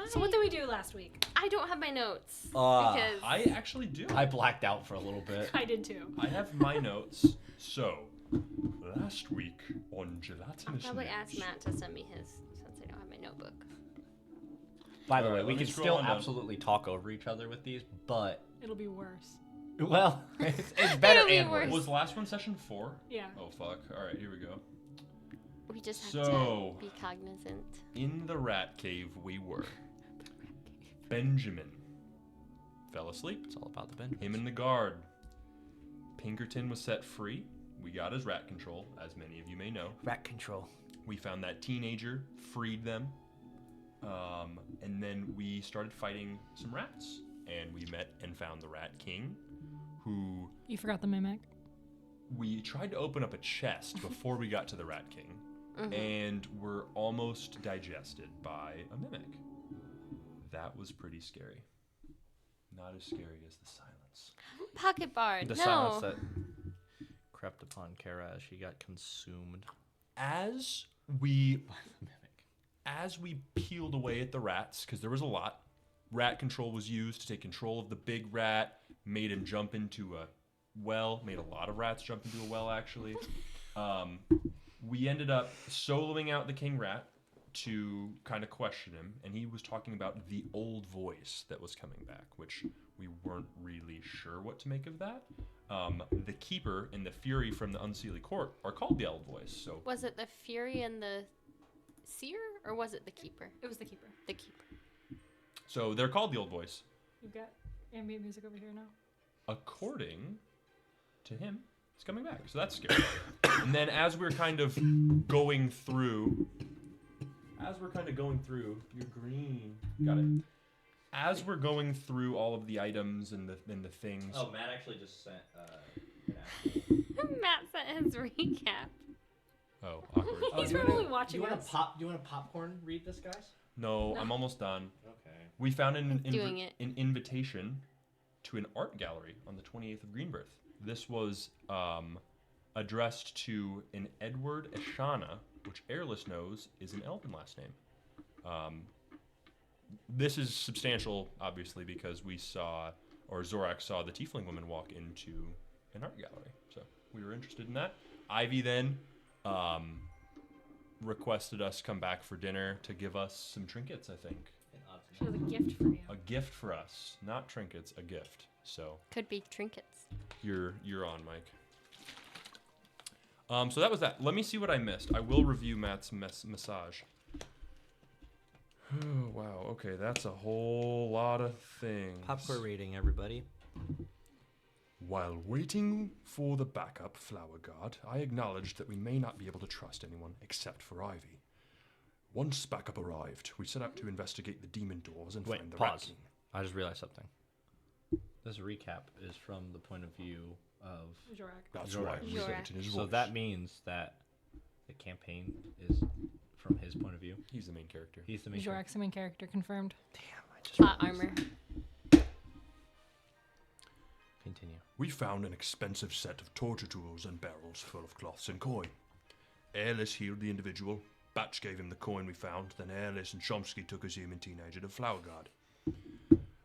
So what did we do last week? I don't have my notes. Because I actually do. I blacked out for a little bit. I did too. I have my notes. So, last week on Gelatinous I'll probably Noobs. ask Matt to send me his since I don't have my notebook. By the All way, right, we let me can scroll still on down. absolutely talk over each other with these, but It'll be worse. well, it's better It'll be and worse. worse. Was the last one session 4? Yeah. Oh, fuck. Alright, here we go. We just have So- to be cognizant. In the rat cave we were. Benjamin fell asleep. It's all about the Benjamins. Him and the guard. Pinkerton was set free. We got his rat control, as many of you may know. Rat control. We found that teenager, freed them, and then we started fighting some rats. And we met and found the Rat King, who You forgot the mimic. we tried to open up a chest before we got to the Rat King, Mm-hmm. and were almost digested by a mimic. That was pretty scary. Not as scary as the silence. PocketBard. The No. silence that crept upon Kara as she got consumed As we by the mimic. as we peeled away at the rats, because there was a lot, rat control was used to take control of the big rat, made him jump into a well, made a lot of rats jump into a well, actually. We ended up soloing out the king rat to kind of question him, and he was talking about the old voice that was coming back, which we weren't really sure what to make of that. The keeper and the fury from the Unseelie Court are called the old voice, so Was it the Fury and the Seer, or was it the Keeper? It was the keeper. The Keeper. so they're called the old voice. You've got ambient music over here now. According to him, he's coming back. So that's scary. And then as we're kind of going through, you're green. Got it. As we're going through all of the items and the things. Oh, Matt actually just sent Matt sent his recap. Oh, awkward. He's probably watching us. Do you want to popcorn read this, guys? No, I'm almost done. Okay. We found an Doing it. invitation to an art gallery on the 28th of Greenbirth. This was addressed to an Edward Ashana, which Airless knows is an elven last name. This is substantial, obviously, because we saw, or Zorak saw, the Tiefling woman walk into an art gallery. So we were interested in that. Ivy then requested us come back for dinner to give us some trinkets, I think. She has a gift for you. A gift for us. Not trinkets, a gift. So Could be trinkets. you're on, Mike. So that was that. Let me see what I missed. I will review Matt's massage. Oh, wow. Okay, that's a whole lot of things. Popcorn reading, everybody. While waiting for the backup flower guard, I acknowledged that we may not be able to trust anyone except for Ivy. Once backup arrived, we set out to investigate the demon doors and Wait, find the Rat pause. King. I just realized something. This recap is from the point of view of Jorak. That's Zorak. right. We said it in his So voice. that means that the campaign is from his point of view. He's the main character. He's the main character. Jorak's the main character confirmed. Damn, I just Plot armor. continue. We found an expensive set of torture tools and barrels full of cloths and coin. Airless healed the individual. Batch gave him the coin we found. Then Airless and Chomsky took his human teenager to Flower Guard.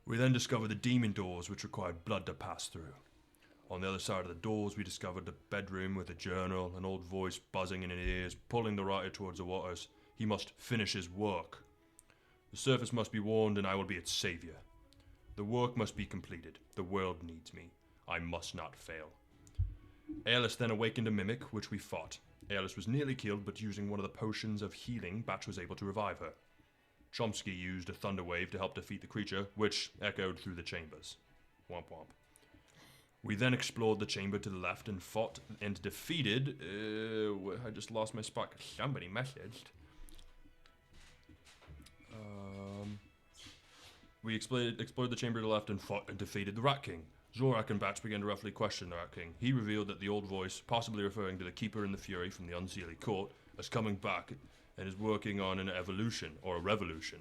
We then discovered the demon doors, which required blood to pass through. On the other side of the doors, we discovered a bedroom with a journal, an old voice buzzing in his ears, pulling the writer towards the waters. He must finish his work. The surface must be warned, and I will be its savior. The work must be completed. The world needs me. I must not fail. Airless then awakened a mimic, which we fought. Airless was nearly killed, but using one of the potions of healing, Batch was able to revive her. Chomsky used a thunder wave to help defeat the creature, which echoed through the chambers. Womp womp. We then explored the chamber to the left and fought and defeated... I just lost my spot. Somebody messaged. We explored the chamber to the left and fought and defeated the Rat King. Zorak and Batch began to roughly question the Rat King. He revealed that the old voice, possibly referring to the Keeper and the Fury from the Unseelie Court, is coming back and is working on an evolution, or a revolution.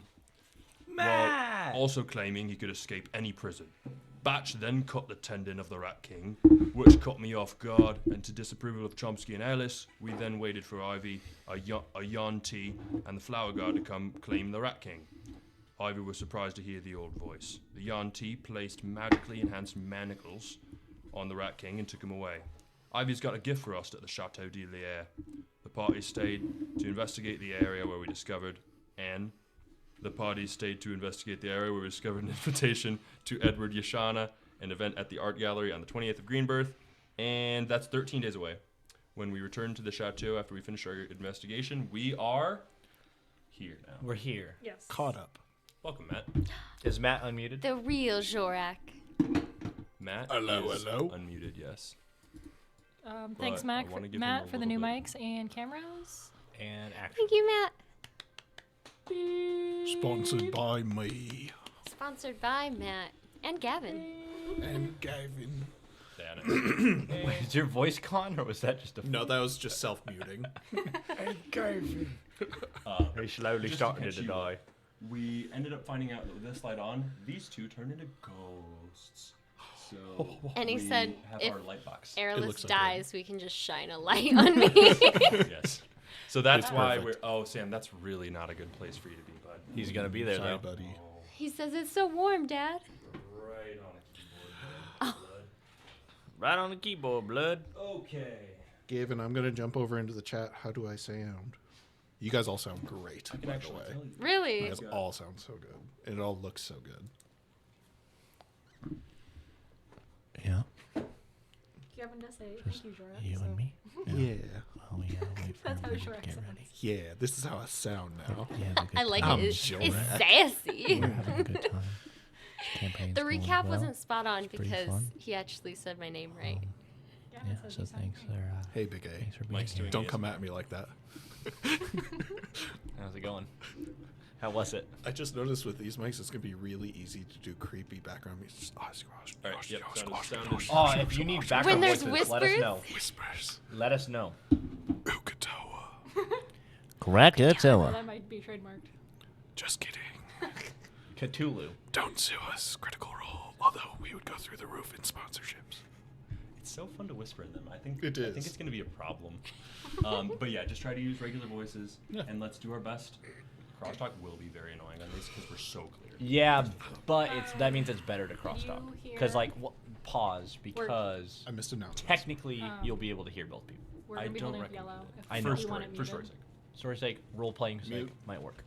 While also claiming he could escape any prison. Batch then cut the tendon of the Rat King, which caught me off guard, and to disapproval of Chomsky and Ellis, we then waited for Ivy, a Yanti, and the Flower Guard to come claim the Rat King. Ivy was surprised to hear the old voice. The Yuan-Ti placed magically enhanced manacles on the Rat King and took him away. Ivy's got a gift for us at the Chateau de Lier. The party stayed to investigate the area where we discovered an invitation to Edward Yashana, an event at the art gallery on the 28th of Greenbirth, and that's 13 days away. When we return to the chateau after we finish our investigation, we are here now. We're here. Yes. Caught up. Welcome, Matt. Is Matt unmuted? The real Zorak. Matt Hello, is hello. unmuted, yes. Thanks, But I Matt, wanna give him Matt a for the new little bit. mics and cameras. And action. Thank you, Matt. Sponsored by me Sponsored by Matt and Gavin. and Gavin. Damn it. Wait, is your voice gone, or was that just a... No, that was just self-muting. And Gavin. He's slowly just starting catch to you die. up, we ended up finding out that with this light on, these two turned into ghosts. So And he we said, have if our light box. Airless looks like dies, we can just shine a light on me. Yes. So that's It's why perfect. we're. Oh, Sam, that's really not a good place for you to be, bud. He's gonna be there, Sorry, though. buddy. He says it's so warm, Dad. Right on a keyboard. Right on the keyboard, blood. Okay. Gavin, I'm gonna jump over into the chat. How do I sound? You guys all sound great, I can by the actually way. tell you. Really? You guys all sound so good. And it all looks so good. Yeah, Gavin does say thank you, Jorah. you so and me. Yeah. Oh yeah, wait for That's how everybody Shrek to get sounds. ready. Yeah, this is how I sound now. Yeah, have a good I like time. it. It's Zorak. sassy. We're having a good time. Campaign's The going recap well. wasn't spot on It's pretty because fun. he actually said my name right. Gavin Yeah, says so you sound thanks great. for Hey, Big A. thanks for being Mike's here. doing Don't come at me like that. How's it going? How was it? I just noticed with these mics, it's gonna be really easy to do creepy background music. All right. Yep. Sound is. Oh, if you need background When there's voices, let us whispers? know. Whispers. Let us know. Ukatoa. Krakatoa. That might be trademarked. Just kidding. Cthulhu. Don't sue us. Critical Role. Although we would go through the roof in sponsorships. It's so fun to whisper in them. I think It I think is. it's gonna be a problem. But yeah, just try to use regular voices, Yeah. and let's do our best. Crosstalk will be very annoying on this because we're so clear. Yeah, but that means it's better to Did crosstalk. you hear- Because, like, pause, because I missed announcements. technically you'll be able to hear both people. We're I gonna be don't holding up recommend yellow. it. If I you know. For want story, it for muted. story's sake. Story's sake, role playing sake Mute. might work.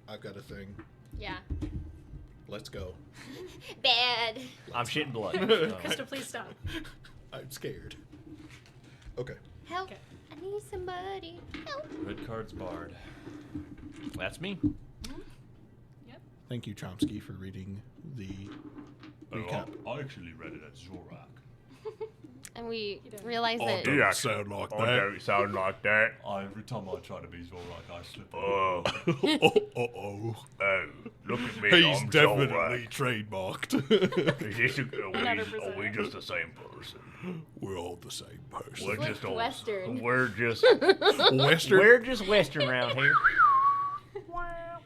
I've got a thing. Yeah. Let's go. Bad. I'm shitting blood. so. Krista, please stop. I'm scared. Okay. Help. Okay. I need somebody. Help. Red cards barred. That's me. Yep. Thank you, Chomsky, for reading the recap. I actually read it at Zorak. And we You don't. realized that Don't sound like that. sound like that. Every time I try to be Zorak, I slip. Uh-oh. Oh, look at me. He's I'm definitely trademarked. Is this Never are we just the same person? We're all the same person. We're Like just all Western. We're just Western. We're just Western around here.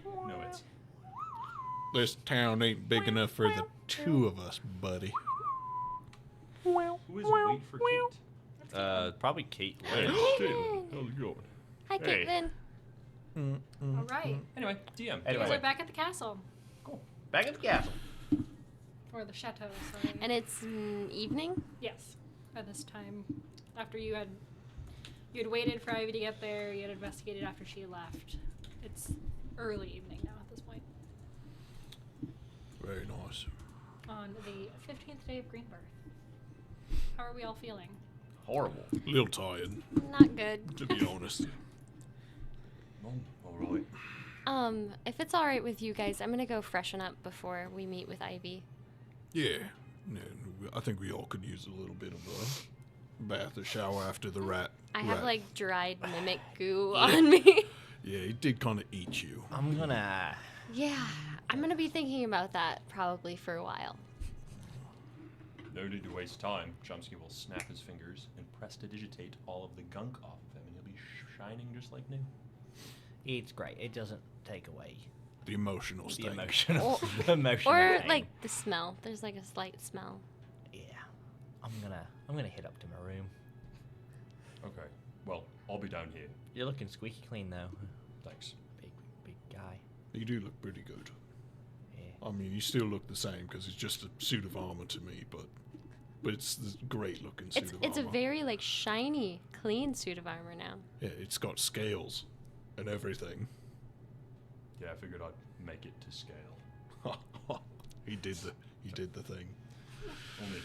No, it's This town ain't big enough for the two of us, buddy. who is wait for Kate? Probably Kate. Hey, How's it going? Hi, Hey. Caitlin. All right. Anyway, DM. You guys Anyway. are back at the castle. Back at the castle. Or the chateau, sorry. And it's evening. yes. At this time. After you had waited for Ivy to get there, you had investigated after she left. It's early evening now at this point. Very nice. On the 15th day of Greenbirth. How are we all feeling? Horrible. A little tired, Not good. to be honest. All right. If it's all right with you guys, I'm gonna go freshen up before we meet with Ivy. Yeah. I think we all could use a little bit of a bath or shower after the rat. I have rat. like dried mimic goo on me. Yeah, he did kind of eat you. I'm gonna. Yeah, I'm gonna be thinking about that probably for a while. No need to waste time. Chomsky will snap his fingers and prestidigitate all of the gunk off of him, and he'll be shining just like new. It's great. It doesn't take away The emotional the sting. emotional. Or- the emotional Or pain. like the smell. There's like a slight smell. Yeah. I'm gonna hit up to my room. Well, I'll be down here. You're looking squeaky clean though. Thanks. Big guy. You do look pretty good. Yeah. I mean, you still look the same because it's just a suit of armor to me, but it's this great looking suit of armor. It's a very like shiny, clean suit of armor now. Yeah, it's got scales and everything. Yeah, I figured I'd make it to scale. He did the thing. Only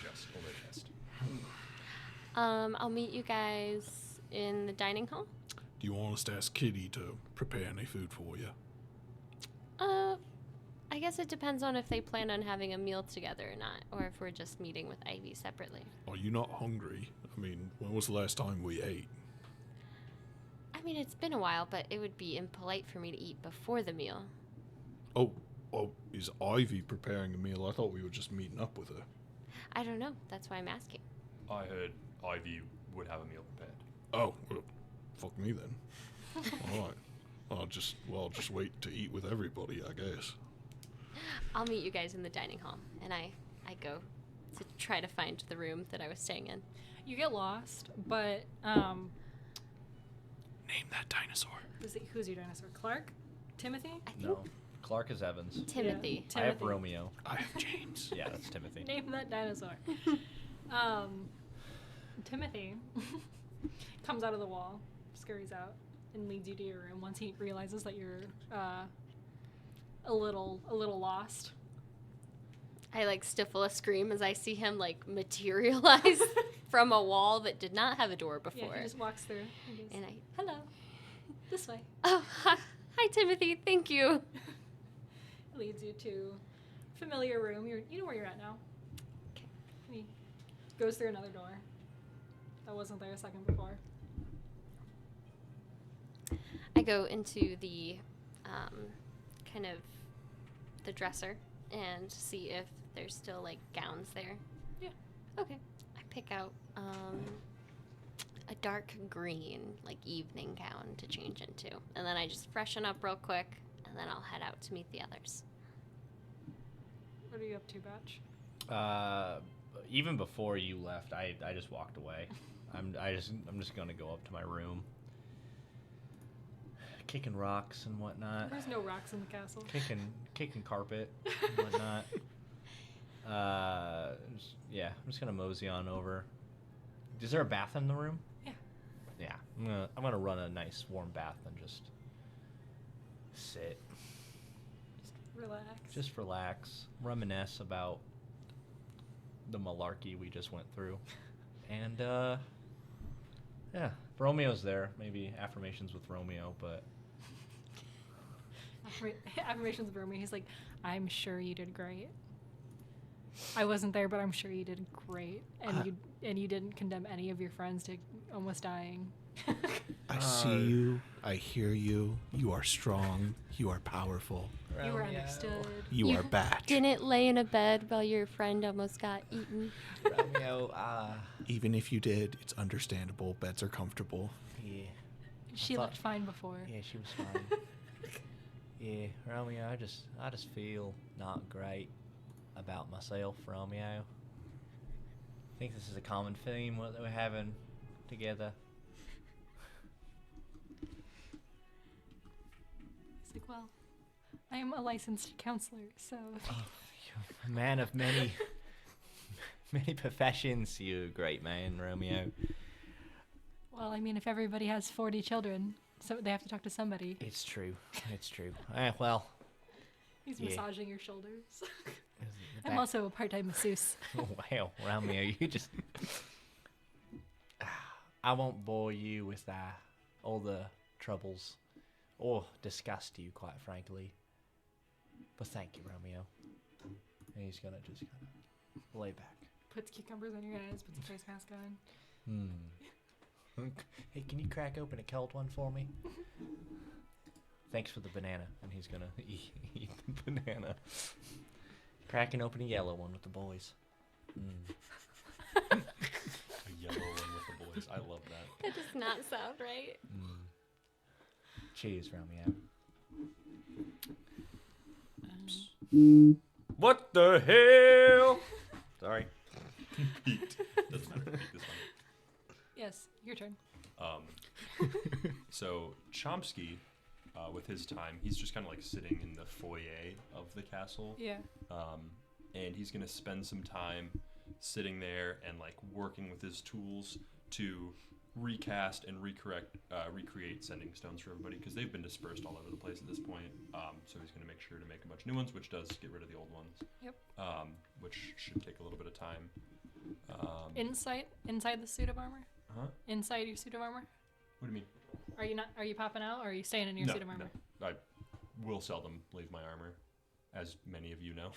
just. I'll meet you guys in the dining hall. Do you want us to ask Kitty to prepare any food for you? I guess it depends on if they plan on having a meal together or not, or if we're just meeting with Ivy separately. Are you not hungry? I mean, when was the last time we ate? I mean, it's been a while, but it would be impolite for me to eat before the meal. Oh, is Ivy preparing a meal? I thought we were just meeting up with her. I don't know. That's why I'm asking. I heard Ivy would have a meal prepared. Oh, well, fuck me then. All right. I'll just wait to eat with everybody, I guess. I'll meet you guys in the dining hall, and I go to try to find the room that I was staying in. You get lost, but Name that dinosaur. who's your dinosaur? Clark? Timothy? I think No. Clark is Evans. Timothy. I have Timothy. Romeo. I have James. Yeah, that's Timothy. Name that dinosaur. Timothy comes out of the wall, scurries out, and leads you to your room once he realizes that you're a little lost. I like stifle a scream as I see him like materialize from a wall that did not have a door Yeah, before. he just walks through. And goes, And I, hello, this way. oh, hi Timothy, thank you. Leads you to a familiar room. You know where you're at now. Okay. And he goes through another door that wasn't there a second before. I go into the kind of the dresser and see if there's still like gowns there. Yeah. Okay. I pick out a dark green like evening gown to change into, and then I just freshen up real quick, and then I'll head out to meet the others. What are you up to, Batch? Even before you left, I just walked away. I'm just gonna go up to my room, kicking rocks and whatnot. There's no rocks in the castle. Kicking carpet and whatnot. Yeah, I'm just gonna mosey on over. Is there a bath in the room? Yeah. Yeah, I'm gonna run a nice warm bath and just sit, Just relax, reminisce about the malarkey we just went through, and yeah, if Romeo's there, maybe affirmations with Romeo, but Affirmations of Romeo. He's like, I'm sure you did great. I wasn't there, but I'm sure you did great, and you didn't condemn any of your friends to almost dying. I see you. I hear you. You are strong. You are powerful. You were understood. You are Batch. Didn't lay in a bed while your friend almost got eaten. Romeo, Even if you did, it's understandable. Beds are comfortable. yeah. She looked fine before. Yeah, she was fine. Yeah, Romeo, I just feel not great about myself, Romeo. I think this is a common theme that we're having together. He's like, well, I am a licensed counselor, so. Oh, you're a man of many professions, you great man, Romeo. Well, I mean, if everybody has 40 children, so they have to talk to somebody. It's true. It's true. Well, He's yeah. massaging your shoulders. the I'm back- also a part-time masseuse. Wow, Romeo, you just... I won't bore you with all the troubles, or disgust you, quite frankly. But thank you, Romeo. And he's gonna just kind of lay back. Puts cucumbers on your eyes, puts a face mask on. Hey, can you crack open a cold one for me? Thanks for the banana. And he's gonna eat the banana. Cracking open a yellow one with the boys. A yellow one with the boys. I love that. That does not sound right. Cheers, Romeo. What the hell? Sorry. Pete. Doesn't matter. Pete this one. Yes, your turn. So Chomsky with his time, he's just kind of like sitting in the foyer of the castle. Yeah. And he's gonna spend some time sitting there and like working with his tools to recast and recreate sending stones for everybody, because they've been dispersed all over the place at this point. So he's gonna make sure to make a bunch of new ones, which does get rid of the old ones. Yep. Which should take a little bit of time. Inside the suit of armor? Huh? Inside your suit of armor? What do you mean? Are you popping out, or are you staying in your suit of armor? No. I will seldom leave my armor, as many of you know.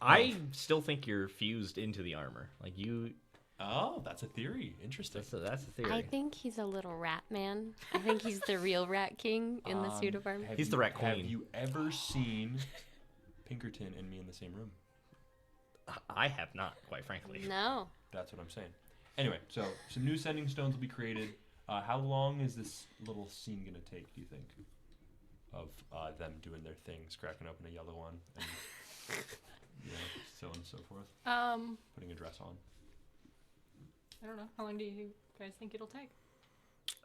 I still think you're fused into the armor. Like you. Oh, that's a theory. Interesting. That's a theory. I think he's a little rat man. I think he's the real rat king in the suit of armor. He's the rat queen. Have you ever seen Pinkerton and me in the same room? I have not, quite frankly. No. That's what I'm saying. Anyway, so some new sending stones will be created. How long is this little scene going to take, do you think? Of them doing their things, cracking open a yellow one, and so on and so forth. Putting a dress on. I don't know. How long do you guys think it'll take?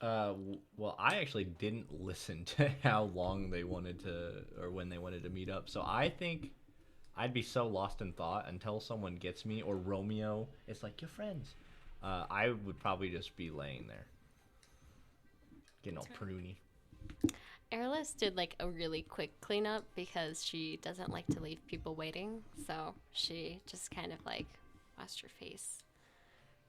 Well, I actually didn't listen to how long they wanted to, or when they wanted to meet up. So I think I'd be so lost in thought until someone gets me, or Romeo. It's like, you're friends. I would probably just be laying there, getting all pruny. Airless did like a really quick cleanup because she doesn't like to leave people waiting. So she just kind of like washed her face,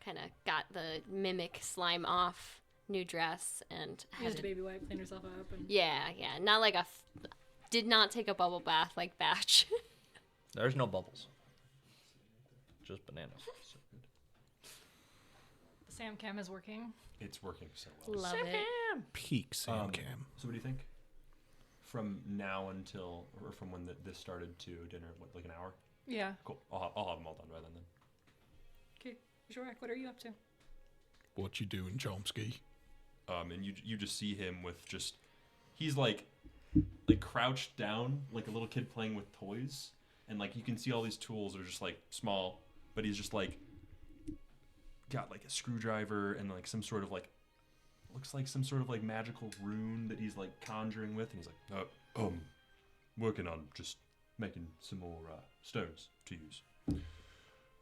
kind of got the mimic slime off, new dress, and Used a baby wipe, cleaned herself up. And yeah, not like did not take a bubble bath like Batch. There's no bubbles, just bananas. So good. the Sam cam is working. It's working so well. Love it. Peak Sam Cam. So what do you think? From now until, or from when this started to dinner, what, like an hour? Yeah. Cool. I'll have them all done by then. Okay. Jorak, what are you up to? What you doing, Chomsky? And you just see him with just, he's like crouched down like a little kid playing with toys, and like you can see all these tools are just like small, but he's just like got like a screwdriver and like some sort of like, looks like some sort of like magical rune that he's like conjuring with, and he's like, working on just making some more stones to use.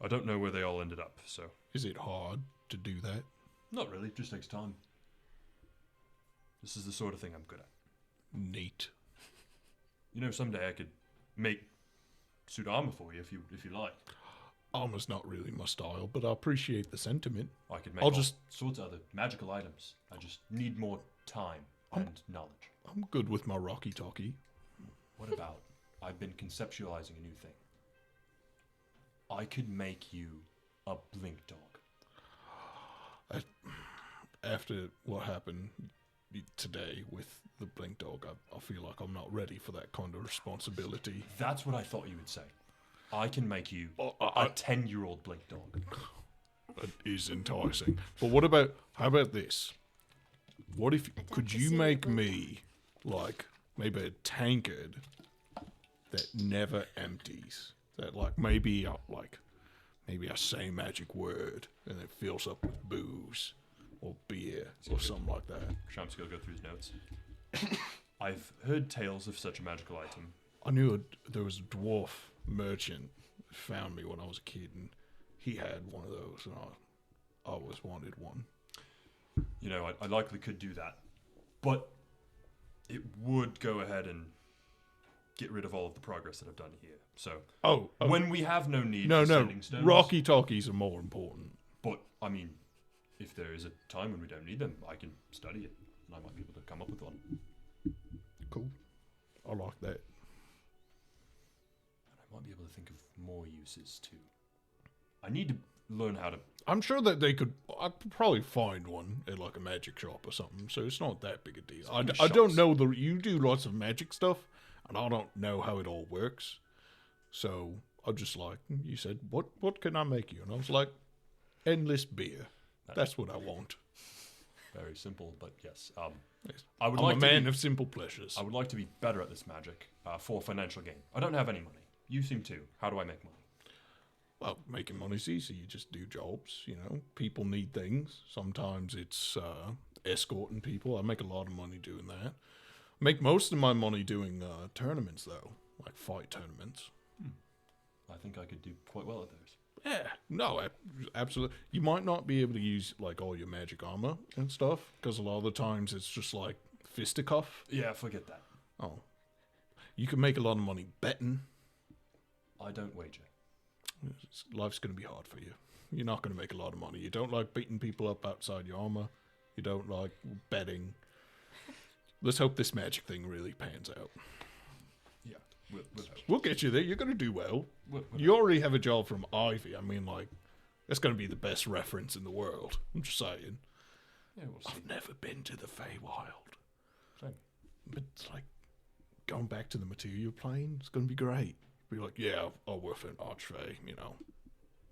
I don't know where they all ended up, so. Is it hard to do that? Not really, just takes time. This is the sort of thing I'm good at. Neat. You know, someday I could make suit armor for you if you like. Armor's not really my style, but I appreciate the sentiment. I could make sorts of other magical items. I just need more time and knowledge. I'm good with my Rocky Talkie. What about, I've been conceptualizing a new thing. I could make you a blink dog. After what happened today with the blink dog, I feel like I'm not ready for that kind of responsibility. That's what I thought you would say. I can make you a 10-year-old blink dog. That is enticing. But how about this? What if, could you make me, like, maybe a tankard that never empties? That, like, maybe I say a magic word and it fills up with booze or beer or something like that. Shamsky will go through his notes. I've heard tales of such a magical item. I knew there was a dwarf merchant that found me when I was a kid, and he had one of those, and I always wanted one. You know, I likely could do that, but it would go ahead and get rid of all of the progress that I've done here. So, when we have no need for sending stones... Rocky Talkies are more important. But, I mean, if there is a time when we don't need them, I can study it, and I might be able to come up with one. Cool. I like that. And I might be able to think of more uses, too. I need to learn how to... I'm sure that I could probably find one at like a magic shop or something, so it's not that big a deal. I don't know, you do lots of magic stuff, and I don't know how it all works. So I'm just like, you said, what can I make you? And I was like, endless beer. That's what I want. Very simple, but yes. Yes. I'm a man of simple pleasures. I would like to be better at this magic for financial gain. I don't have any money. You seem to. How do I make money? Well, making money's easy. You just do jobs, you know. People need things. Sometimes it's escorting people. I make a lot of money doing that. Make most of my money doing tournaments, though. Like fight tournaments. I think I could do quite well at those. Yeah, no, absolutely. You might not be able to use like all your magic armor and stuff because a lot of the times it's just like fisticuff. Yeah, forget that. Oh, you can make a lot of money betting. I don't wager. Life's going to be hard for you. You're not going to make a lot of money. You don't like beating people up outside your armor. You don't like betting. Let's hope this magic thing really pans out. Yeah, We'll get you there. You're going to do well. we'll You already have a job from Ivy. I mean, like, that's going to be the best reference in the world. I'm just saying. Yeah, we'll see. I've never been to the Feywild. Same. But it's like, going back to the material plane, it's going to be great. Be like, yeah, I'll work for an Archfey, you know.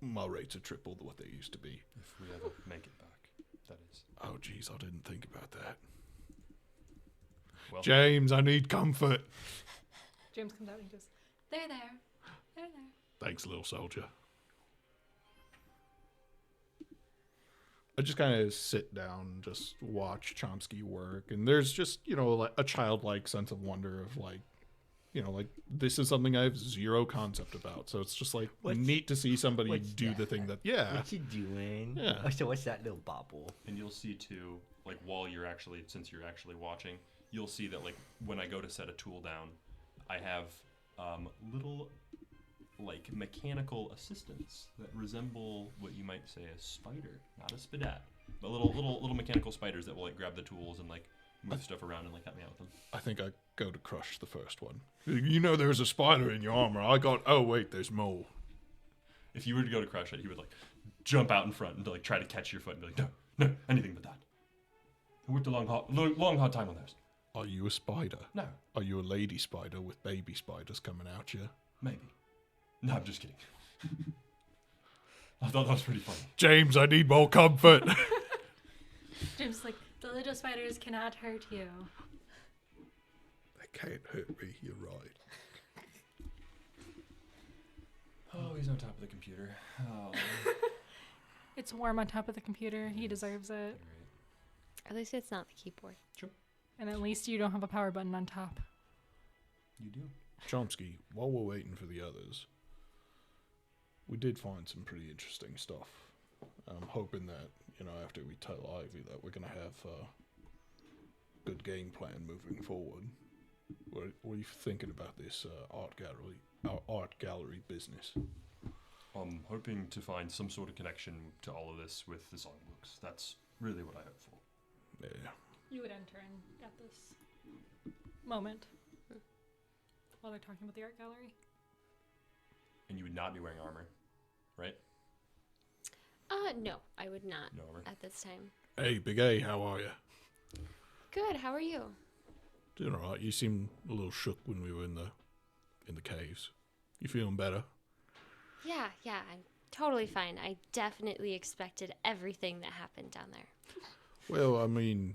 My rates are triple what they used to be. If we ever make it back, that is. Oh, jeez, I didn't think about that. Well, James, I need comfort. James comes out and he goes, "They're there. They're there." Thanks, little soldier. I just kind of sit down and just watch Chomsky work. And there's just, you know, like a childlike sense of wonder of like, you know, like this is something I have zero concept about. So it's just like neat to see somebody do the thing that, What you doing? Yeah. Oh, so what's that little bobble? and you'll see too, like while you're actually, since you're actually watching, you'll see that like when I go to set a tool down, I have little like mechanical assistants that resemble what you might say a spider, not a spidat, but little mechanical spiders that will like grab the tools and like move stuff around and like help me out with them. I think I go to crush the first one. You know, there's a spider in your armor. I got, oh, wait, there's more. If you were to go to crush it, he would like jump out in front and to, like try to catch your foot and be like, no, anything but that. I worked a long hard time on those. Are you a spider? No, Are you a lady spider with baby spiders coming out you? maybe. No, I'm just kidding. I thought that was pretty funny. James, I need more comfort. James is like, "The little spiders cannot hurt you." They can't hurt me, you're right. Oh, he's on top of the computer. Oh. It's warm on top of the computer. He deserves it. At least it's not the keyboard. And at least you don't have a power button on top. You do. Chomsky, while we're waiting for the others, we did find some pretty interesting stuff. I'm hoping that, you know, after we tell Ivy that we're going to have a good game plan moving forward. What are you thinking about this art gallery business? I'm hoping to find some sort of connection to all of this with the songbooks. That's really what I hope for. Yeah. You would enter in at this moment while they're talking about the art gallery. And you would not be wearing armor, right? No, I would not No armor. at this time. Hey, Big A, how are you? Good, how are you? Doing all right. You seemed a little shook when we were in the caves. You feeling better? Yeah, I'm totally fine. I definitely expected everything that happened down there. Well, I mean,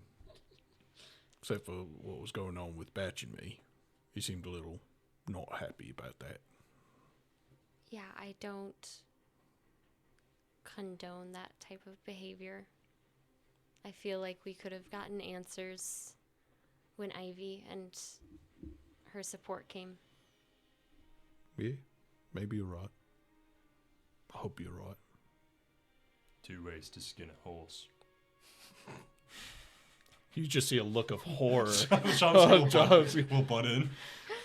except for what was going on with Batch and me, you seemed a little not happy about that. Yeah, I don't condone that type of behavior. I feel like we could have gotten answers when Ivy and her support came. Yeah, maybe you're right. I hope you're right. 2 ways to skin a horse. You just see a look of horror. Chomsky will butt in.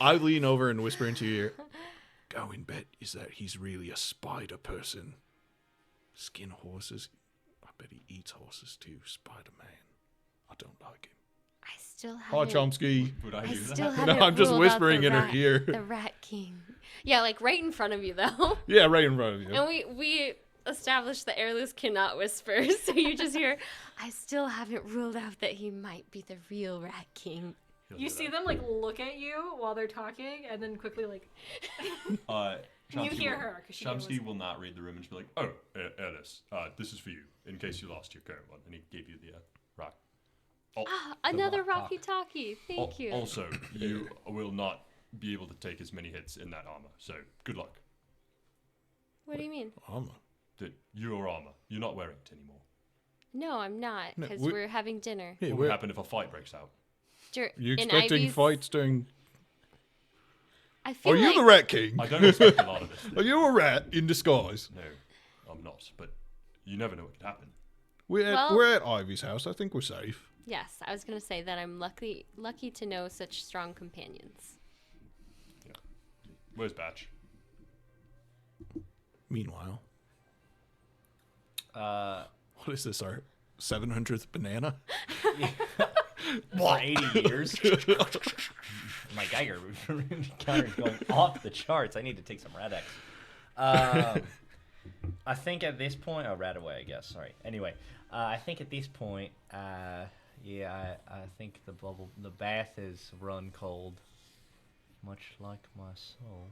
I lean over and whisper into your ear, going bet is that he's really a spider person. Skin horses. I bet he eats horses too, Spider-Man. I don't like him. I still Hi, haven't. Chomsky. Would I I do still that? haven't. No, I'm just ruled out whispering the in her rat- ear. The Rat King. Yeah, like right in front of you though. Yeah, right in front of you. And we established that Airless cannot whisper, so you just hear, I still haven't ruled out that he might be the real Rat King. He'll You do see that. them like look at you while they're talking, and then quickly like you Chomsky hear will- her. 'Cause she Chomsky will not read the room and just be like, "Oh, Alice, this is for you in case you lost your current one." And he gave you the rock. Another rock Rocky Talkie. Thank you. Also, you will not be able to take as many hits in that armor. So good luck. What do you mean? Armor. That your armor, you're not wearing it anymore. No, I'm not, No, because we- we're having dinner. Hey, What would happen if a fight breaks out? You in expecting Ivy's- fights during... I feel Are you like the Rat King? I don't expect a lot of it. Are you a rat in disguise? No, I'm not. But you never know what could happen. We're at Ivy's house. I think we're safe. Yes, I was gonna say that I'm lucky to know such strong companions. Yeah. Where's Batch? Meanwhile, Uh, what is this? Our 700th banana? for 80 years. My Geiger counter's going off the charts. I need to take some Radex. I think at this point, rat away, I guess. Sorry. Anyway, I think at this point, I think the bath is run cold, much like my soul.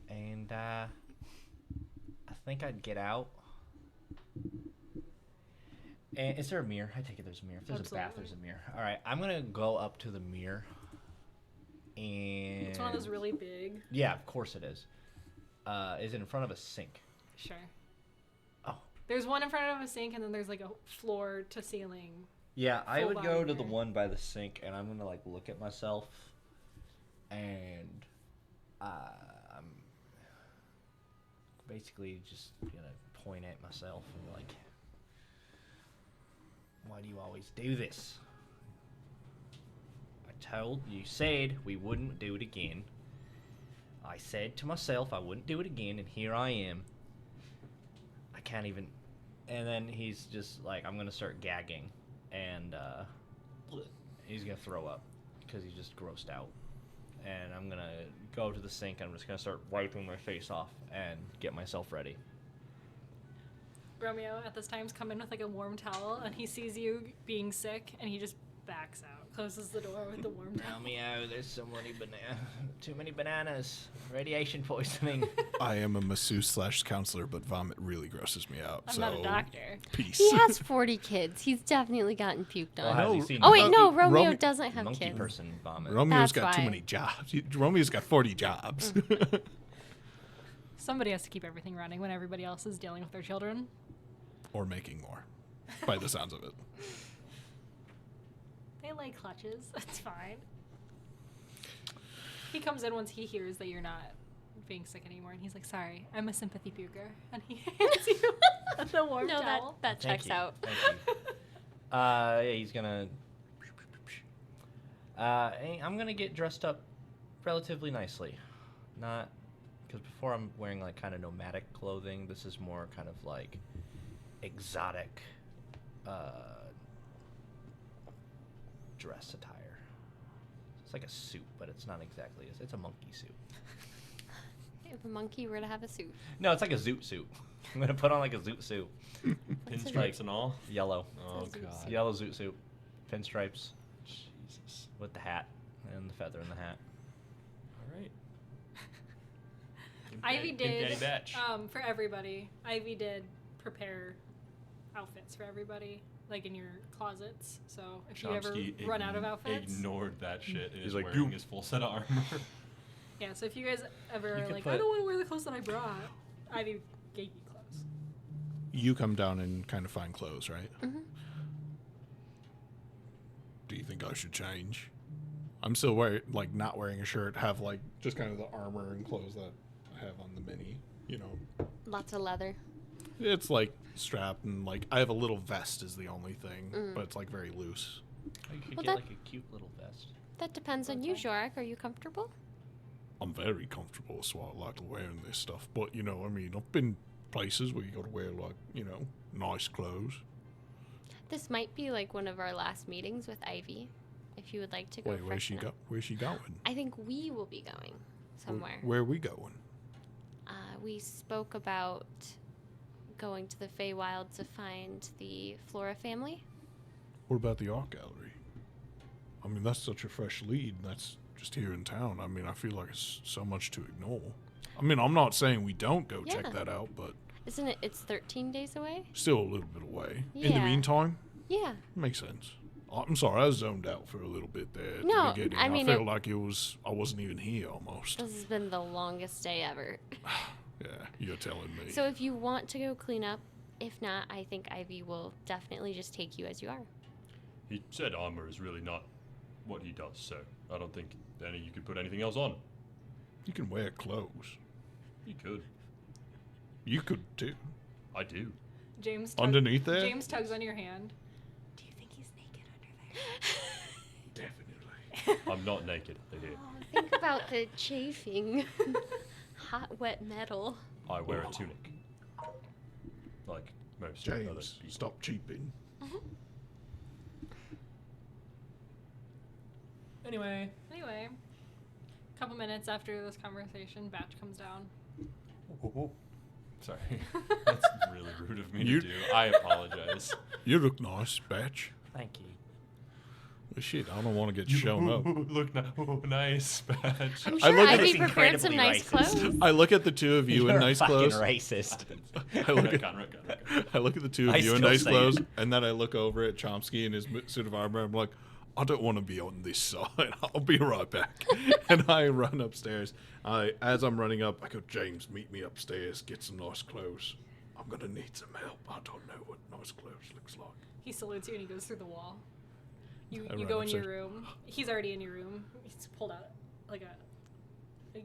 And I think I'd get out. And is there a mirror? I take it there's a mirror. If there's a bath, there's a mirror. All right, I'm gonna go up to the mirror. And It's one of those really big. yeah, of course it is. Is it in front of a sink? Sure. Oh. There's one in front of a sink, and then there's like a floor to ceiling. Yeah, I Full would body go to the mirror. one by the sink, and I'm gonna like look at myself, and I'm basically just gonna point at myself and be like, "Why do you always do this? You said we wouldn't do it again. I said to myself I wouldn't do it again, and here I am. I can't even." And then he's just like, I'm gonna start gagging, and he's gonna throw up because he's just grossed out. And I'm gonna go to the sink, and I'm just gonna start wiping my face off and get myself ready. Romeo at this time's come in with like a warm towel, and he sees you being sick, and he just backs out, closes the door with the warm towel. Meow, there's too many bananas. Radiation poisoning. I am a masseuse / counselor, but vomit really grosses me out. I'm so not a doctor. Peace. He has 40 kids. He's definitely gotten puked on. Well, has he seen Oh wait, monkey- no, Romeo Romy- doesn't have monkey kids. person vomit? Romeo's That's got too why. many jobs. Romeo's got 40 jobs. Somebody has to keep everything running when everybody else is dealing with their children. Or making more, by the sounds of it. They like clutches. That's fine. He comes in once he hears that you're not being sick anymore, and he's like, "Sorry, I'm a sympathy puker," and he hands you the warm No, towel. that Thank checks you. out. Thank you. Yeah, he's gonna. I'm gonna get dressed up relatively nicely, not because before I'm wearing like kind of nomadic clothing. This is more kind of like exotic dress attire. It's like a suit, but it's not exactly. It's a monkey suit. If a monkey were to have a suit. No, it's like a zoot suit. I'm gonna put on like a zoot suit. Pinstripes and all. Yellow. Oh Zoot god. Yellow zoot suit. Pinstripes. Jesus. With the hat and the feather in the hat. All right. Ivy Pimp Daddy did Batch. for everybody. Ivy did prepare outfits for everybody, like in your closets. So if you ever Chomsky run out of outfits, ignored that shit and He's is like, wearing "You." his full set of armor. yeah. So if you guys ever You are could like, I put- don't want to wear the clothes that I brought, Ivy gave you clothes. You come down and kind of find clothes, right? Mm-hmm. Do you think I should change? I'm still not wearing a shirt, have like just kind of the armor and clothes that I have on the mini, you know. Lots of leather. It's like strapped and like I have a little vest is the only thing, but it's like very loose. You could Well, get that- like a cute little vest. That depends on you, Jorak. Are you comfortable? I'm very comfortable, so I like to wear this stuff. But you know, I mean, I've been places where you got to wear like, you know, nice clothes. This might be like one of our last meetings with Ivy. If you would like to go. Wait, where's she freshen go? up. Where's she going? I think we will be going somewhere. Where are we going? We spoke about going to the Feywild to find the Flora family. What about the art gallery? I mean, that's such a fresh lead. And that's just here in town. I mean, I feel like it's so much to ignore. I mean, I'm not saying we don't go Yeah. check that out, but Isn't it? It's 13 days away. still a little bit away. In the Yeah. meantime, Yeah. makes sense. I'm sorry, I zoned out for a little bit there at No, the beginning. I mean, felt like I wasn't even here almost. This has been the longest day ever. Yeah, you're telling me. So if you want to go clean up, if not, I think Ivy will definitely just take you as you are. He said armor is really not what he does, so I don't think you could put anything else on. You can wear clothes. You could. You could too. I do. James Underneath there? James tugs on your hand. Do you think he's naked under there? Definitely. I'm not naked under here. Oh, think about the chafing. Hot, wet metal. I wear a tunic. Like most other James, people. stop cheaping. Anyway. Anyway, a couple minutes after this conversation, Batch comes down. Sorry. That's really rude of me You- to do. I apologize. You look nice, Batch. Thank you. Well, shit, I don't want to get shown up. Look, nice badge. I'm I sure look I'd at- be prepared some Incredibly nice racist. clothes. I look at the two of you You're in nice fucking clothes. racist. I look at, Retcon. I look at the two of I you in still nice say clothes, it. and then I look over at Chomsky in his suit of armor. I'm like, I don't want to be on this side. I'll be right back. And I run upstairs. As I'm running up, I go, James, meet me upstairs. Get some nice clothes. I'm gonna need some help. I don't know what nice clothes looks like. He salutes you and he goes through the wall. You I you run go in your upstairs. room. He's already in your room. He's pulled out like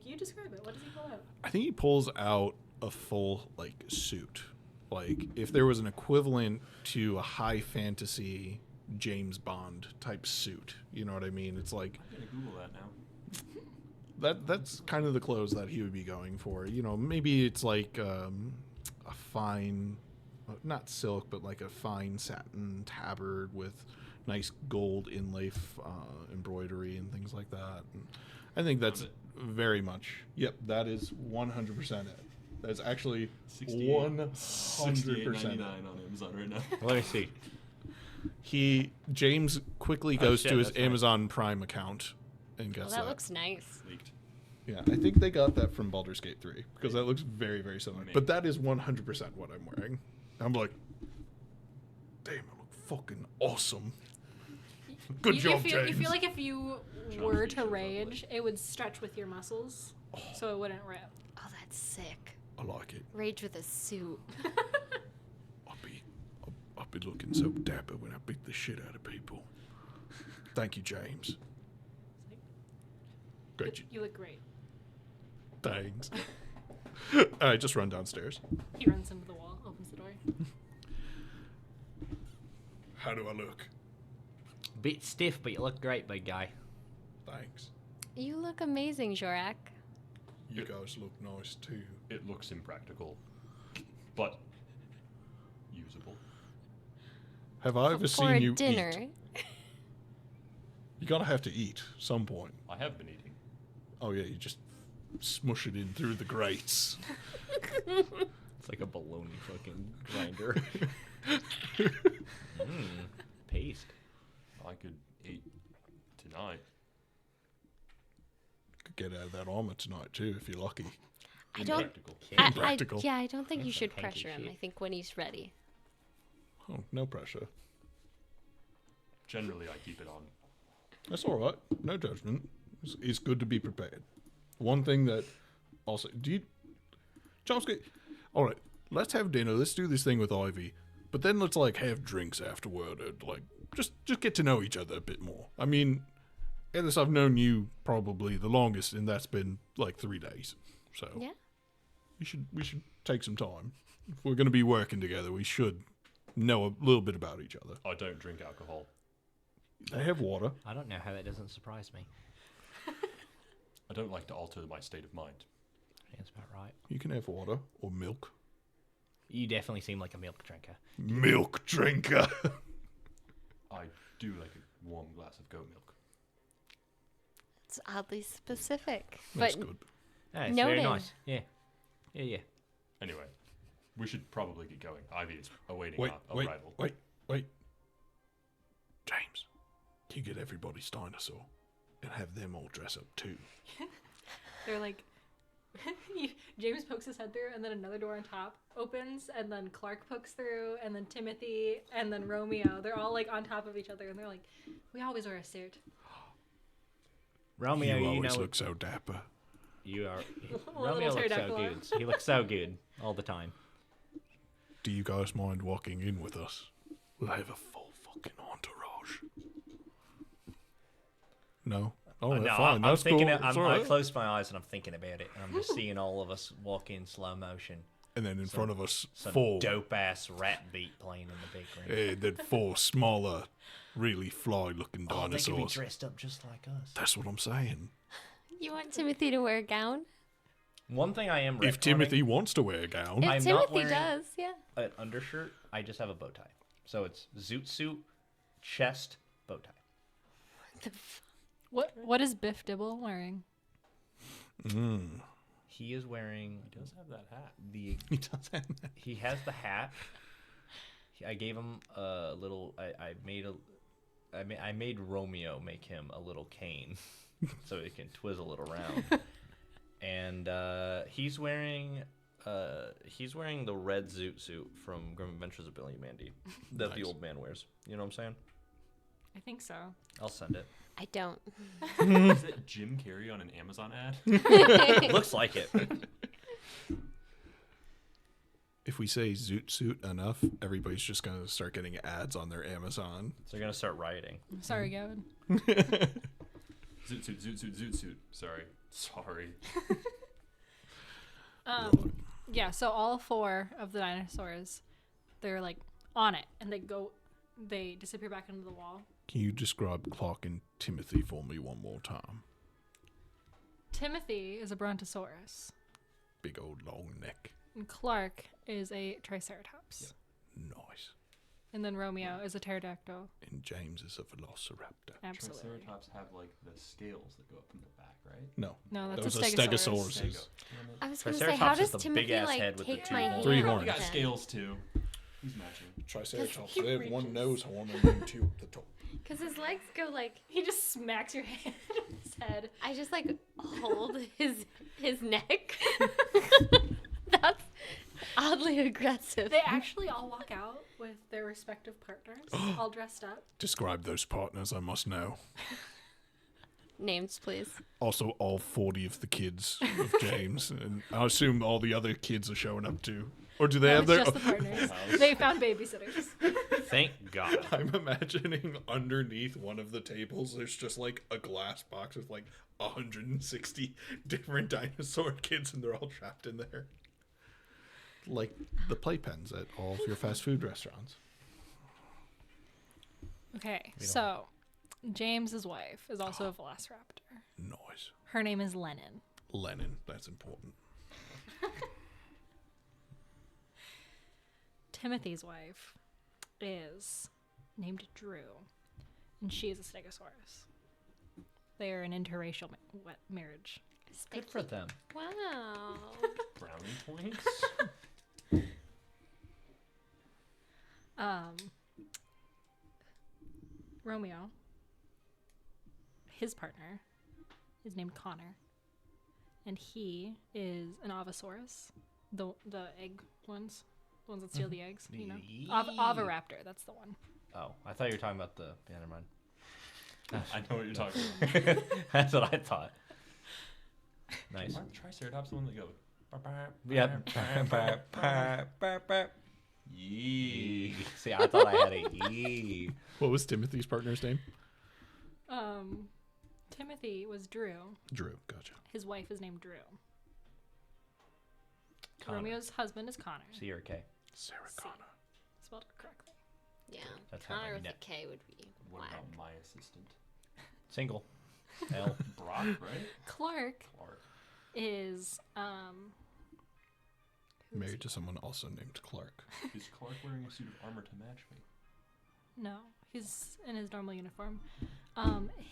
you describe it. What does he pull out? I think he pulls out a full suit. Like if there was an equivalent to a high fantasy James Bond type suit. You know what I mean? It's like I'm gonna Google that now. that's kind of the clothes that he would be going for. You know, maybe it's like a fine, not silk, but like a fine satin tabard with nice gold inlay embroidery and things like that. And I think that's very much. Yep, that is 100% it. That's actually 100% $68.99 on Amazon right now. Let me see. James quickly goes shit, to his that's right. Amazon Prime account and Well, gets that that. looks nice. Leaked. Yeah, I think they got that from Baldur's Gate 3 because that looks very, very similar. Maybe. But that is 100% what I'm wearing. I'm like, damn, I look fucking awesome. Good you, job, you feel, James. You feel like if you Chomsky were shows to up rage, it would stretch with your muscles, so it wouldn't rip. Oh, that's sick. I like it. Rage with a suit. I'll be looking so dapper when I beat the shit out of people. Thank you, James. Great. You look great. Thanks. I just run downstairs. He runs into the wall, opens the door. How do I look? Bit stiff, but you look great, big guy. Thanks. You look amazing, Jorak. You guys look nice too. It looks impractical, but usable. Have I ever For seen a you dinner. eat? You gotta have to eat some point. I have been eating. Oh yeah, you just smush it in through the grates. It's like a baloney fucking grinder. Paste. I could eat tonight. Could get out of that armor tonight too if you're lucky. I don't. Impractical. Impractical. Yeah, I don't think you That's should some hanky pressure him. shit. I think when he's ready. Oh, no pressure. Generally, I keep it on. That's all right. No judgment. It's good to be prepared. One thing that also, Chomsky, all right, let's have dinner. Let's do this thing with Ivy, but then let's have drinks afterward and just get to know each other a bit more. I mean, Ellis, I've known you probably the longest, and that's been 3 days. So Yeah. we should take some time. If we're going to be working together, we should know a little bit about each other. I don't drink alcohol. They have water. I don't know how that doesn't surprise me. I don't like to alter my state of mind. That's about right. You can have water or milk. You definitely seem like a milk drinker. Milk drinker. I do like a warm glass of goat milk. It's oddly specific. That's but good. Yeah, it's very Noted. nice. Yeah. Yeah. Anyway, we should probably get going. Ivy is awaiting Wait, our wait, arrival. wait. James, can you get everybody dinosaur and have them all dress up too? They're like, James pokes his head through, and then another door on top opens, and then Clark pokes through, and then Timothy, and then Romeo. They're all on top of each other, and they're like, we always wear a suit. Romeo, you you always know look so dapper. you are. A Romeo little looks so pterodactyl. good. He looks so good all the time. Do you guys mind walking in with us? We'll have a full fucking entourage. No. Oh, No, fine. I'm That's thinking. cool. I It's all right. closed my eyes and I'm thinking about it, and I'm just seeing all of us walk in slow motion. And then in front of us, Some four. dope ass rap beat playing in the big room. Then four smaller, really fly-looking Oh, they could be dinosaurs. dressed up just like us. That's what I'm saying. You want Timothy to wear a gown? One thing I am. If retconning, Timothy wants to wear a gown, If I'm not Timothy wearing- does, yeah. an undershirt, I just have a bow tie. So it's zoot suit, chest, bow tie. What is Biff Dibble wearing? He is wearing He does have that hat. the. he does have that. He has the hat. I gave him a little. I made Romeo make him a little cane, so it can twizzle it around. And he's wearing the red zoot suit from Grim Adventures of Billy and Mandy that the Nice. old man wears. You know what I'm saying? I think so. I'll send it. I don't. Is it Jim Carrey on an Amazon ad? Looks like it. If we say zoot suit enough, everybody's just going to start getting ads on their Amazon. So they're gonna start rioting. Sorry, Gavin. Zoot suit, zoot suit, zoot suit. Sorry. Yeah, so all 4 of the dinosaurs, they're like on it, and they disappear back into the wall. Can you describe Clark and Timothy for me one more time? Timothy is a brontosaurus, Big old long neck. and Clark is a triceratops, Nice. and then Romeo is a pterodactyl. And James is a velociraptor. Absolutely. Triceratops have like the scales that go up in the back, right? No. No, that's Those a are stegosaurus. stegosauruses. I was gonna say, Triceratops how is does the Timothy big-ass like head with the take two my horns. hand? Three We horns. got then? scales too. Who's matching? Triceratops, He they have one reaches. nose horn and then 2 at the top. Because his legs go like. He just smacks your hand on his head. I just like hold his neck. That's oddly aggressive. They actually all walk out with their respective partners, all dressed up. Describe those partners, I must know. Names, please. Also, all 40 of the kids of James. And I assume all the other kids are showing up too. Or do they No, have it's their... just the partners. They found babysitters. Thank God. I'm imagining underneath one of the tables, there's just like a glass box with like 160 different dinosaur kids, and they're all trapped in there. Like the playpens at all of your fast food restaurants. Okay, so James's wife is also a velociraptor. Nice. Her name is Lennon. Lennon, that's important. Timothy's wife is named Drew, and she is a stegosaurus. They are an interracial marriage. Good for them. Wow. Brownie points. Romeo, his partner, is named Connor, and he is an ovosaurus, the egg ones, the ones that steal the eggs. You know, oviraptor. That's the one. Oh, I thought you were talking about the. Yeah, never mind. I know what you're talking about. That's what I thought. Nice. Aren't Triceratops the one that go? Yep. Yee. See, I thought I had a yee. What was Timothy's partner's name? Timothy was Drew. Drew, gotcha. His wife is named Drew. Connor. Romeo's husband is Connor. C or K. Sarah C. Connor. Spelled correctly. Yeah. That's how Connor I with know. a K would be What whack. about my assistant? Single. L. Brock, right? Clark Clark. is Married to someone also named Clark. Is Clark wearing a suit of armor to match me? no, he's in his normal uniform.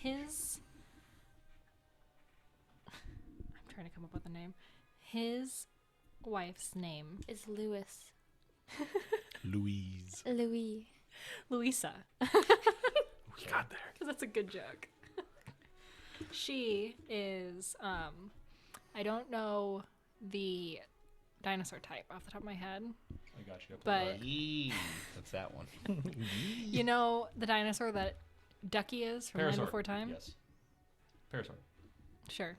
His I'm trying to come up with a name. His wife's name Is Lewis. Louise. Louis. Louisa, We got there. because that's a good joke. She is I don't know the dinosaur type off the top of my head, I got you. but Yee. That's that one. you know the dinosaur that Ducky is from Land Parasaur. Before Time? Yes. Parasaur. Sure.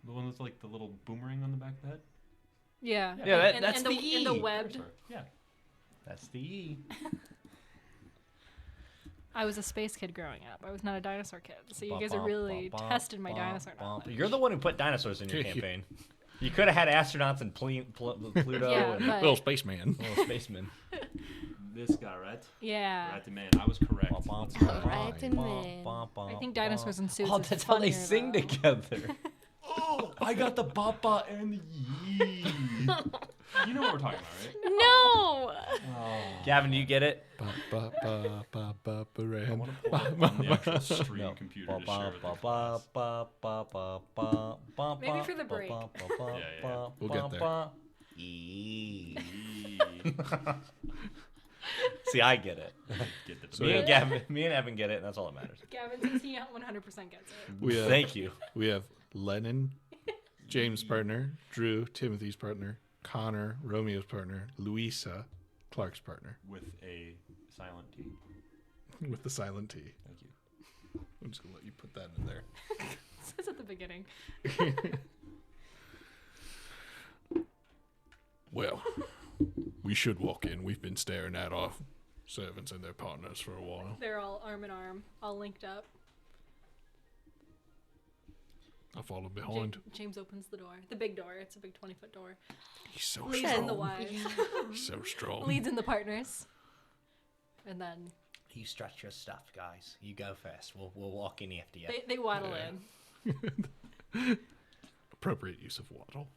The one with like the little boomerang on the back of the head? Yeah. Yeah, that's and the and the E. webbed. Parasaur. Yeah. That's the E. I was a space kid growing up. I was not a dinosaur kid. So you guys are really testing my dinosaur knowledge. You're the one who put dinosaurs in your campaign. You could have had astronauts and Pluto Yeah, and but- Little spaceman. little spacemen. This guy, right? Yeah. Right, the man. I was correct. Let's go. Right, man. I think dinosaurs and suits Oh, is that's how they funnier, sing though. together. Oh, I got the bapa and the yee. You know what we're talking about, right? No. Gavin, do you get it? I want to pull up the actual stream computer to share with you guys. Maybe for the break. Yeah. We'll get there. Yee. See, I get it. Get the So Me yeah. and Gavin, me and Evan get it, and that's all that matters. Gavin thinks he 100% gets it. We have, Thank you. We have Lennon, James' partner, Drew, Timothy's partner, Connor, Romeo's partner, Louisa, Clark's partner, With a silent T. with the silent T. Thank you. I'm just gonna let you put that in there. It says at the beginning. Well, we should walk in. We've been staring at our servants and their partners for a while. They're all arm in arm, all linked up. I follow behind. James opens the door. The big door. It's a big 20-foot door. He's so Leads in the strong. wives. He's so strong. Leads in the partners. And then You stretch your stuff, guys. You go first. We'll walk in after you. they waddle Yeah. in. Appropriate use of waddle.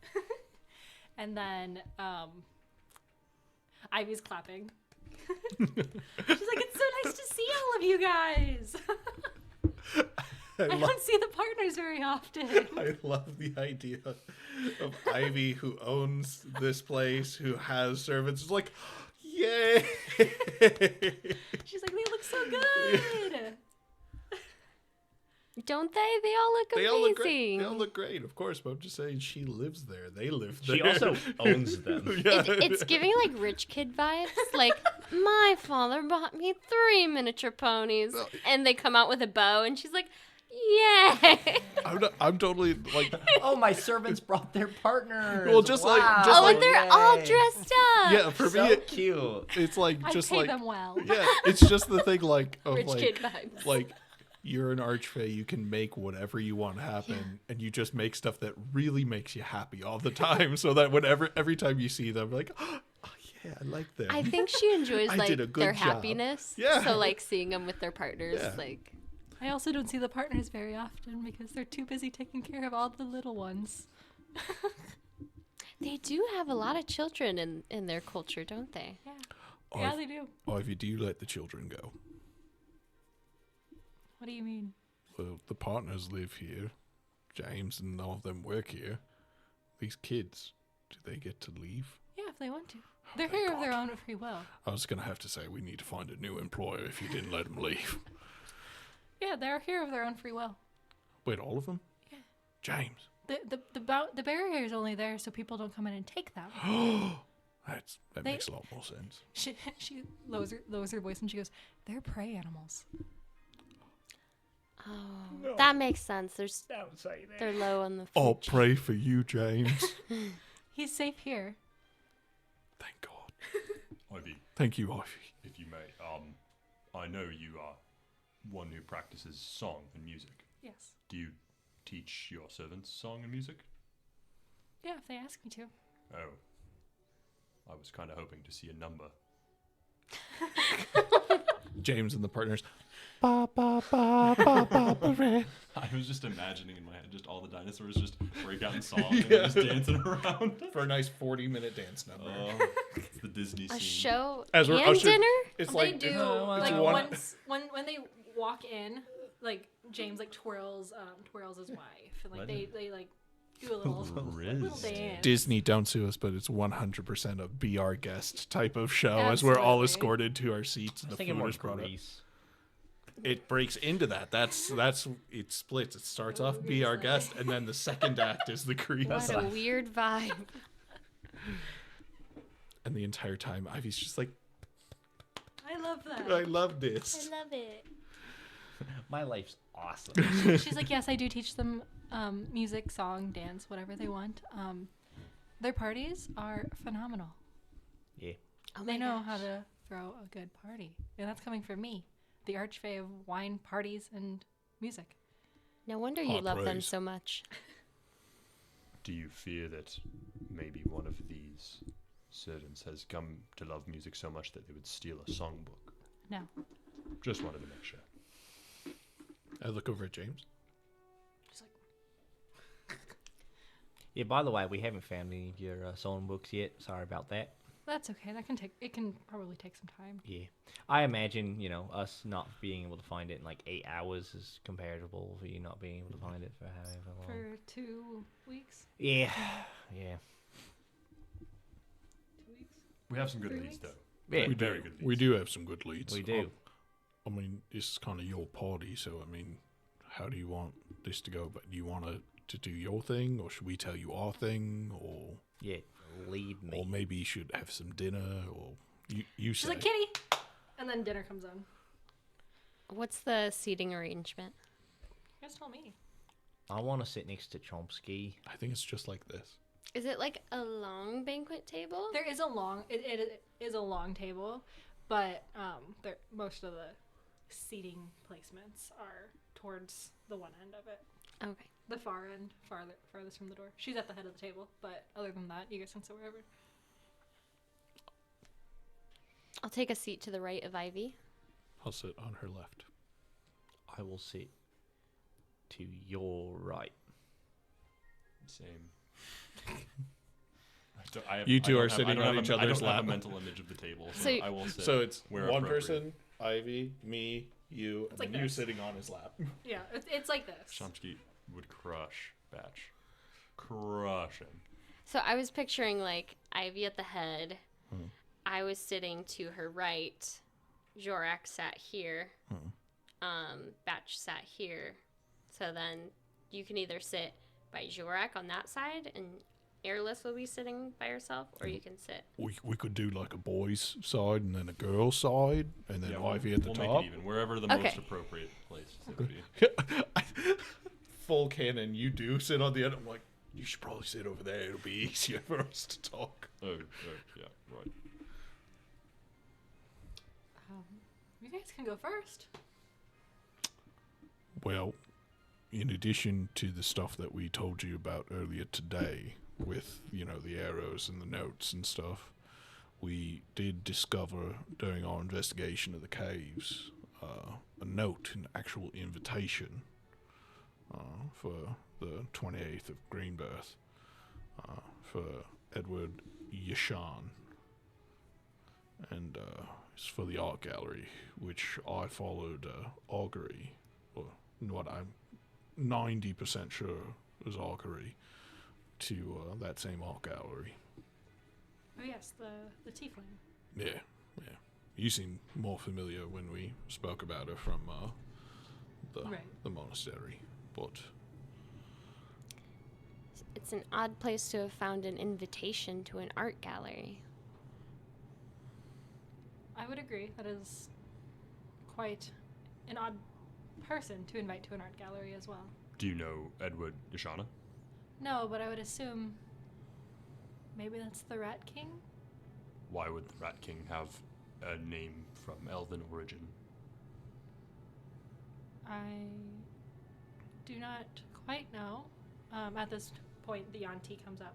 And then Ivy's clapping. She's like, it's so nice to see all of you guys. I don't see the partners very often. I love the idea of Ivy, who owns this place, who has servants. It's like, yay! She's like, they look so good. Don't they? They all look They amazing. all look great. They all look great, of course. But I'm just saying, she lives there. They live there. She also owns them. Yeah. It's giving like rich kid vibes. Like, my father bought me 3 miniature ponies, and they come out with a bow, and she's like, "Yay!" I'm totally like, Oh, my servants brought their partners. Well, just like- Wow. just Oh, like- and they're all dressed up. yeah, for so me, cute. it's like I just pay like, them well. yeah, it's just the thing like of Rich like, kid vibes. like you're an archfey, you can make whatever you want happen, and you just make stuff that really makes you happy all the time, so that every time you see them, like, oh yeah, I like them. I think she enjoys I like did a good their job. happiness. Yeah. So like seeing them with their partners, Yeah. like I also don't see the partners very often because they're too busy taking care of all the little ones. they do have a lot of children in their culture, don't they? Yeah. Oh, Yeah, if- they do. Ivy, do you let the children go? What do you mean? Well, the partners live here. James and all of them work here. These kids, do they get to leave? Yeah, if they want to. They're thank here of their God. own free will. I was going to have to say we need to find a new employer if you didn't let them leave. Yeah, they're here of their own free will. Wait, all of them? Yeah. James. The barrier is only there so people don't come in and take them. That They- makes a lot more sense. She lowers her voice and she goes, "They're prey animals." Oh, that makes sense. Don't say that. They're low on the food I'll chain. pray for you, James. He's safe here. Thank God. Ivy, Thank you, Ivy. if you may, I know you are one who practices song and music. Yes. Do you teach your servants song and music? Yeah, if they ask me to. Oh. I was kind of hoping to see a number. James and the partners. Ba, ba, ba, ba, ba, ba, re. I was just imagining in my head just all the dinosaurs just break out in song and they're just dancing around. For a nice 40-minute dance number. Oh, it's the Disney scene. A show As we're and ushered- dinner. It's They like do it's like one- once when they walk in, like James like twirls his wife and like they like do a little dance. Disney, don't sue us, but it's 100% a Be Our Guest type of show as we're all Absolutely. escorted to our seats and I was the thinking food more is brought up. Grease. It breaks into that. That's it splits. It starts off Be Our Guest, and then the second act is the Grease. What a weird vibe. And the entire time, Ivy's just like, I love that. I love this. love it. My life's awesome. She's like, yes, I do teach them music, song, dance, whatever they want. Their parties are phenomenal. Yeah. Oh They my know gosh. how to throw a good party, and that's coming from me. the archfey of wine, parties, and music. No wonder you High love them praise. so much. Do you fear that maybe one of these servants has come to love music so much that they would steal a songbook? No. Just wanted to make sure. I look over at James. Just like, Yeah, by the way, we haven't found any of your song books yet. Sorry about that. that's okay. It can probably take some time. Yeah. I imagine, us not being able to find it in like 8 hours is comparable for you not being able to find it for however long. For 2 weeks? Yeah. Yeah. 2 weeks? We have some good 3 leads, weeks? though. Yeah. We Very do. good We leads. do have some good leads. We do. I mean, this is kind of your party, so I mean, how do you want this to go? But do you want to do your thing, or should we tell you our thing, or Yeah. Lead me. maybe you should have some dinner, or you She's say. like, Kitty! And then dinner comes on. What's the seating arrangement? You guys tell me. I want to sit next to Chomsky. I think it's just like this. Is it like a long banquet table? There is it is a long table, but most of the seating placements are towards the one end of it. Okay. The far end, farthest from the door. She's at the head of the table, but other than that, you guys can sit wherever. I'll take a seat to the right of Ivy. I'll sit on her left. I will sit to your right. Same. You two are sitting on each other's I don't have lap. a mental image of the table, so, So- I will sit. So it's where one appropriate. person, Ivy, me, you, and like then you this. sitting on his lap. Yeah, it's like this. Chomsky would crush Batch. Crush him. So I was picturing like Ivy at the head. Hmm. I was sitting to her right. Jorak sat here. Batch sat here. So then you can either sit by Jorak on that side and Airless will be sitting by herself, or you can sit. We could do like a boys' side and then a girls' side, and then Ivy at the we'll top. make it even, wherever the Okay. most appropriate place it would be. Full canon, you do sit on the end. I'm like, you should probably sit over there. It'll be easier for us to talk. Oh, yeah, right. You guys can go first. Well, in addition to the stuff that we told you about earlier today, with the arrows and the notes and stuff, we did discover during our investigation of the caves a note, an actual invitation for the 28th of Greenbirth for Edward Yashan, and it's for the art gallery, which I followed augury, or what I'm 90% sure is augury, to that same art gallery. Oh yes, the tiefling. Yeah. You seem more familiar when we spoke about her from Right. the monastery, but It's an odd place to have found an invitation to an art gallery. I would agree. That is quite an odd person to invite to an art gallery as well. Do you know Edward Yashana? No, but I would assume maybe that's the Rat King? Why would the Rat King have a name from Elven origin? I do not quite know. At this point, the auntie comes up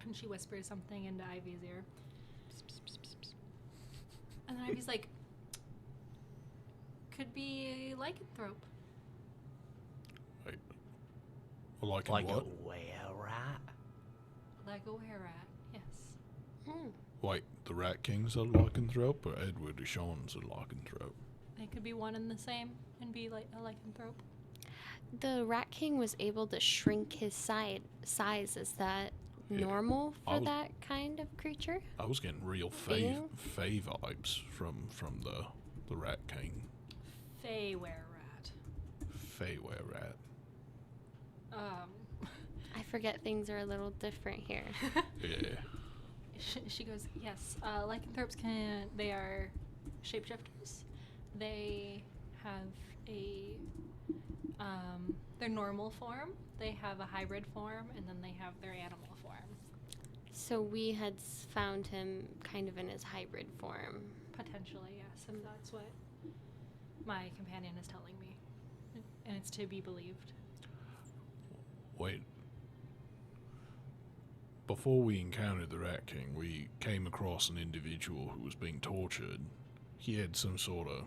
and she whispers something into Ivy's ear. Psst, psst, psst, psst, psst. And then Ivy's like, could be a lycanthrope. like Like what? a were rat. Like a were-rat, yes. Hmm. Like the Rat King's a lycanthrope, or Edward Ishan's a lycanthrope? They could be one and the same and be like a lycanthrope. The Rat King was able to shrink his size. Is that normal I for was- that kind of creature? I was getting real Being? Fey vibes from the Rat King. Fey were-rat. Fey rat. I forget things are a little different here. Yeah. She goes, yes, lycanthropes they are shapeshifters. They have their normal form, they have a hybrid form, and then they have their animal form. So we had found him kind of in his hybrid form. Potentially, yes, and that's what my companion is telling me. And it's to be believed. Wait. Before we encountered the Rat King, we came across an individual who was being tortured. He had some sort of...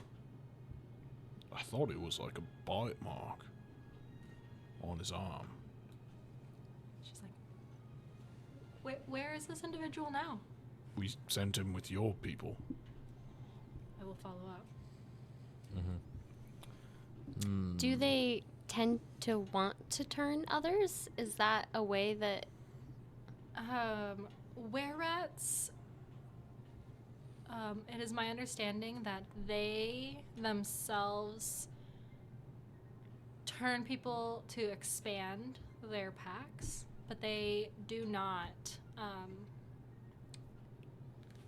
I thought it was like a bite mark on his arm. She's like, where is this individual now? We sent him with your people. I will follow up. Do they tend to want to turn others? Is that a way that... Were-rats, it is my understanding that they themselves turn people to expand their packs, but they do not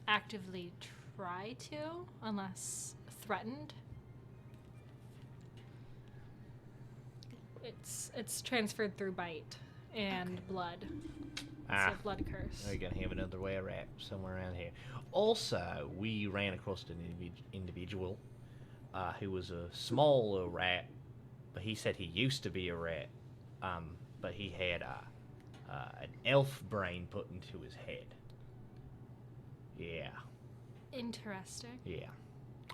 actively try to unless threatened. It's transferred through bite and blood. It's a blood curse. We're going to have another were-rat somewhere around here. Also, we ran across an individual who was a small little rat, but he said he used to be a rat, but he had an elf brain put into his head. Yeah. Interesting. Yeah.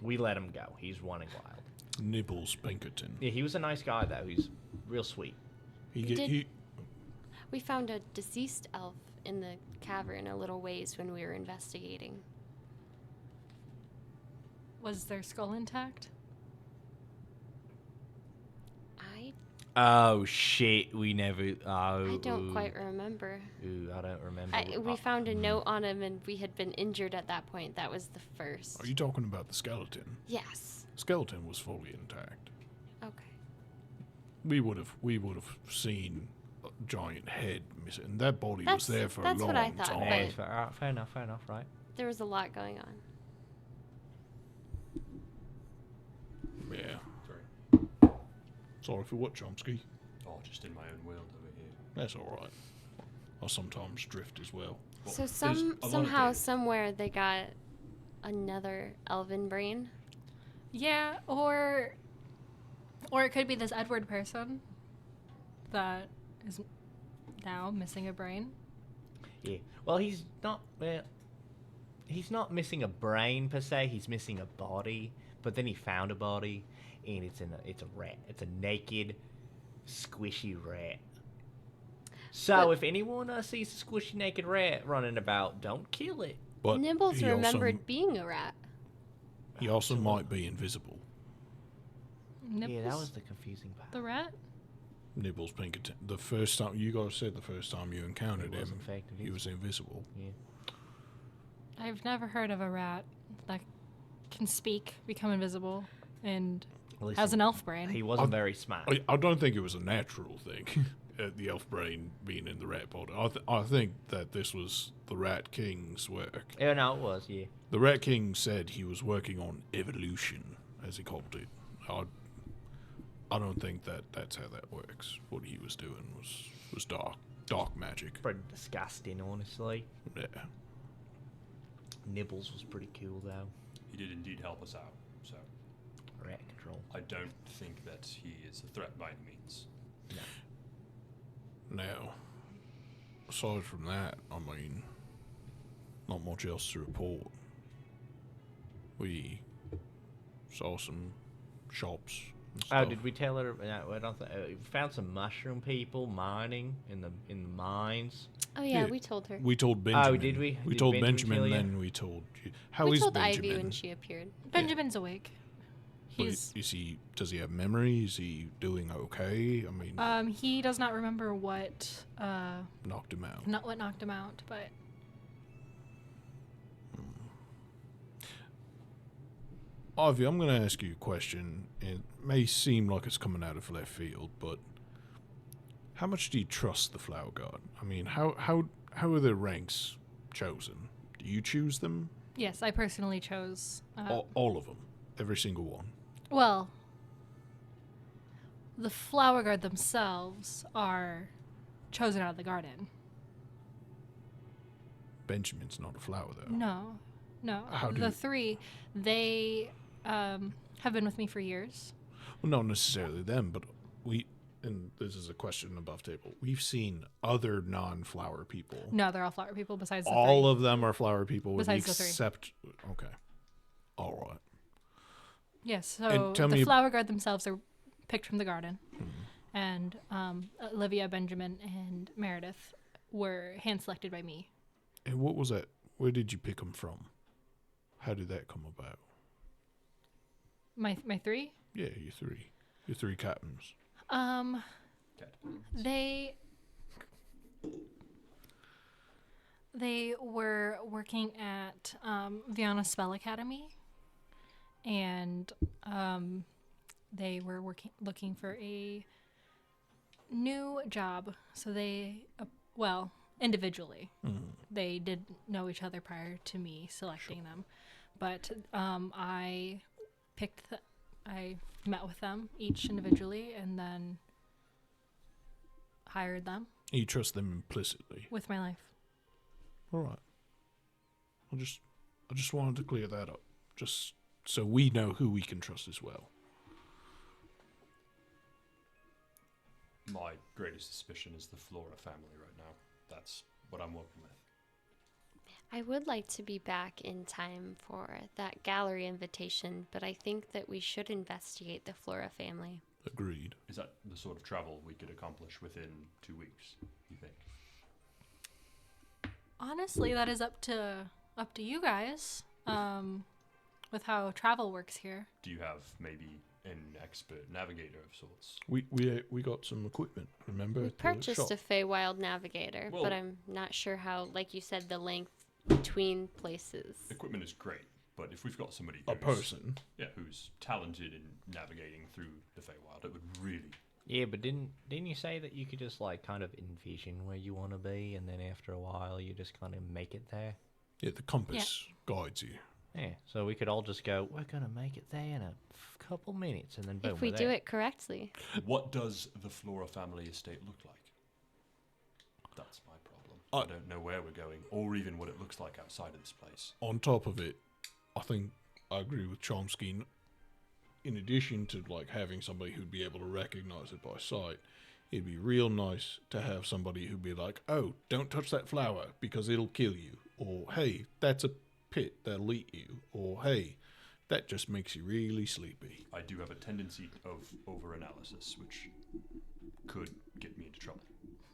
We let him go. He's running wild. Nibbles Pinkerton. Yeah, he was a nice guy, though. He's real sweet. We found a deceased elf in the cavern a little ways when we were investigating. Was their skull intact? Oh, shit. We never... I don't quite remember. I don't remember. We found a note on him, and we had been injured at that point. That was the first. Are you talking about the skeleton? Yes. Skeleton was fully intact. Okay. We would have seen a giant head missing. That body was there for a long what I thought, time. but Fair enough, right? there was a lot going on. Yeah. Sorry. Sorry for what, Chomsky? Oh, just in my own world over here. That's all right. I sometimes drift as well. Well, So there's a lot of somehow, things. somewhere, they got another elven brain. Yeah, or it could be this Edward person that is now missing a brain. Yeah. Well, he's not missing a brain per se. He's missing a body. But then he found a body, and it's a rat. It's a naked, squishy rat. So But- if anyone sees a squishy naked rat running about, don't kill it. But Nibbles he remembered being a rat. He also might be invisible. Nibbles? Yeah, that was the confusing part. the rat. Nibbles Pinkerton. The first time you guys said the first time you encountered He was, him, in fact, he was invisible. Yeah. I've never heard of a rat that can speak, become invisible, and has Listen, an elf brain. He wasn't very smart. I don't think it was a natural thing, the elf brain being in the rat body. I think that this was the Rat King's work. Yeah, no, it was. Yeah. The Rat King said he was working on evolution, as he called it. I don't think that that's how that works. What he was doing was dark magic. Pretty disgusting, honestly. Yeah. Nibbles was pretty cool though. He did indeed help us out, so Rat control. I don't think that he is a threat by any means. Now, aside from that, I mean, not much else to report. We saw some shops and Oh, stuff. did we tell her? No, I don't think. We found some mushroom people mining in the mines. Oh yeah, Yeah. we told her. We told Benjamin. did we? We Did told Benjamin Benjamin, tell you? then we told you. How we is told Benjamin? Ivy when she appeared. Benjamin's awake. But He's does he have memory? Is he doing okay? I mean, he does not remember what knocked him out. not what knocked him out, but Ivy, I'm going to ask you a question. It may seem like it's coming out of left field, but how much do you trust the Flower God? I mean, how are the ranks chosen? Do you choose them? yes, I personally chose. All of them, every single one. Well, the flower guard themselves are chosen out of the garden. Benjamin's not a flower, though. No. How do The you- three, they have been with me for years. Well, not necessarily them, but and this is a question above table, we've seen other non-flower people. No, they're all flower people besides the All three. of them are flower people with the Besides the three. except... Okay. All right. Yes, so And tell the me- flower guard themselves are picked from the garden. And Olivia, Benjamin, and Meredith were hand-selected by me. And what was that? Where did you pick them from? How did that come about? My three? Yeah, you three. Your three captains. They were working at Viana Spell Academy, and they were looking for a new job. So they, individually, they did know each other prior to me selecting them, but I met with them each individually and then hired them You trust them implicitly. with my life. All right. I just wanted to clear that up, just so we know who we can trust as well. My greatest suspicion is the Flora family right now. That's what I'm working with. I would like to be back in time for that gallery invitation, but I think that we should investigate the Flora family. Agreed. Is that the sort of travel we could accomplish within 2 weeks, you think? Honestly, that is up to you guys. With how travel works here. Do you have maybe an expert navigator of sorts? We got some equipment, remember? We at the purchased shop? a Feywild navigator, Well- but I'm not sure how, like you said, the length between places. Equipment is great, but if we've got somebody A who's, person. who's talented in navigating through the Feywild, it would really... Yeah, but didn't you say that you could just like kind of envision where you want to be, and then after a while you just kind of make it there? Yeah, the compass guides you. Yeah, so we could all just go, we're gonna make it there in a couple minutes, and then boom, If we we're do there. it correctly. What does the Flora family estate look like? That's my problem. I don't know where we're going, or even what it looks like outside of this place. On top of it, I think I agree with Chomsky. In addition to like having somebody who'd be able to recognize it by sight, it'd be real nice to have somebody who'd be like, "Oh, don't touch that flower because it'll kill you," or "Hey, that's a pit that'll eat you," or "Hey, that just makes you really sleepy." I do have a tendency of over-analysis, which could get me into trouble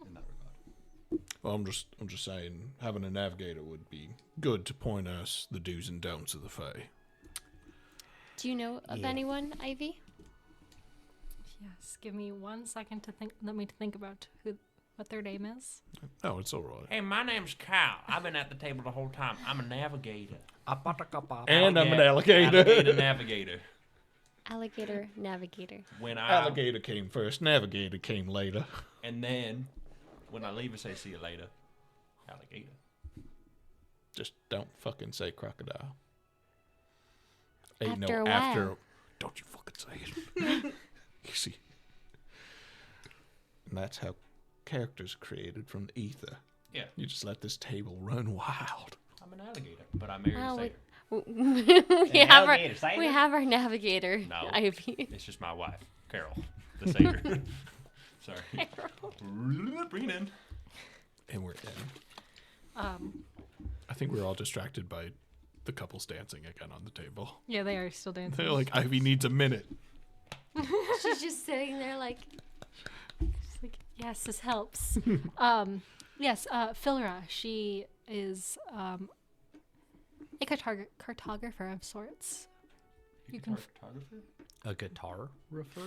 in that regard. Well, I'm just saying, having a navigator would be good to point us the do's and don'ts of the Fae. Do you know of Yeah. anyone, Ivy? Yes, give me 1 second to think. Let me think about what their name is. Oh, it's all right. Hey, my name's Kyle. I've been at the table the whole time. I'm a navigator. And I'm an Yeah, alligator. Alligator navigator. Alligator navigator. When I Alligator came first, navigator came later. and then when I leave, I say see you later. Alligator. Just don't fucking say crocodile. After a while. Don't you fucking say it. You see. And that's how characters are created from the ether. Yeah, You just let this table run wild. I'm an alligator, but I married Well, a we, satyr. we have our navigator, No. Ivy. It's just my wife, Carol, the satyr. Sorry. Bring it in. And we're in. I think we're all distracted by the couples dancing again on the table. Yeah, they are still dancing. They're like, Ivy needs a minute. She's just sitting there like, She's like, yes, this helps. Yes, Philra, she is a cartographer of sorts. You can Cartographer? A guitar refer?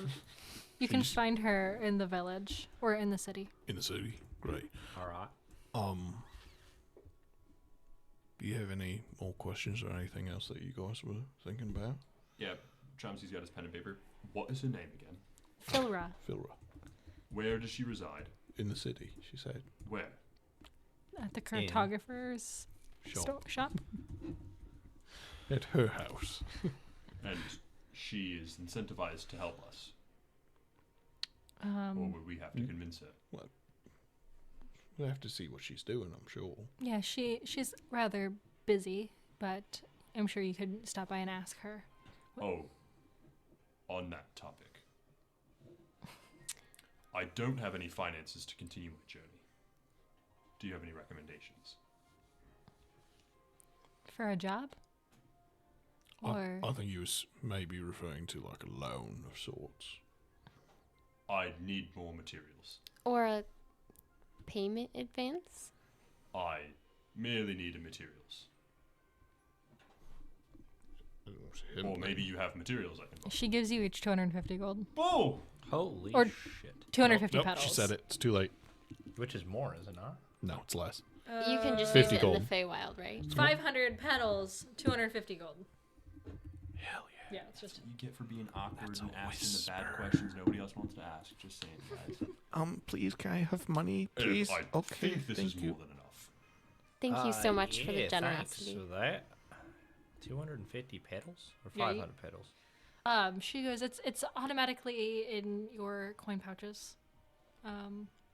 You can find her in the village or in the city. In the city. Great. All right. Do you have any more questions or anything else that you guys were thinking about? Yeah, Chomsky's got his pen and paper. What is her name again? Philra. Philra. Where does she reside? In the city, she said. Where? At the cartographer's shop. At her house. And she is incentivized to help us. Or would we have to convince her? We'll have to see what she's doing, I'm sure. Yeah, she's rather busy, but I'm sure you could stop by and ask her. Oh, On that topic, I don't have any finances to continue my journey. Do you have any recommendations? For a job? Or I think he was maybe referring to like a loan of sorts. I need more materials. Or a payment advance? I merely need the materials. Or maybe you have materials I can buy. she gives you each 250 gold. Oh! Holy Or- shit. 250 Nope, petals. she said it. It's too late. Which is more, is it not? No, it's less. You can just 50 use it gold. in the Feywild, right? 500 petals, 250 gold. Hell yeah. Yeah, it's just. You get for being awkward That's and a asking the bad whisper. questions nobody else wants to ask. Just saying, guys. Please, can I have money, I think this is more than enough. Thank you so much for the yeah, generosity. Thanks for that. 250 petals or Yeah, 500 petals? She goes, it's automatically in your coin pouches.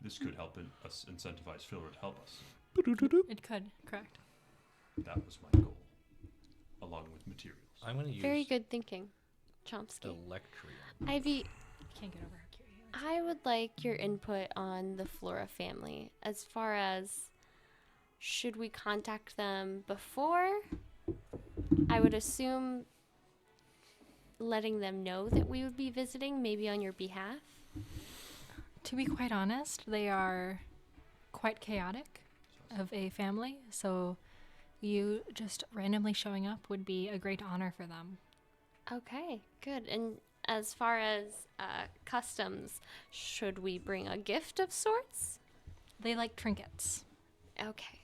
This could help us incentivize Philra to help us. It could, correct. That was my goal, along with materials. I'm going to use Very good thinking, Chomsky. Electrium. Ivy, Can't get over how cute he is. I would like your input on the Flora family as far as should we contact them before? I would assume letting them know that we would be visiting, maybe on your behalf. To be quite honest, they are quite chaotic of a family, so you just randomly showing up would be a great honor for them. Okay, good. And as far as customs, should we bring a gift of sorts? They like trinkets. Okay.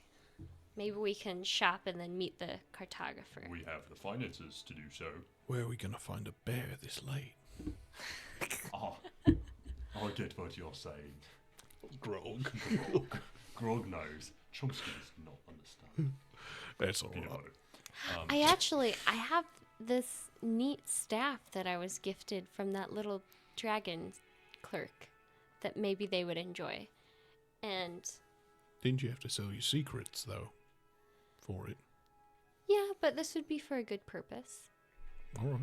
Maybe we can shop and then meet the cartographer. We have the finances to do so. Where are we gonna find a bear this late? Ah, I get what you're saying. Grog. Grog knows. Chomsky does not understand. That's all You know. right. I have this neat staff that I was gifted from that little dragon clerk that maybe they would enjoy. And Didn't you have to sell your secrets though? For it. yeah, but this would be for a good purpose. All right.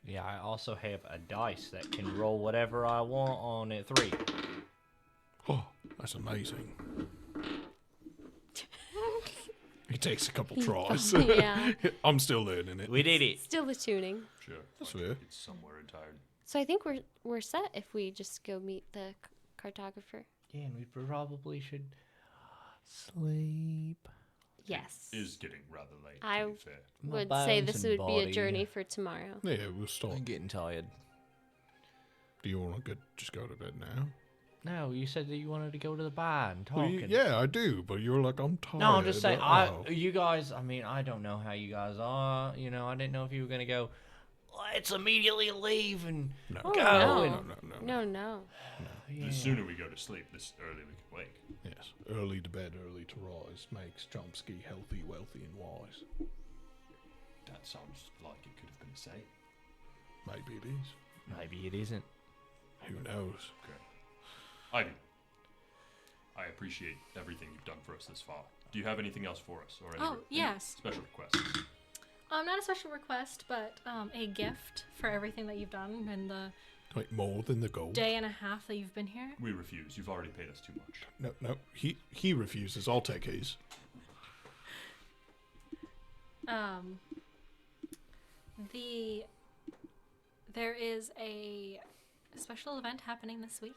Yeah, I also have a dice that can roll whatever I want on it 3. Oh, that's amazing. It takes a couple tries. Yeah. I'm still learning it. We did it. Still the tuning. Sure. That's like fair. It's somewhere in town. So I think we're set if we just go meet the cartographer. Yeah, and we probably should sleep. Yes. Is getting rather late, I to be fair. My would say bones this and would be a body. journey for tomorrow. Yeah, we'll start. I'm getting tired. Do you want to just go to bed now? No, you said that you wanted to go to the bar and talk. Well, and- yeah, I do, but you're like, I'm tired. No, I'm just saying. Oh. You guys. I mean, I don't know how you guys are. You know, I didn't know if you were gonna go. Let's immediately leave and No. Oh, go. no. and- No. Yeah. The sooner we go to sleep, this earlier we can wake. Yes, early to bed, early to rise makes Chomsky healthy, wealthy, and wise. That sounds like it could have been a say. Maybe it is. Maybe it isn't. Who knows? Okay. Ivy, I appreciate everything you've done for us this far. Do you have anything else for us, or any yes. special requests? Not a special request, but a gift for everything that you've done in the Wait, more than the gold? day and a half that you've been here. We refuse. You've already paid us too much. No. He refuses. I'll take his. There is a special event happening this week.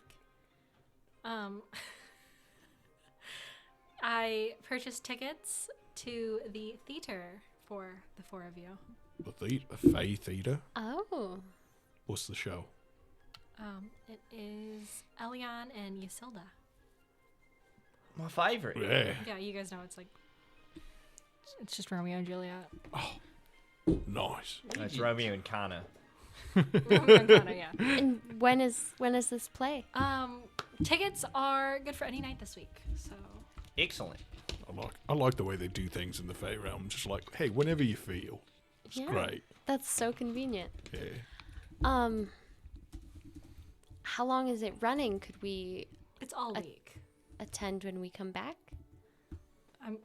I purchased tickets to the theater for the 4 of you. The Fey Theater. Oh. What's the show? It is Elion and Ysilda. My favorite. Yeah. Yeah, you guys know it's just Romeo and Juliet. Nice. It's Romeo and Connor. Romeo and Connor, yeah. And when is this play? Tickets are good for any night this week. So Excellent. I like the way they do things in the Fey realm. Just like, hey, whenever you feel. It's Yeah. great. That's so convenient. Yeah. How long is it running? Could we it's all week. attend when we come back?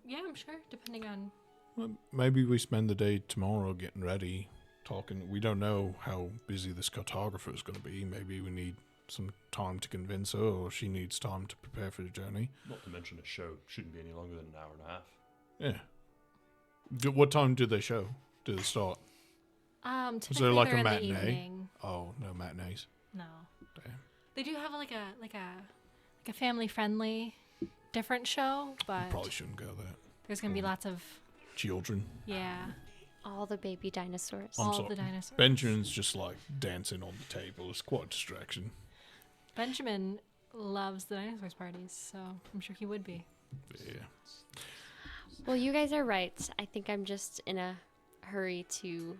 Yeah, I'm sure, depending on. Well, maybe we spend the day tomorrow getting ready. talking. We don't know how busy this cartographer is going to be. Maybe we need some time to convince her, or she needs time to prepare for the journey. Not to mention a show shouldn't be any longer than an hour and a half. Yeah. What time do they show? Do they start? Typically Is there like they're a in the matinee? evening. Oh, no matinees. No. Damn. They do have like a family friendly different show, but Probably shouldn't go there. there's gonna be lots of Children. All the baby dinosaurs. I'm all sorry. the dinosaurs. Benjamin's just like dancing on the table. It's quite a distraction. Benjamin loves the dinosaurs parties, so I'm sure he would be. Yeah. Well, you guys are right. I think I'm just in a hurry to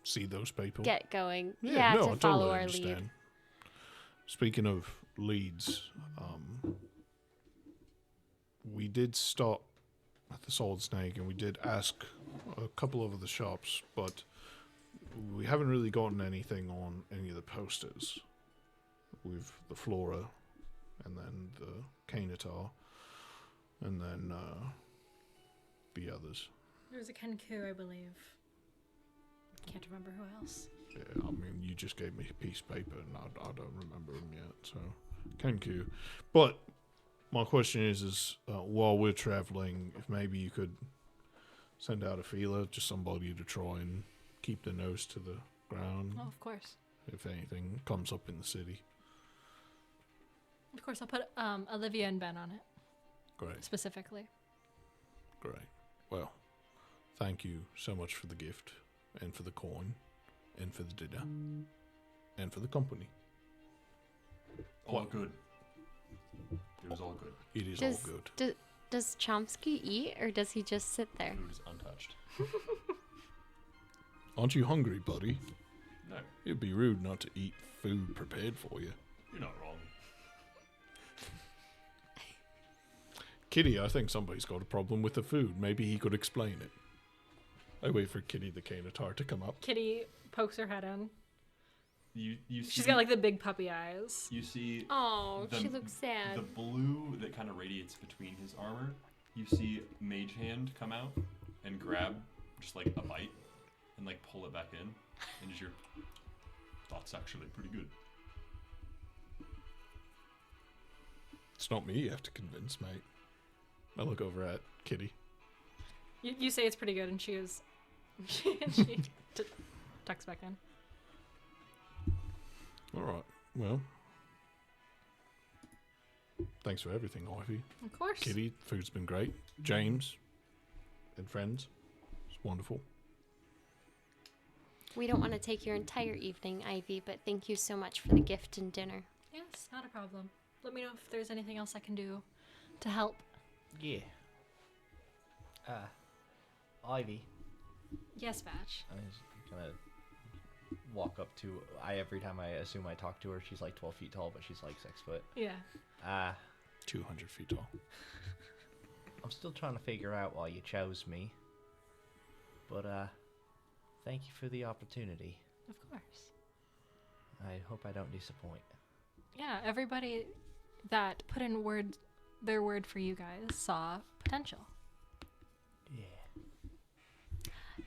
See those people. get going. no, to I follow totally our understand. lead. Speaking of leads, we did stop at the Solid Snake and we did ask a couple of the shops, but we haven't really gotten anything on any of the posters. With the Flora, and then the Cainatar, and then the others. There's a Kenku, I believe. Can't remember who else. Yeah, I mean, you just gave me a piece of paper, and I don't remember them yet, so Kenku. But my question is while we're traveling, if maybe you could send out a feeler, just somebody to try and keep their nose to the ground, Oh, of course. if anything comes up in the city. Of course, I'll put Olivia and Ben on it Great, specifically. great. Well, thank you so much for the gift, and for the coin, and for the dinner, and for the company. All good. It was all good. It is Does, all good. does Chomsky eat, or does he just sit there? Food is untouched. Aren't you hungry, buddy? No, It'd be rude not to eat food prepared for you. you're not wrong. Kitty, I think somebody's got a problem with the food. Maybe he could explain it. I wait for Kitty the Cainatar to come up. Kitty pokes her head in. You see, She's got like the big puppy eyes. you see Oh, The- she looks sad. the blue that kind of radiates between his armor. You see Mage Hand come out and grab just like a bite and like pull it back in, and just your That's actually pretty good. It's not me you have to convince, mate. I look over at Kitty. You say it's pretty good, and she is. she tucks back in. All right. Well, thanks for everything, Ivy. Of course. Kitty, food's been great. James and friends, it's wonderful. We don't want to take your entire evening, Ivy, but thank you so much for the gift and dinner. Yes, not a problem. Let me know if there's anything else I can do to help. Yeah. Ivy. Yes, Batch. I'm just gonna walk up to. Every time I assume I talk to her, she's like 12 feet tall, but she's like 6 foot. Yeah. 200 feet tall. I'm still trying to figure out why you chose me. But thank you for the opportunity. Of course. I hope I don't disappoint. Yeah, everybody that put in their word for you guys saw potential. Yeah.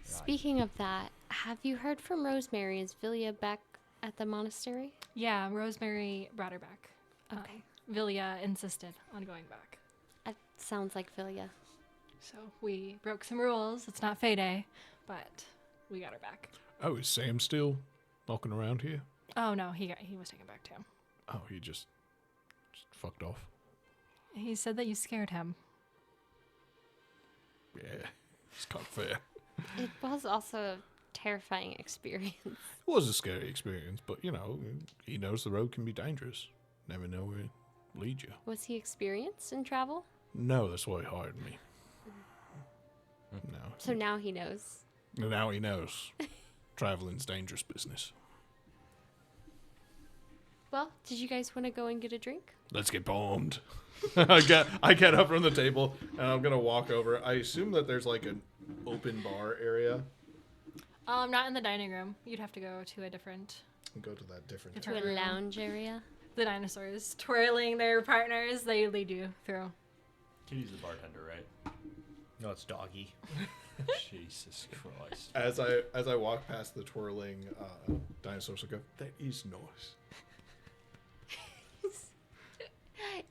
Speaking of that, have you heard from Rosemary? Is Vilya back at the monastery? Yeah, Rosemary brought her back. Okay. Vilya insisted on going back. That sounds like Vilya. So we broke some rules. It's not Fey Day, but we got her back. Oh, is Sam still knocking around here? Oh no, he was taken back too. Oh, he just fucked off. He said that you scared him. Yeah, it's kind of fair. It was also a terrifying experience. It was a scary experience, but you know, he knows the road can be dangerous. Never know where it leads you. Was he experienced in travel? No, that's why he hired me. No. So now he knows. Now he knows. Traveling's dangerous business. Well, did you guys want to go and get a drink? Let's get bombed. I get up from the table and I'm gonna walk over. I assume that there's like an open bar area. Not in the dining room. You'd have to go to a different. Go to that different. To a room. lounge area? The dinosaurs twirling their partners. They lead you through. Kitty's the bartender, right? No, it's doggy. Jesus Christ. As I walk past the twirling dinosaurs, I go, that is nice.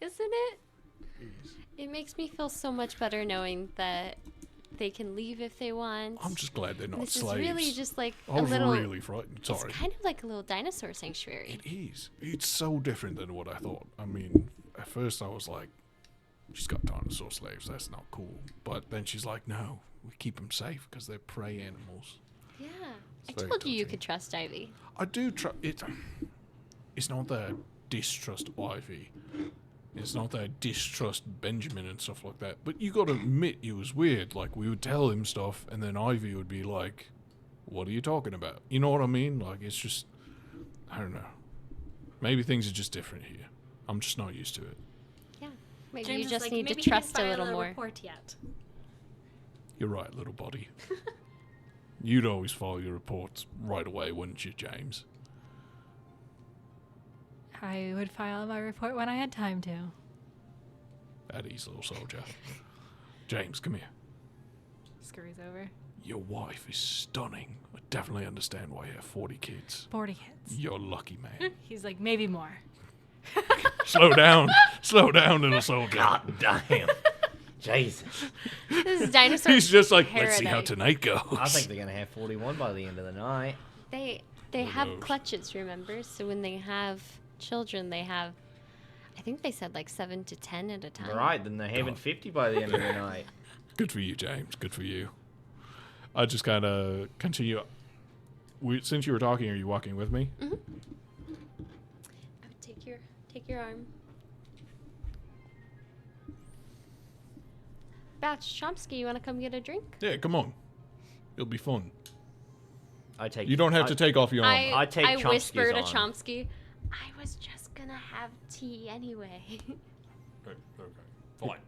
Isn't it? Jeez. It makes me feel so much better knowing that they can leave if they want. I'm just glad they're not This slaves. is really just like I a was little. really frightened. Sorry. It's kind of like a little dinosaur sanctuary. It is. It's so different than what I thought. I mean, at first I was like, she's got dinosaur slaves. That's not cool. But then she's like, no, we keep them safe because they're prey animals. Yeah, I very told you touching. could trust Ivy. I do trust it. It's not that I distrust Ivy. It's not that I distrust Benjamin and stuff like that. But you got to admit, it was weird. Like, we would tell him stuff, and then Ivy would be like, what are you talking about? You know what I mean? Like, it's just, I don't know. Maybe things are just different here. I'm just not used to it. Yeah, maybe James you is just like, need to maybe he didn't trust a file little more. report yet. You're right, little body. You'd always follow your reports right away, wouldn't you, James? I would file my report when I had time to. At ease, little soldier. James, come here. Scurries over. Your wife is stunning. I definitely understand why you have 40 kids. 40 kids. You're lucky, man. He's like, maybe more. Slow down. Slow down, little soldier. God damn. Jesus. This is dinosaur. He's just like, let's see how paradise. tonight goes. I think they're going to have 41 by the end of the night. They Who have knows? clutches, remember? So when they have children, they have. I think they said like 7 to 10 at a time. Right, then they're having 50 by the end of the night. Good for you, James. Good for you. I just kind of continue. Since you were talking, are you walking with me? I would take your arm. Batch, Chomsky, you want to come get a drink? Yeah, come on. It'll be fun. I take. You don't have to take off your armor. I take I Chomsky's whispered to arm. Chomsky, I was just gonna have tea anyway. Okay. Fine.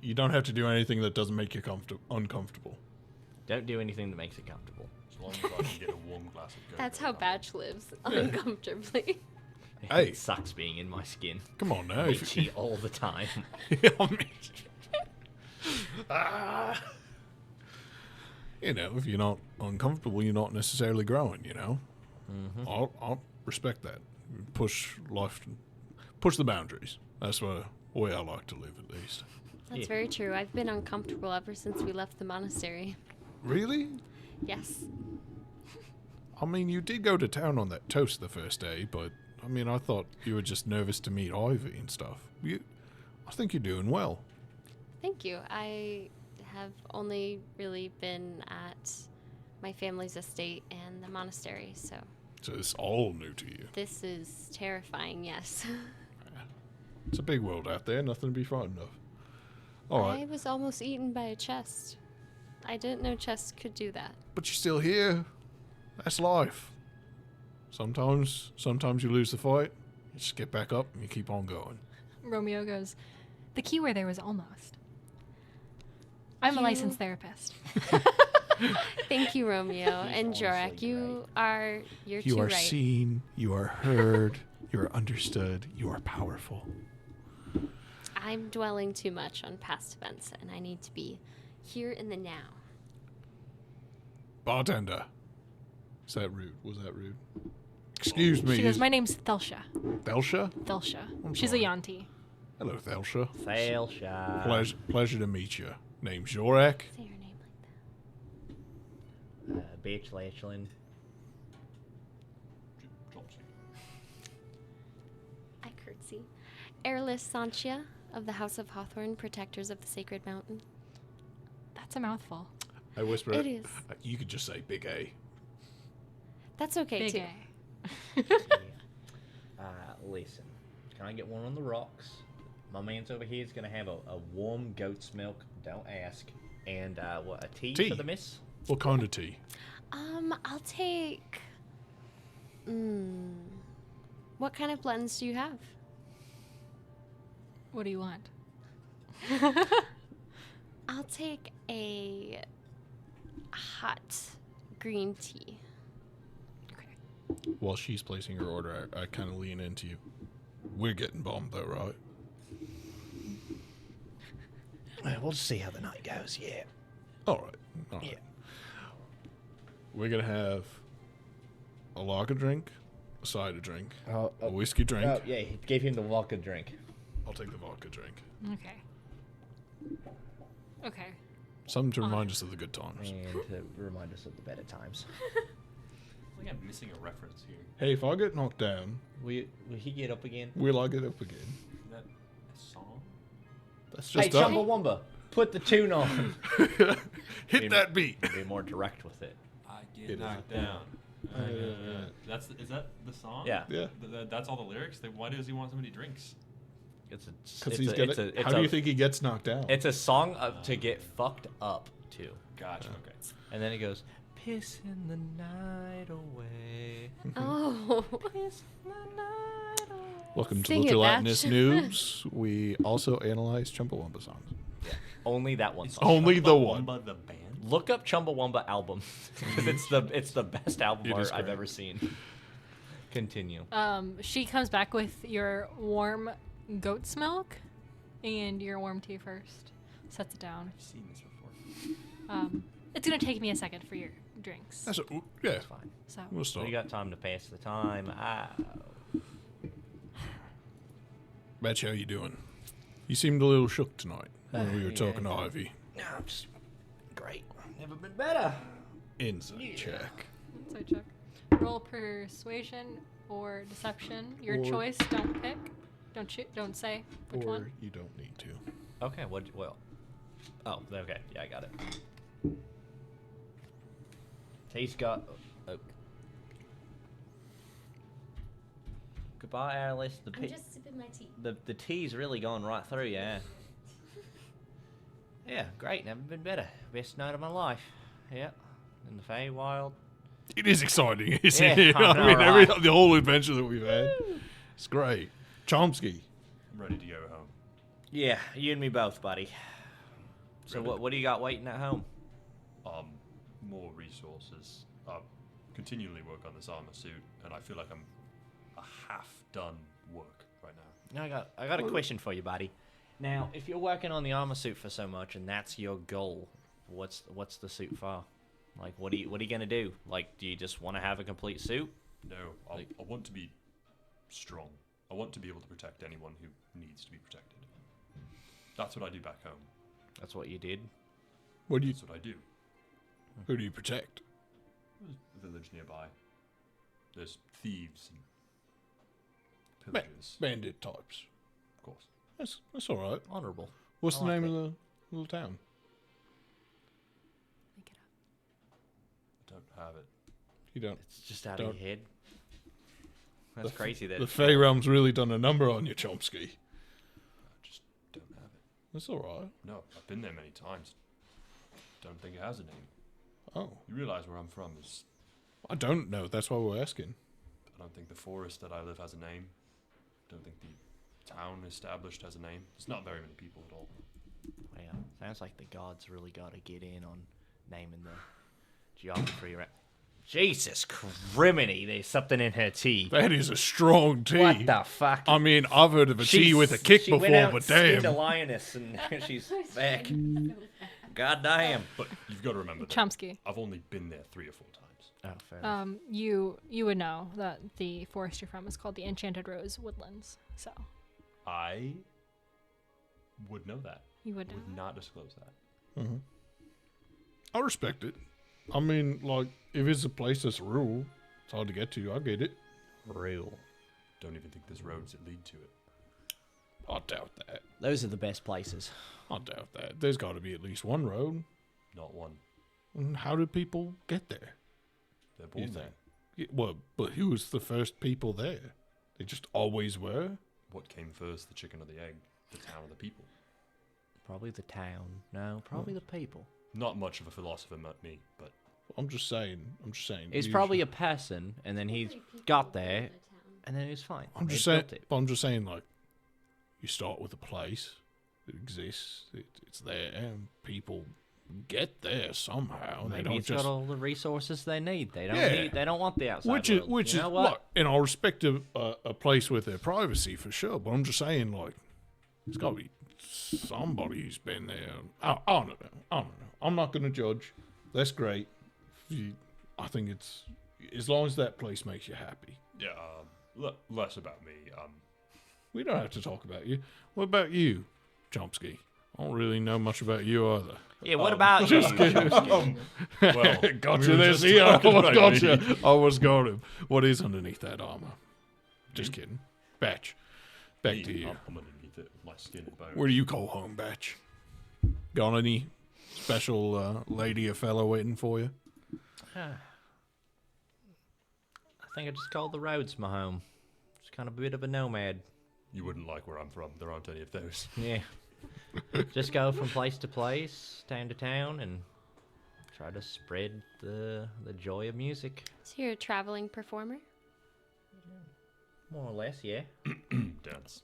You don't have to do anything that doesn't make you uncomfortable. Don't do anything that makes it comfortable. As long as I can get a warm glass of Coke. That's how Batch lives, uncomfortably. Hey. It sucks being in my skin. Come on now. Itchy all the time. You know, if you're not uncomfortable, you're not necessarily growing, you know? Mm-hmm. I'll respect that. Push the boundaries. That's the way I like to live, at least. That's Yeah. very true. I've been uncomfortable ever since we left the monastery. Really? Yes. I mean, you did go to town on that toast the first day, but, I mean, I thought you were just nervous to meet Ivy and stuff. I think you're doing well. Thank you. I have only really been at my family's estate and the monastery, so So it's all new to you. this is terrifying, yes. It's a big world out there, nothing to be frightened of. All right, I was almost eaten by a chest. I didn't know chests could do that. but you're still here. That's life. Sometimes you lose the fight. You just get back up and you keep on going. Romeo goes, the key word there was almost. I'm a You- licensed therapist. Thank you, Romeo. He's And honestly Jorak, you're You too are right. seen, you are heard, you are understood, you are powerful. I'm dwelling too much on past events, and I need to be here in the now. Bartender. Is that rude? Was that rude? Excuse me. She goes, my name's Thelsha. Thelsha? Thelsha. I'm She's sorry. a Yanti. Hello, Thelsha. Fail shot. Pleasure to meet you. Name's Jorak. Say your name like that. Bitch Lachlan. I curtsy. Airless Sanchia of the House of Hawthorne, protectors of the Sacred Mountain. That's a mouthful. I whisper. It is. You could just say Big A. That's okay, Big too. A. Listen. Can I get one on the rocks? My man's over here is going to have a warm goat's milk. Don't ask. And what, a tea Tea. for the miss? What kind of tea? I'll take... What kind of blends do you have? What do you want? I'll take a hot green tea. While she's placing her order, I kind of lean into you. We're getting bombed though, right? We'll just see how the night goes. Yeah. All right. All right. Yeah. We're gonna have a lager drink, a cider drink, Oh, a whiskey drink. oh, yeah. He gave him the vodka drink. I'll take the vodka drink. Okay. Okay. Something to remind us of the good times. And to remind us of the better times. I think I'm missing a reference here. Hey, if I get knocked down, Will he get up again? will I get up again? Is that a song? That's Hey, just Chumbawamba, put the tune on. hit that beat. Be more direct with it. I It get is. knocked down. Is that the song? Yeah. Yeah. That's all the lyrics. Why does he want so many drinks? Because he's gonna. How do you think he gets knocked down? It's a song to get fucked up to. Gotcha. Okay. And then it goes, pissing the night away. Oh. Pissing the night away. Welcome to Sing the it, Gelatinous Batch. Noobs. We also analyze Chumbawamba songs. Only that one song. Only the one. Chumbawamba the band. Look up Chumbawamba album. it's the best album It art is I've great. ever seen. Continue. She comes back with your warm goat's milk and your warm tea first. Sets it down. I've seen this before. It's gonna take me a second for your drinks. That's yeah. It's fine. So We'll So start. you got time to pass the time. Batch, how you doing? You seemed a little shook tonight when we were Yeah. talking to Ivy. No, I'm just great. Never been better. Insight check. so check. Roll persuasion or deception. Your Or- choice. Don't pick. Don't shoot. Don't say which Or one. you don't need to. Okay, well. Oh, okay. Yeah, I got it. He's got. Oh. Goodbye, Alice. I'm just sipping my tea. The tea's really going right through, yeah. Yeah, great. Never been better. Best night of my life. Yeah, in the Feywild. It is exciting, isn't Yeah, it? I I know, mean, right? the whole adventure that we've had. It's great. Chomsky. I'm ready to go home. Yeah, you and me both, buddy. So Ready. what do you got waiting at home? More resources. Continually work on this armor suit, and I feel like I'm a half done work right now. I got a question for you, buddy. Now, if you're working on the armor suit for so much and that's your goal, what's the suit for? Like, what are you gonna do? Like, do you just want to have a complete suit? No, I want to be strong. I want to be able to protect anyone who needs to be protected. That's what I do back home. That's what you did. What do you? That's what I do. Who do you protect? There's a village nearby. There's thieves and pillagers, Bandit types. of course. That's all right. Honorable. What's I the like name it. of the little town? Make it up. I don't have it. You don't. It's just out of Don't- your head. That's crazy that The it's Fey Realm's really done a number on you, Chomsky. I just don't have it. That's all right. No, I've been there many times. Don't think it has a name. Oh, You realize where I'm from is. I don't know. That's why we're asking. I don't think the forest that I live has a name. Don't think the town established has a name. It's not very many people at all. Well, sounds like the gods really got to get in on naming the geography. Jesus criminy, there's something in her tea. That is a strong tea. What the fuck? I mean, I've heard of a tea with a kick she before, went out but and skinned a damn. lioness and she's back. God damn. But you've got to remember that Chomsky. I've only been there 3 or 4 times. Oh, fair enough. You would know that the forest you're from is called the Enchanted Rose Woodlands. So I would know that. you would know. Would not disclose that. I respect it. I mean, like, if it's a place that's rural, it's hard to get to. I get it. Real. Don't even think there's roads that lead to it. I doubt that. Those are the best places. I doubt that. There's got to be at least one road. Not one. And how did people get there? They're You born there. think? Yeah, well, but who was the first people there? They just always were? What came first, the chicken or the egg? The town or the people? Probably the town. No, probably the people. Not much of a philosopher, me, but I'm just saying. It's probably a person, and then he got there, and then he was fine. I'm just They saying. built it. But I'm just saying, like, you start with a place. It exists. It's there, and people get there somehow. They Maybe don't it's just. got all the resources they need. They don't Yeah. need. They don't want the outside Which is, world. You know what? look, and I'll respect a place with their privacy for sure. But I'm just saying, like, it's got to be somebody's been there. I don't know. I'm not going to judge. That's great. I think it's as long as that place makes you happy. Yeah, less about me. We don't have to talk about you. What about you, Chomsky? I don't really know much about you either. Yeah, what about you? Well, Gotcha we were this just here. talking Almost about gotcha. me. Almost got him. What is underneath that armor? Just kidding. Batch. Back to you. I'm underneath it with my skin and bones. Where do you call home, Batch? Got any special lady or fellow waiting for you? I think I just called the roads my home. Just kind of a bit of a nomad. You wouldn't like where I'm from. There aren't any of those. Yeah. Just go from place to place, town to town, and try to spread the joy of music. So you're a traveling performer? More or less, yeah. Dance.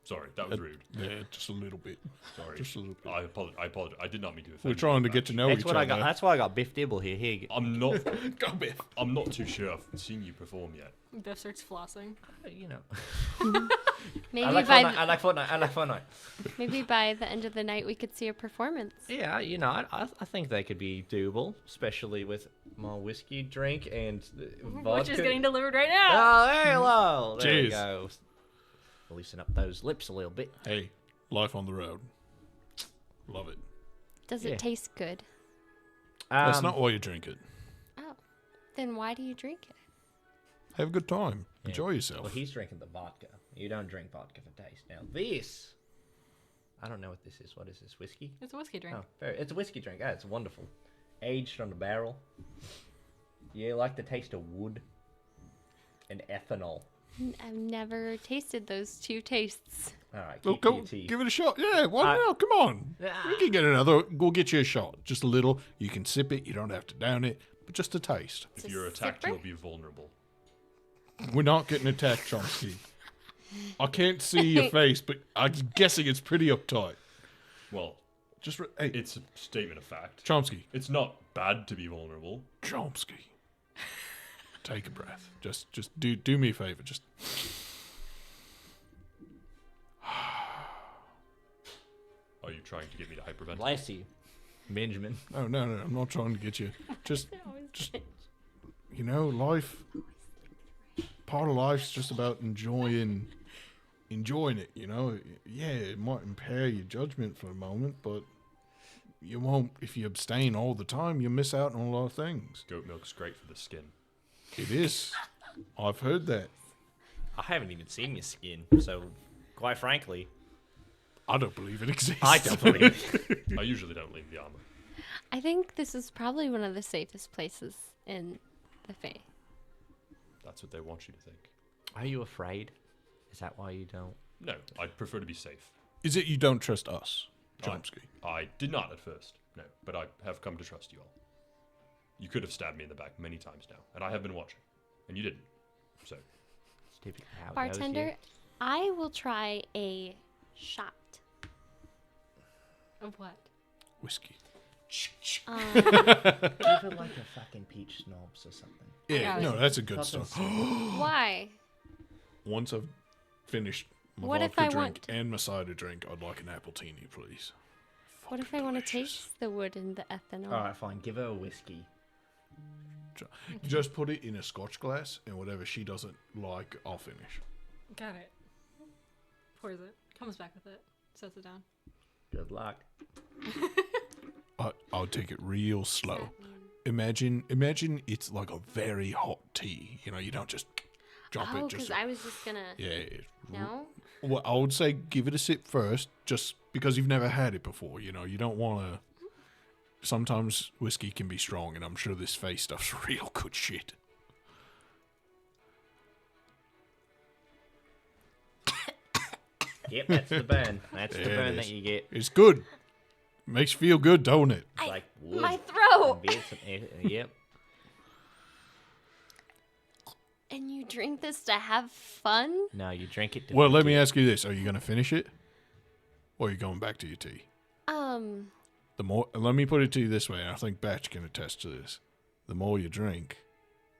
Sorry, that was rude. Yeah, just a little bit. Sorry. Just a little bit. I apologize. I did not mean to offend We're you, trying to get Batch. to know That's each what other. I got. That's why I got Biff Dibble here. Here, you go. I'm not. Go, Biff. I'm not too sure I've seen you perform yet. Biff starts flossing. You know. Maybe I like by Fortnite. I like Fortnite. I like Fortnite. maybe by the end of the night we could see a performance. Yeah, you know, I think they could be doable, especially with my whiskey drink and vodka. Which is getting delivered right now. Oh, hey, hello. There Cheers. we go. Loosen up those lips a little bit. Hey, life on the road. Love it. Does Yeah. it taste good? That's not why you drink it. Oh. Then why do you drink it? Have a good time. Yeah. Enjoy yourself. Well, he's drinking the vodka. You don't drink vodka for taste. Now, this, I don't know what this is. What is this? Whiskey? It's a whiskey drink. Oh, it's a whiskey drink. Ah, it's wonderful. Aged on a barrel. Yeah, like the taste of wood and ethanol. I've never tasted those two tastes. All right, Oh, keep go, to your tea. give it a shot. Yeah, why not? Come on. We can get another. We'll get you a shot. Just a little. You can sip it. You don't have to down it. But just a taste. It's If a you're attacked, sipper? you'll be vulnerable. We're not getting attacked, Chomsky. I can't see your face, but I'm guessing it's pretty uptight. Well, Just hey, it's a statement of fact. Chomsky. It's not bad to be vulnerable. Chomsky. Take a breath. Just do me a favor. Just Are you trying to get me to hyperventilate? Bless you, Benjamin. no. I'm not trying to get you. Just you know, life. Part of life's just about enjoying it. You know, yeah, it might impair your judgment for a moment, but you won't if you abstain all the time. You miss out on a lot of things. Goat milk's great for the skin. It is. I've heard that. I haven't even seen your skin, so quite frankly, I don't believe it exists. I don't believe it. I usually don't leave the armor. I think this is probably one of the safest places in the Fae. That's what they want you to think. Are you afraid? Is that why you don't? No, I'd prefer to be safe. Is it you don't trust us, Chomsky? I did not at first, no, but I have come to trust you all. You could have stabbed me in the back many times now, and I have been watching, and you didn't. So, It's typically how it goes Bartender, here. I will try a shot. Of what? Whiskey. Um, Give it like a fucking peach snobs or something. Yeah, no, that's a good Nothing stuff. why? Once I've finished my What if vodka I drink want- and my cider drink, I'd like an appletini, please. What if I want to taste the wood and the ethanol? All right, fine. Give her a whiskey. Just put it in a scotch glass, and whatever she doesn't like, I'll finish. Got it. Pours it. Comes back with it. Sets it down. Good luck. I'll take it real slow. That mean- Imagine it's like a very hot tea. You know, you don't just drop Oh, it. Just because I was just gonna. yeah. No. Well, I would say give it a sip first, just because you've never had it before. You know, you don't want to. Sometimes whiskey can be strong, and I'm sure this face stuff's real good shit. Yep, that's the burn. That's the There it burn is. that you get. It's good. Makes you feel good, don't it? It's like wood. My throat. and bits yep. And you drink this to have fun? No, you drink it. To Well, let me forget. ask you this: are you going to finish it, or are you going back to your tea? Um, The more, let me put it to you this way, and I think Batch can attest to this: the more you drink,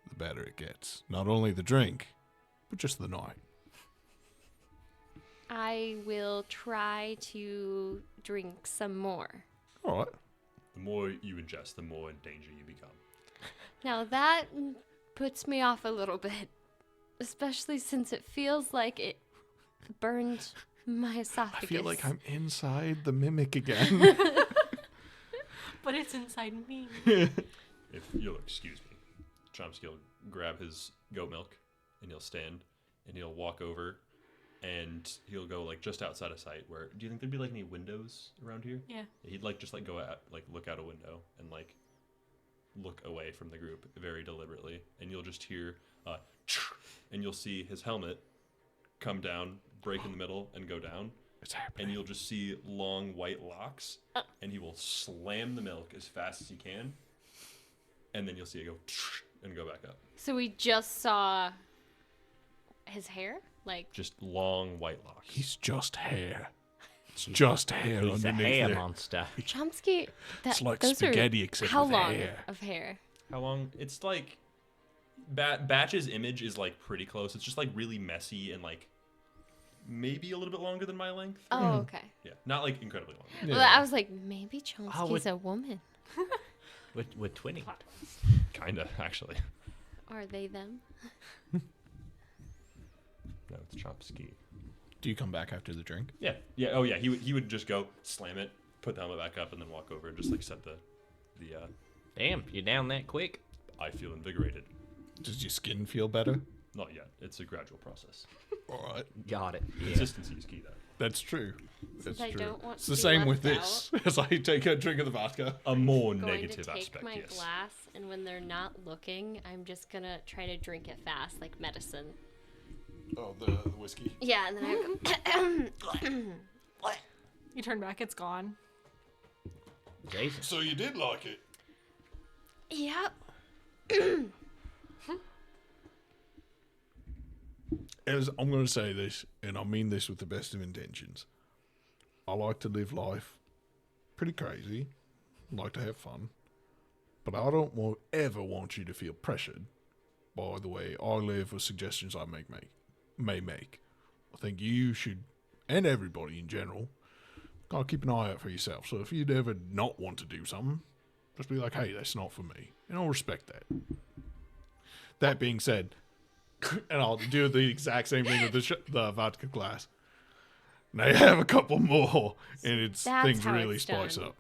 the better it gets. Not only the drink, but just the night. I will try to drink some more. All right. The more you ingest, the more in danger you become. Now that puts me off a little bit, especially since it feels like it burned my esophagus. I feel like I'm inside the mimic again. But it's inside me. If you'll excuse me, Chomsky will grab his goat milk and he'll stand and he'll walk over and he'll go like just outside of sight. Where do you think there'd be like any windows around here? Yeah. He'd like just like go out, like look out a window and like look away from the group very deliberately, and you'll just hear and you'll see his helmet come down, break in the middle, and go down. It's happening. And you'll just see long white locks, and he will slam the milk as fast as he can, and then you'll see it go and go back up. So we just saw his hair, like Just long white locks. He's just hair. It's just hair He's a underneath hair there. monster. Chomsky. It's like those spaghetti are except how with long hair. of hair? How long? It's like Batch's image is like pretty close. It's just like really messy and like maybe a little bit longer than my length. Oh, okay. Yeah, not like incredibly long. Yeah. Well, I was like, maybe Chomsky's would- a woman. With twinning. Kinda, actually. Are they them? No, it's Chomsky. Do you come back after the drink? Yeah, yeah. Oh, yeah. He would just go slam it, put the helmet back up, and then walk over and just like set the. Damn, you down that quick? I feel invigorated. Does your skin feel better? Not yet. It's a gradual process. All right. Got it. Yeah. Consistency is key, though. That's true. That's I true. don't want It's to the be same with left this. As I take a drink of the vodka. A more I'm going negative to take aspect, my yes. glass, and when they're not looking, I'm just gonna try to drink it fast, like medicine. Oh, the whiskey. Yeah, and then I go. You turn back, it's gone. Jesus. So you did like it? Yep. As I'm going to say this, and I mean this with the best of intentions. I like to live life pretty crazy. I like to have fun. But I don't ever want you to feel pressured by the way I live or suggestions I may make. I think you should, and everybody in general, gotta keep an eye out for yourself. So if you'd ever not want to do something, just be like, hey, that's not for me. And I'll respect that. That being said, and I'll do the exact same thing with the vodka glass. And I have a couple more, and That's things how really it's spice done. up.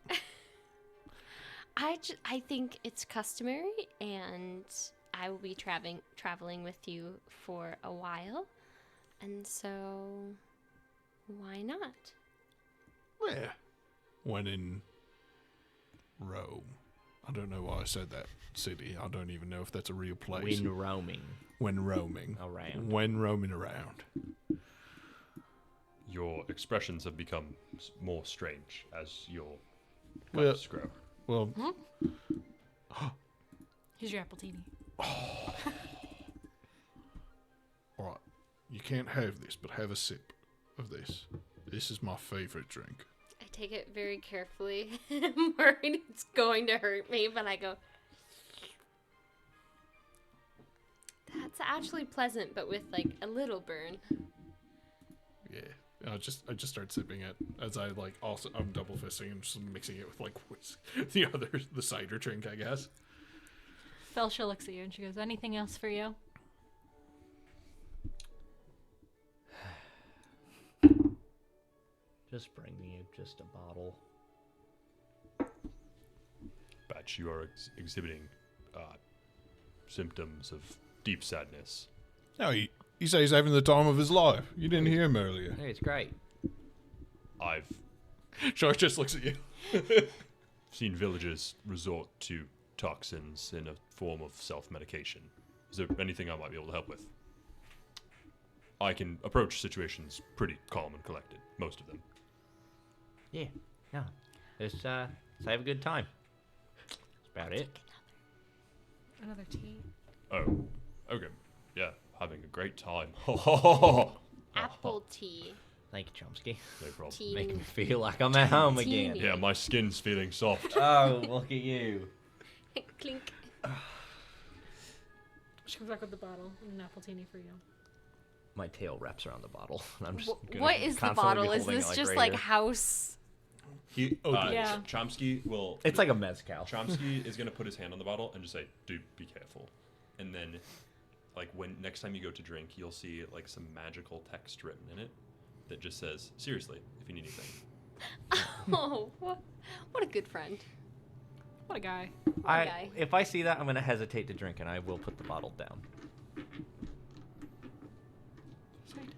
I think it's customary, and I will be traveling with you for a while, and so why not? Where? When in Rome. I don't know why I said that city. I don't even know if that's a real place. When roaming When roaming. around. When roaming around. Your expressions have become more strange as your Well- cups grow. Well, Here's your appletini. alright. You can't have this, but have a sip of this. This is my favorite drink. I take it very carefully. I'm worried it's going to hurt me, but I go. That's actually pleasant, but with like a little burn. Yeah. I just start sipping it as I like also I'm double fisting and just mixing it with like the cider drink, I guess. Felicia looks at you and she goes, anything else for you? Just bring me just a bottle. Batch, you are exhibiting symptoms of deep sadness. No, he says he's having the time of his life. You didn't hear him earlier. Hey, it's great. I've Shark just looks at you. seen villagers resort to toxins in a form of self-medication. Is there anything I might be able to help with? I can approach situations pretty calm and collected, most of them. Yeah. Let's have a good time. That's about it. Another tea. Oh, okay. Yeah, having a great time. Apple tea. Thank you, Chomsky. No problem. Tea. Making me feel like I'm at home again. Teeny. Yeah, my skin's feeling soft. Oh, look at you. Clink. She comes back with the bottle and an appletini for you. my tail wraps around the bottle. And I'm just gonna What is the constantly be bottle? Is holding it, this like, just right like here. house? Yeah. Chomsky will. It's like a mezcal. Chomsky is gonna put his hand on the bottle and just say, "Dude, be careful." And then, like when next time you go to drink, you'll see like some magical text written in it that just says, "Seriously, if you need anything." Oh, what a good friend. What a guy. guy. If I see that, I'm gonna hesitate to drink, and I will put the bottle down.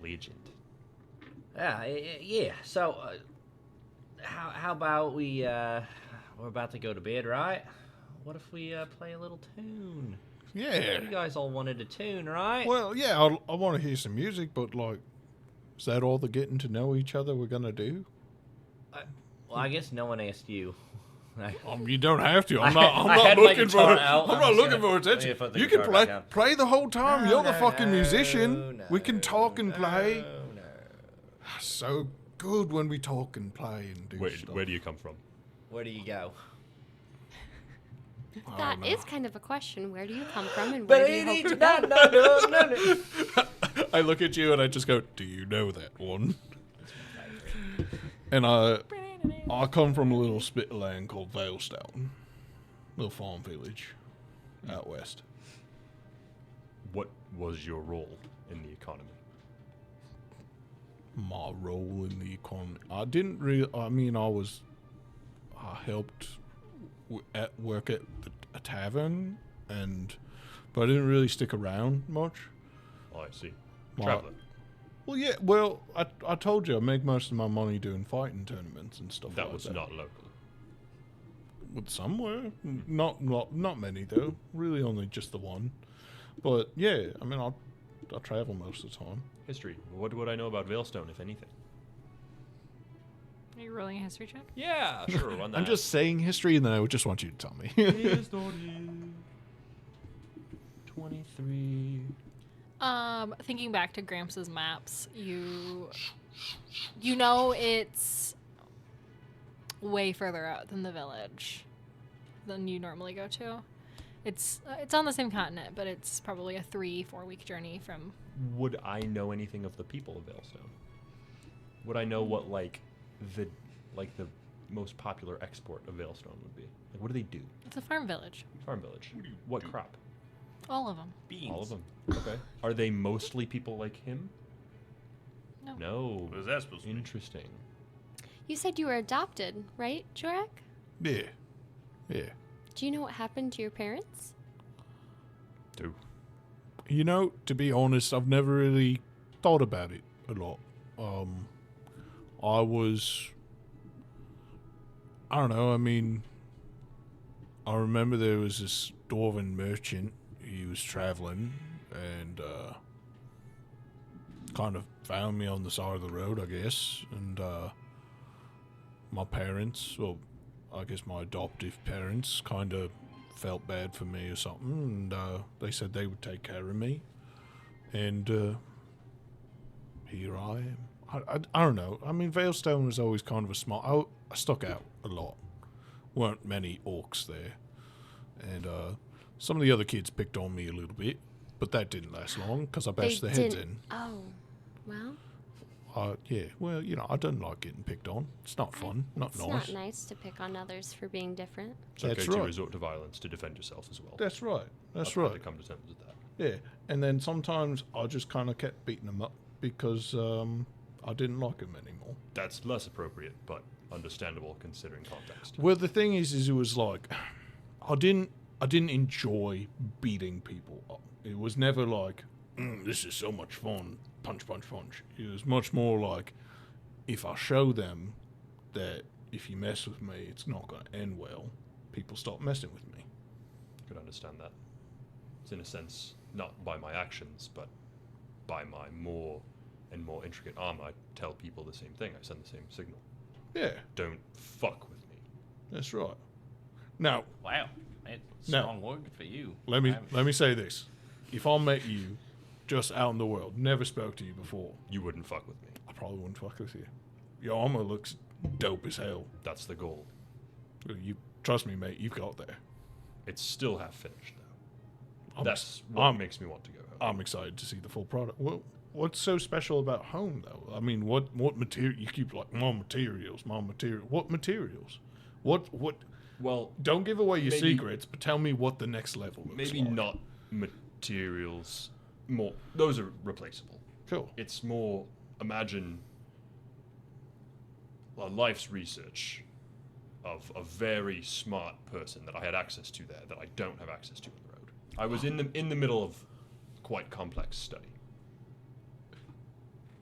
Legend. Yeah. So, how about we're about to go to bed, right? What if we play a little tune? Yeah. You guys all wanted a tune, right? Well, yeah, I want to hear some music, but like, is that all the getting to know each other we're gonna do? Well, I guess no one asked you. You don't have to. I'm I not had my looking for. guitar out. I'm I'm not just looking gonna- for attention. let me put the You can guitar back play down. the whole time. You're the fucking musician. No, We can talk and play. No. So good when we talk and play and do stuff. Where do you come from? Where do you go? I That don't is kind of a question. Where do you come from and But where do you hope to go? no. know. I look at you and I just go, "Do you know that one?" And I come from a little spit of land called Veilstone, little farm village out west. What was your role in the economy? My role in the economy, I didn't really. I mean, I helped work at a tavern, but I didn't really stick around much. Oh, I see. My- Traveler. Well, yeah. Well, I told you I make most of my money doing fighting tournaments and stuff. That like was that. not local. With somewhere, not many though. Really, only just the one. But yeah, I mean, I travel most of the time. History. What would I know about Veilstone, if anything? Are you rolling a history check? Yeah, sure. Run that. I'm just saying history, and then I would just want you to tell me. History. 23. Thinking back to Gramps' maps, you know it's way further out than the village than you normally go to. It's on the same continent, but it's probably a 3-4 week journey from. Would I know anything of the people of Veilstone? Would I know what the most popular export of Veilstone would be? Like, what do they do? It's a farm village. Farm village. What crop? All of them. Beans. All of them. Okay. Are they mostly people like him? No. No. What is that supposed to mean? Interesting. You said you were adopted, right, Jorek? Yeah. Do you know what happened to your parents? Do. You know, to be honest, I've never really thought about it a lot. I don't know, I mean, I remember there was this dwarven merchant. He was traveling and kind of found me on the side of the road, I guess. And my parents, well, I guess my adoptive parents, kind of felt bad for me or something. And they said they would take care of me. And here I am. I don't know. I mean, Veilstone was always kind of a small. I stuck out a lot. Weren't many orcs there, and some of the other kids picked on me a little bit, but that didn't last long because I bashed their heads in. Oh, well. Yeah. Well, you know, I don't like getting picked on. It's not fun. Not It's nice. not nice to pick on others for being different. It's okay That's to right. resort to violence to defend yourself as well. That's right. That's I've had right. to come to terms with that. Yeah. And then sometimes I just kind of kept beating them up because I didn't like them anymore. That's less appropriate, but understandable considering context. Well, the thing is it was like I didn't enjoy beating people up. It was never like this is so much fun, punch, punch, punch. It was much more like if I show them that if you mess with me, it's not going to end well, people stop messing with me. I could understand that. It's in a sense not by my actions, but by my more and more intricate arm. I tell people the same thing. I send the same signal. Yeah, Don't fuck with me. that's right. Now, Wow. It's No. strong word for you. let me say this. If I met you just out in the world, never spoke to you before, You wouldn't fuck with me. I probably wouldn't fuck with you. Your armor looks dope as hell. That's the goal. You trust me, mate, you've got there. It's still half finished, though. I'm That's ex- what I'm- makes me want to go home. I'm excited to see the full product. Well, what's so special about home though? I mean, what material you keep like more materials? What materials? What? Well, Don't give away your maybe- secrets, but tell me what the next level looks maybe like. not materials. More, those are replaceable. Cool. It's more, imagine life's research of a very smart person that I had access to there that I don't have access to on the road. I was in the middle of quite complex study.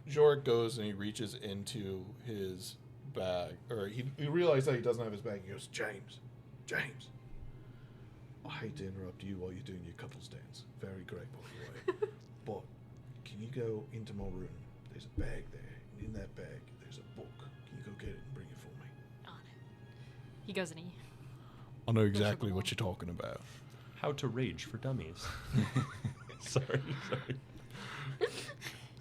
Jork goes and he reaches into his bag, or he realizes that he doesn't have his bag. He goes, James, I hate to interrupt you while you're doing your couples dance. Very great, by the way. But can you go into my room? There's a bag there, and in that bag, there's a book. Can you go get it and bring it for me? On it. He goes and he. I know exactly what you're talking about. How to rage for dummies. sorry.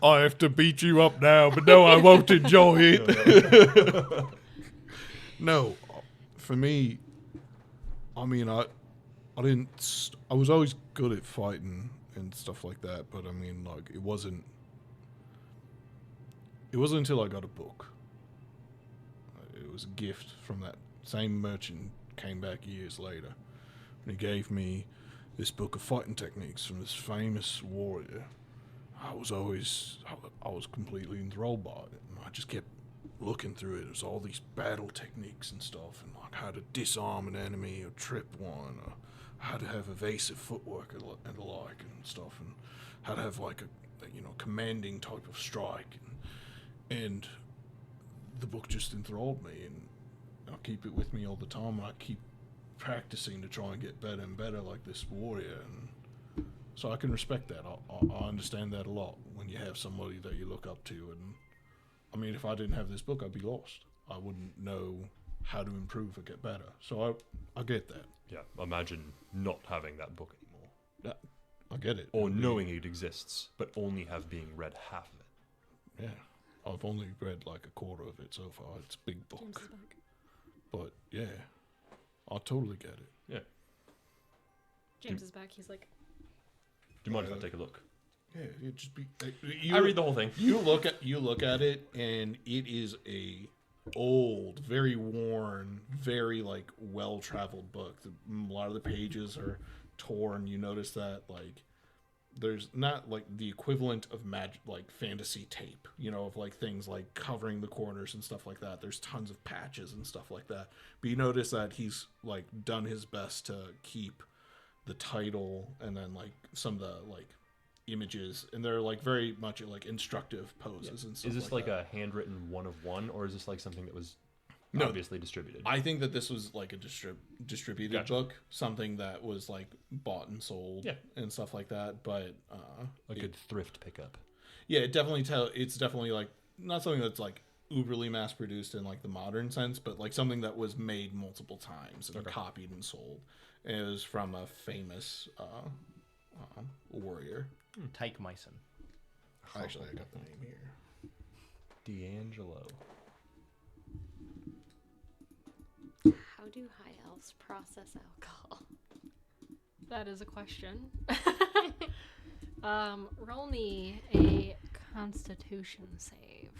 I have to beat you up now, but no, I won't enjoy it. No, for me, I mean, I was always good at fighting and stuff like that, but I mean, like, it wasn't until I got a book. It was a gift from that same merchant, came back years later, and he gave me this book of fighting techniques from this famous warrior. I was completely enthralled by it, and I just kept looking through it. It was all these battle techniques and stuff, and like how to disarm an enemy or trip one, or how to have evasive footwork and the like and stuff, and how to have like a commanding type of strike, and the book just enthralled me, and I keep it with me all the time. I keep practicing to try and get better and better like this warrior, and so I can respect that. I understand that a lot when you have somebody that you look up to. And I mean, if I didn't have this book, I'd be lost. I wouldn't know how to improve or get better. So I get that. Yeah, imagine not having that book anymore. I get it. Or knowing it exists, but only have being read half of it. Yeah, I've only read like a quarter of it so far. It's a big book. James's back. But yeah, I totally get it. Yeah. James is back. He's like, Do you mind if I take a look? Yeah, it just be. I read the whole thing. You look at it, and it is a old, very worn, very like well-traveled book. A lot of the pages are torn. You notice that like there's not like the equivalent of like fantasy tape, of like things like covering the corners and stuff like that. There's tons of patches and stuff like that. But you notice that he's like done his best to keep the title and then like some of the like images, and they're like very much like instructive poses and stuff. Is this like that. a handwritten one of one, or is this like something that was No. obviously distributed? I think that this was like a distributed Gotcha. book, something that was like bought and sold and stuff like that. But A good thrift pickup. yeah, it's definitely like not something that's like uberly mass produced in like the modern sense, but like something that was made multiple times and copied and sold. And it was from a famous warrior. Take Mason. Actually, I got the name here. D'Angelo. How do high elves process alcohol? that is a question. Roll me a Constitution save.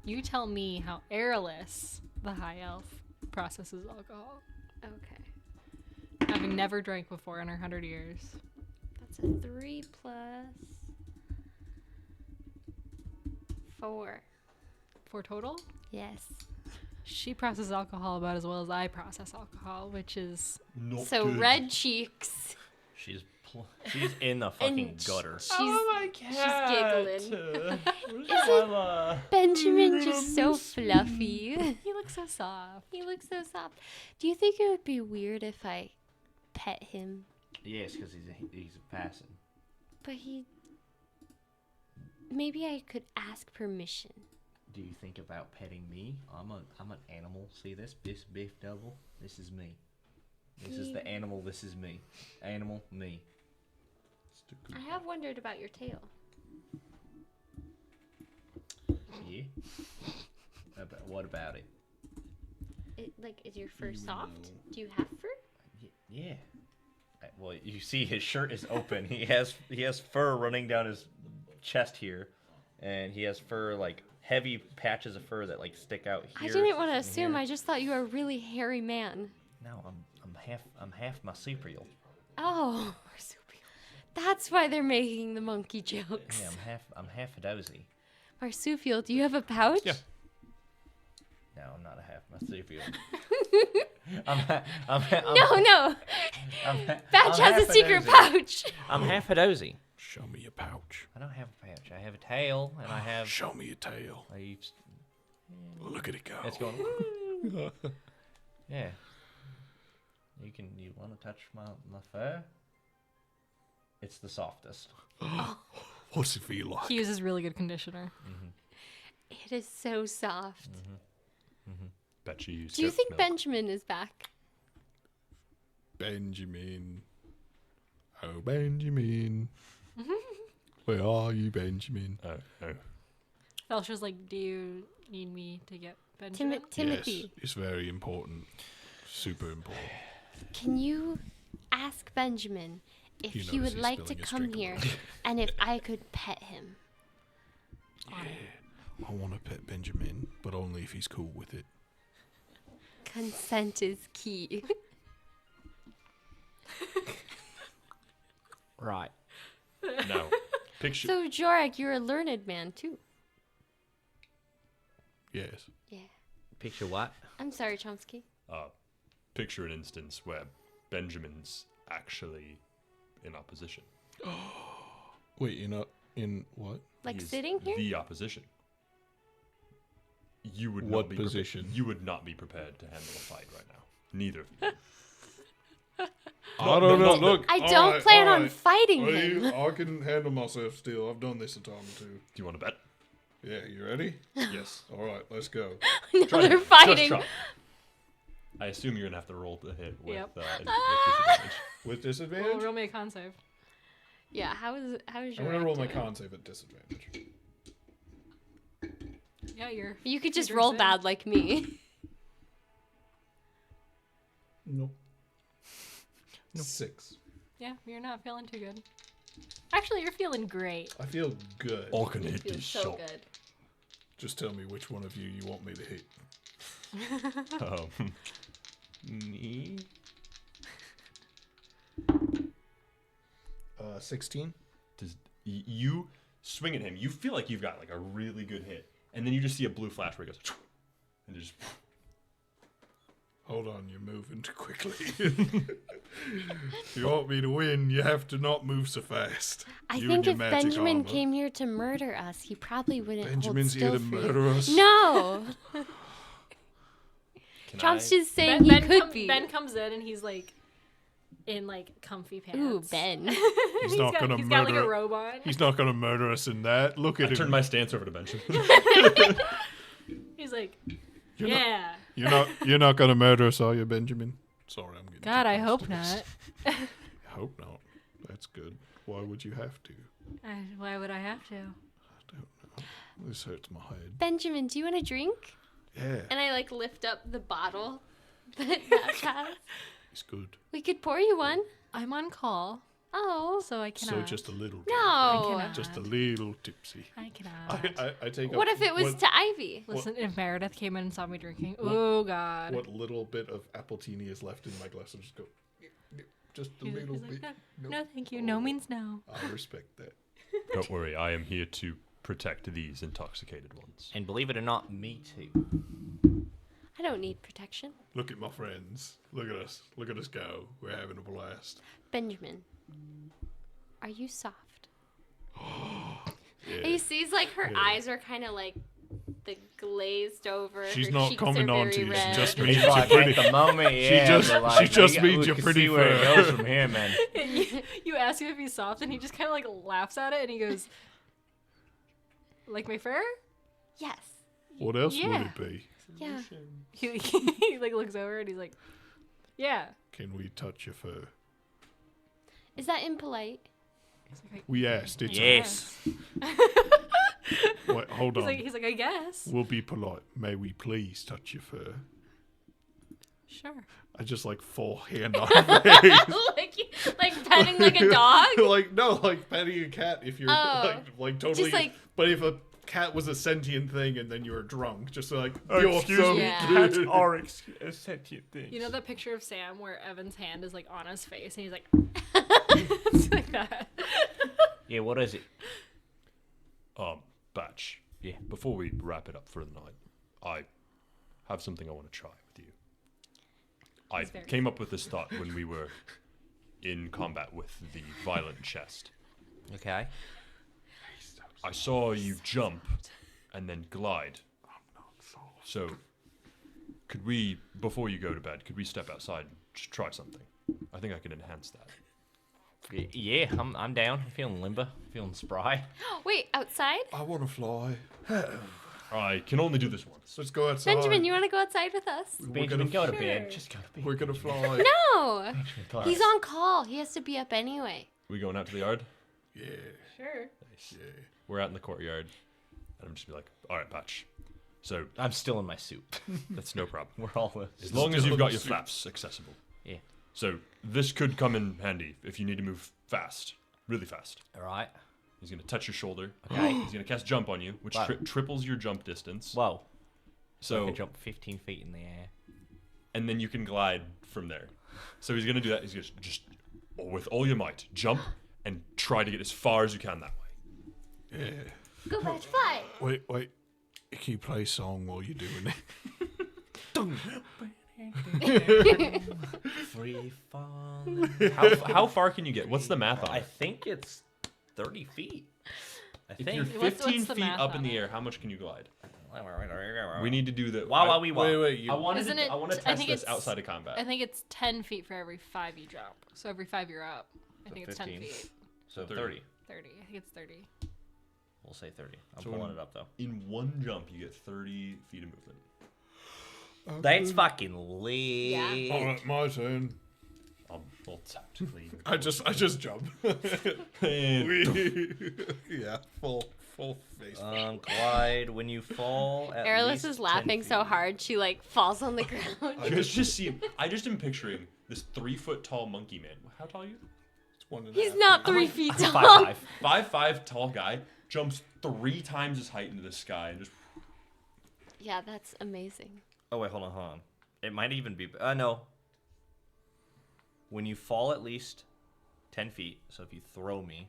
You tell me how airless the high elf processes alcohol. Okay. Having never drank before in her 100 years. That's a 3 plus 4. 4 total? Yes. She processes alcohol about as well as I process alcohol, which is... Not So good. red cheeks. She's in the fucking gutter. She's, my she's giggling. Isn't Benjamin just so fluffy. He looks so soft. He looks so soft. Do you think it would be weird if I pet him? Yes, because he's passing. But maybe I could ask permission. Do you think about petting me? I'm an animal. See this beef double? This is me. This is the animal. This is me. Animal, me. I have wondered about your tail. Yeah. What about it? Is your fur soft? Do you have fur? Yeah. Well, you see his shirt is open. He has fur running down his chest here, and he has fur, like heavy patches of fur that like stick out I here. didn't want to and assume. here. I just thought you were a really hairy man. No, I'm half marsupial. Oh, marsupial. That's why they're making the monkey jokes. Yeah, I'm half a dozy. Marsupial, do you have a pouch? Yeah. No, I'm not a half marsupial. I'm No. Batch I'm has half a secret dozy. pouch. I'm half a dozy. Show me your pouch. I don't have a pouch. I have a tail, and I have. Show me your tail. Look at it go. It's going. Yeah. You want to touch my fur? It's the softest. What's it feel like? He uses really good conditioner. It is so soft. Bet you use Do you goat's think milk. Benjamin is back? Benjamin. Oh, Benjamin. Where are you, Benjamin? Oh. Felsha's like, do you need me to get Benjamin? Timothy, Yes, it's very important. Super important. can you ask Benjamin if You he notice would he's like to spilling his come drink a here lot. and if I could pet him? I want to pet Benjamin, but only if he's cool with it. Consent is key. Right. No. Picture. So, Jorek, you're a learned man, too. Yes. Yeah. Picture what? I'm sorry, Chomsky. Picture an instance where Benjamin's actually in opposition. Wait, you're not in what? Like He's sitting here? The opposition. You would What not be position? you would not be prepared to handle a fight right now. Neither of you. I don't know. Look, I don't plan on fighting him. I can handle myself still. I've done this a time or two. Do you want to bet? Yeah, you ready? Yes. All right, let's go. Now Try they're it. fighting. Just try. I assume you're gonna have to roll to hit with, Yep. with disadvantage. With disadvantage? Well, roll me a con save. Yeah, how is I'm your gonna roll my doing? con save at disadvantage. Yeah, you're. You could just Your roll drink's in. bad like me. Nope. 6. Yeah, you're not feeling too good. Actually, you're feeling great. I feel good. All can You hit feel this so shot. good. Just tell me which one of you want me to hit. Me? 16. You swing at him. You feel like you've got like a really good hit, and then you just see a blue flash where it goes, and just. Hold on, you're moving too quickly. If you want me to win, you have to not move so fast. I You think and your if magic Benjamin armor. came here to murder us, he probably wouldn't Benjamin's hold here still to for you. murder us. No! Trump's just saying he could be. Ben comes in and he's like, in like comfy pants. Ooh, Ben. He's not got, gonna he's got like murder- a robe on. He's not going to murder us in that. Look I at him. turned my stance over to Benjamin. He's like, You're not- yeah. You're not going to murder us, are you, Benjamin? Sorry, I'm getting God, too I close hope to this. not. I hope not. That's good. Why would you have to? Why would I have to? I don't know. This hurts my head. Benjamin, do you want a drink? Yeah, And I like lift up the bottle that Batch has. it's good. We could pour you one. I'm on call, Oh. so I cannot. So just a little. No. cannot. Just a little tipsy. I cannot. I take. What up if it was to Ivy? Listen, if Meredith came in and saw me drinking, oh God. what little bit of appletini is left in my glass? I just go. Just a He's little like, bit. no, thank you. No means no. I respect that. Don't worry, I am here to protect these intoxicated ones. And believe it or not, me too. I don't need protection. Look at my friends. Look at us. Look at us go. We're having a blast. Benjamin, are you soft? Yeah. He sees like her Yeah. eyes are kind of like the glazed over. She's her not cheeks coming are on very to you. She red. just It's means you're like pretty. at the moment, yeah. just- but, like, she just we means you're can pretty see where it fair. goes from here, man. you ask him if he's soft, and he just kind of like laughs at it, and he goes, "Like my fur?" Yes. What else would Yeah. it be? Yeah. He like looks over and he's like, "Yeah." Can we touch your fur? Is that impolite? He's like, We asked. It's Yes. Wait, hold on. he's like, I guess. We'll be polite. May we please touch your fur? Sure. I just like full hand on her face. like petting like a dog. Like no, like petting a cat if you're Oh. like totally. Just like- but if a cat was a sentient thing and then you were drunk, just like Excuse so me, Yeah. cats are a sentient things. You know that picture of Sam where Evan's hand is like on his face and he's like, it's like that. Yeah, what is it? Batch. Yeah. Before we wrap it up for the night, I have something I want to try with you. I very came up with this thought when we were in combat with the violent chest. Okay. I saw you jump and then glide. So, could we, before you go to bed, could we step outside and just try something? I think I can enhance that. Yeah, I'm down. I'm feeling limber, feeling spry. Wait, outside? I want to fly. I can only do this once. Let's go outside. Benjamin, you want to go outside with us? Benjamin, go to Sure. bed. Just go to bed. We're gonna fly. No. Close. He's on call. He has to be up anyway. We going out to the yard? Yeah. Sure. Nice. We're out in the courtyard, and I'm just be like, all right, Patch. So I'm still in my suit. that's no problem. We're all. As long as Still you've in got the your suit. flaps accessible. Yeah. So this could come in handy if you need to move fast, really fast. All right. He's gonna touch your shoulder. Okay. He's gonna cast jump on you, which Wow. triples your jump distance. Whoa. So I So can jump 15 feet in the air. and then you can glide from there. So he's gonna do that. He's gonna just with all your might jump and try to get as far as you can that way. Yeah. Go Patch, fly. Wait. Can you play a song while you're doing it? Free falling. How far can you get? What's the math on I it? think it's 30 feet. I If think. you're What's 15 the feet math up in on the it? air, how much can you glide? We need to do the. Wow, we Wait. I You, wanted Isn't to, it- I want to I test think this it's- outside of combat. I think it's 10 feet for every 5 you jump. So every 5 you're up. I think it's 10 15. feet. So 30. 30. 30. I think it's 30. We'll say 30. I'm So pulling in- it up though. In one jump, you get 30 feet of movement. That's fucking lit. Yeah. all right, my turn. I'll tactically. I just jump. Yeah, full face. Glide when you fall. At Airless least is 10 laughing so feet. hard she like falls on the ground. I just see. I just am picturing this 3 foot tall monkey man. How tall are you? It's 1.5 He's not feet. 3 feet I'm tall. 5'5". 5'5" tall guy jumps 3 times his height into the sky and just. Yeah, that's amazing. Oh wait, hold on. It might even be. No. When you fall at least 10 feet, so if you throw me,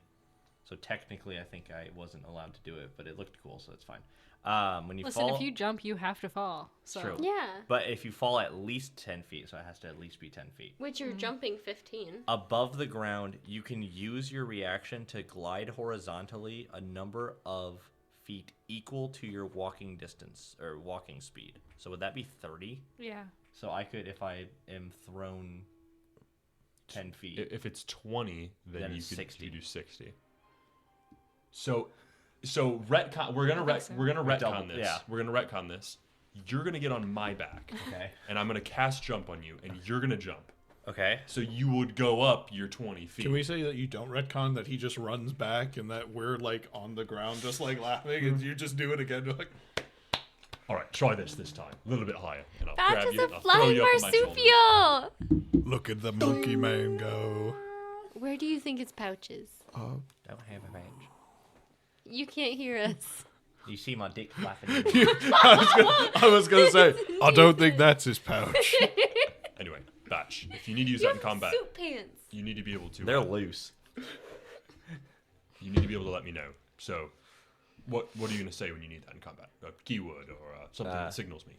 so technically I think I wasn't allowed to do it, but it looked cool, so it's fine. When you Listen, fall, if you jump, you have to fall. So. true. Yeah. But if you fall at least 10 feet, so it has to at least be 10 feet. Which you're jumping 15. Above the ground, you can use your reaction to glide horizontally a number of feet equal to your walking distance or walking speed. So would that be 30? Yeah. So I could, if I am thrown 10 feet. If it's 20, then Then you it's could 60. do 60. So retcon. We're gonna I think so. we're gonna retcon Double, this. yeah. We're gonna retcon this. You're gonna get on my back, Okay. and I'm gonna cast jump on you, and you're gonna jump. Okay. So you would go up your 20 feet. Can we say that you don't retcon, that he just runs back and that we're like on the ground just like laughing and you just do it again? You're like, All right, try this time. A little bit higher, and I'll That grab is you. a and I'll throw flying you up on my shoulder. marsupial! look at the monkey man go. Where do you think his pouch is? Don't have a badge. You can't hear us. You see my dick flapping. I was gonna say, I don't think that's his pouch. Anyway, Batch, if you need to use You that in have combat, suit pants. you need to be able to. They're loose. You need to be able to let me know. So, what are you gonna say when you need that in combat? A keyword or something that signals me.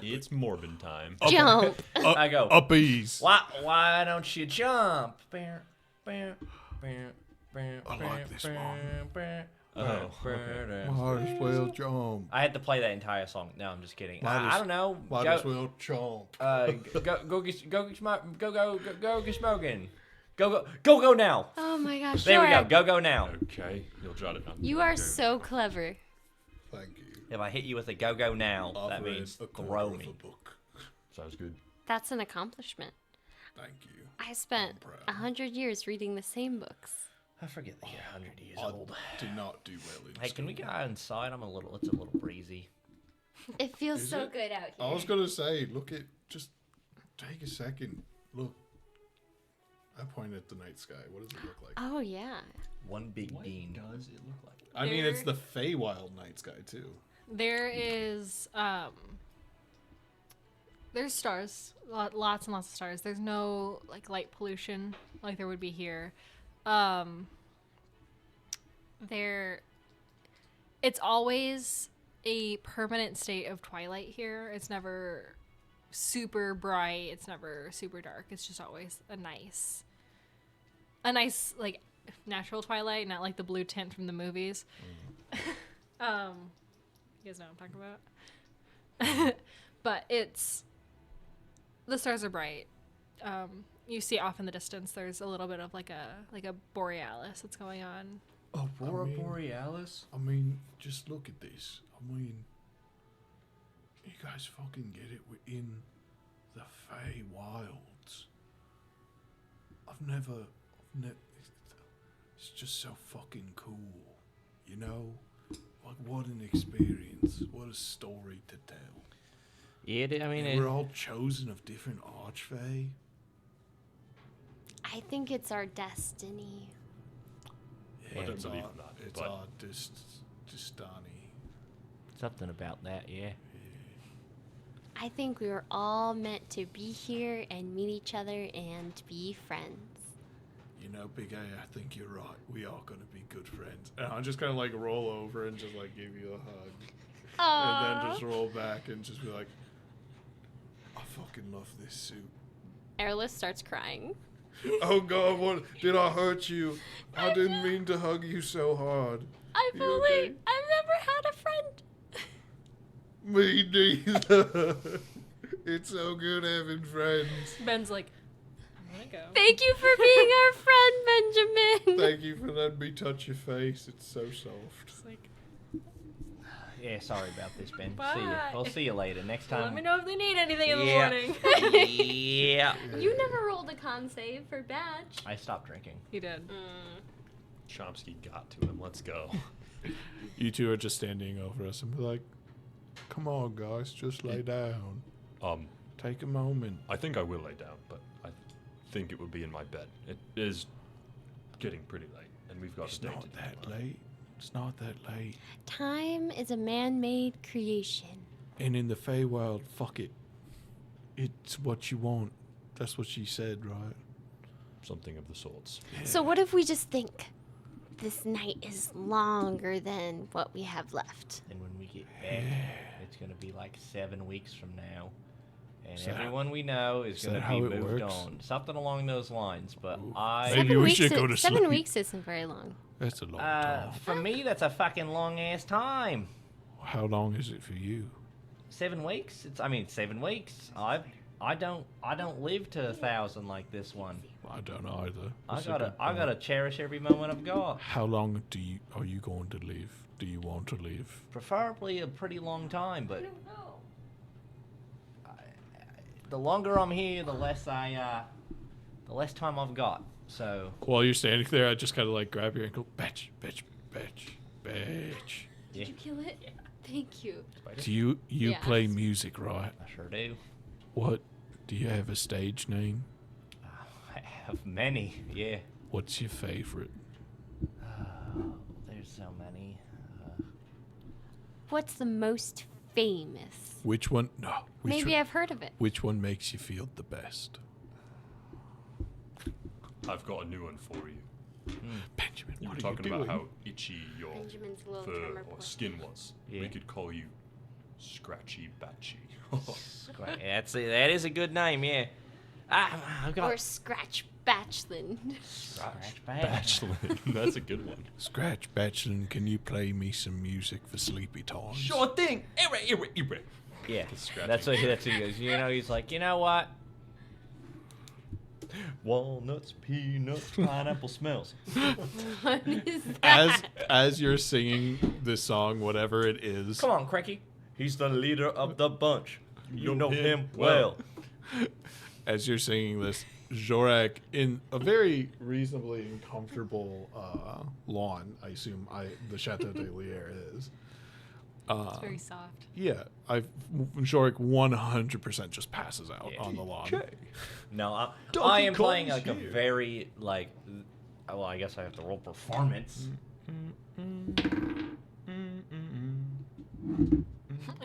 It's Morbin time. Jump. I go. Uppies. Why don't you jump? I like this one. Oh, okay. Might as well jump. I had to play that entire song. No, I'm just kidding. Might I as- don't know. Might Go, as well jump. go get smoking. Go now. Oh my gosh. There we Sure. go now. Okay, you'll jot it down. You are Okay. so clever. Thank you. If I hit you with a go now, that I've read means a quarter throw of me. a book. Sounds good. That's an accomplishment. Thank you. I spent proud. 100 years reading the same books. I forget that you're 100 years I old. did not do well in Hey, can we school. get outside? It's a little breezy. It feels Is so it? good out here. I was gonna say, just take a second. Look. I point at the night sky. What does it look like? Oh yeah. One big What bean. does it look like? I mean, it's the Feywild night sky too. There is there's stars, lots and lots of stars. There's no like light pollution like there would be here. It's always a permanent state of twilight here. It's never super bright. It's never super dark. It's just always a nice like natural twilight, not like the blue tint from the movies. You guys know what I'm talking about. But the stars are bright. You see off in the distance there's a little bit of like a borealis that's going on. Aurora Borealis? I mean, just look at this. I mean, you guys fucking get it. We're in the Feywilds. It's just so fucking cool. You know? Like, what an experience. What a story to tell. Yeah, I mean, And we're all chosen of different archfey. I think it's our destiny. I don't it's believe our, that, It's but- our destiny. something about that, yeah. I think we were all meant to be here and meet each other and be friends. You know, Big A, I think you're right. We are going to be good friends. And I'll just kind of like roll over and just like give you a hug. Aww. And then just roll back and just be like, I fucking love this suit. Airless starts crying. Oh God, what did I hurt you? I didn't mean to hug you so hard. I've You only, okay? I've never had a friend. Me neither. It's so good having friends. Ben's like, I'm gonna go. Thank you for being our friend, Benjamin. Thank you for letting me touch your face. It's so soft. It's like, Yeah, sorry about this, Ben. See Bye. you. We'll see you later. Next time. let me know if they need anything in the Yeah. morning. Yeah. You never rolled a con save for badge. I stopped drinking. He did. Chomsky got to him. Let's go. You two are just standing over us and be like, come on, guys, just lay down. Take a moment. I think I will lay down, but I think it would be in my bed. It is getting pretty late, and we've got It's a date not to do that tomorrow. late. It's not that late. Time is a man-made creation. And in the Feywild, fuck it. It's what you want. That's what she said, right? Something of the sorts. So what if we just think this night is longer than what we have left? And when we get back, it's going to be like 7 weeks from now. And Is that everyone we know is is going that to how be it moved works? on. Something along those lines. But Ooh. I... Maybe we should go to 7 sleep. weeks isn't very long. That's a long time. For me, that's a fucking long-ass time. How long is it for you? 7 weeks? 7 weeks. I don't live to 1,000 like this one. I don't either. I That's a good gotta point. cherish every moment I've got. How long are you going to live? Do you want to live? Preferably a pretty long time, but the longer I'm here, the less time I've got. So While you're standing there, I just kind of like grab your ankle. Batch, batch, batch, batch. yeah, Did you kill it? Thank you. Do you Yeah. play music, right? I sure do. What? Do you have a stage name? I have many. Yeah. What's your favorite? There's so many. What's the most famous? Which one? No. Which Maybe one, I've heard of it. Which one makes you feel the best? I've got a new one for you. Benjamin, You were what are you talking doing? about how itchy your Benjamin's little fur drummer or boy. skin was. Yeah. We could call you Scratchy Batchy. That is a good name. Yeah. I've got Or Scratch Batchlin. scratch bag. Batchlin. That's a good one. Scratch Batchlin, can you play me some music for sleepy times? Sure thing. Ere. Yeah. Scratching. That's what he goes. You know, he's like, you know what? Walnuts, peanuts, pineapple smells. What is that? As you're singing this song, whatever it is, Come on, Cranky. He's the leader of the bunch. You know him well. as you're singing this, Jorak, in a very reasonably and comfortable lawn, I assume the Chateau de Lier is, It's very soft. Yeah, Shorik 100% just passes out Yeah. on the lawn. No, I Donkey am playing Kong's like a here. very like. Well, I guess I have to roll performance. And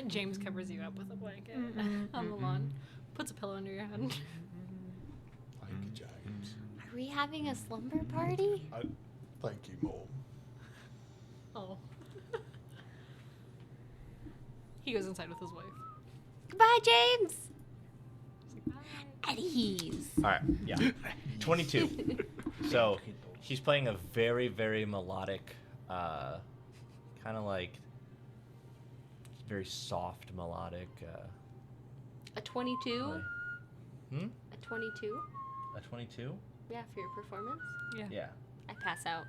James covers you up with a blanket on the lawn. Puts a pillow under your head. Thank you, James. Are we having a slumber party? Thank you, Mom. Oh. He goes inside with his wife. Goodbye, James. He's like, bye. Eddie's. All right, yeah, 22. So she's playing a very, very melodic, kind of like very soft melodic. A 22? Hmm? A 22? A 22? Yeah, for your performance? Yeah. Yeah, I pass out.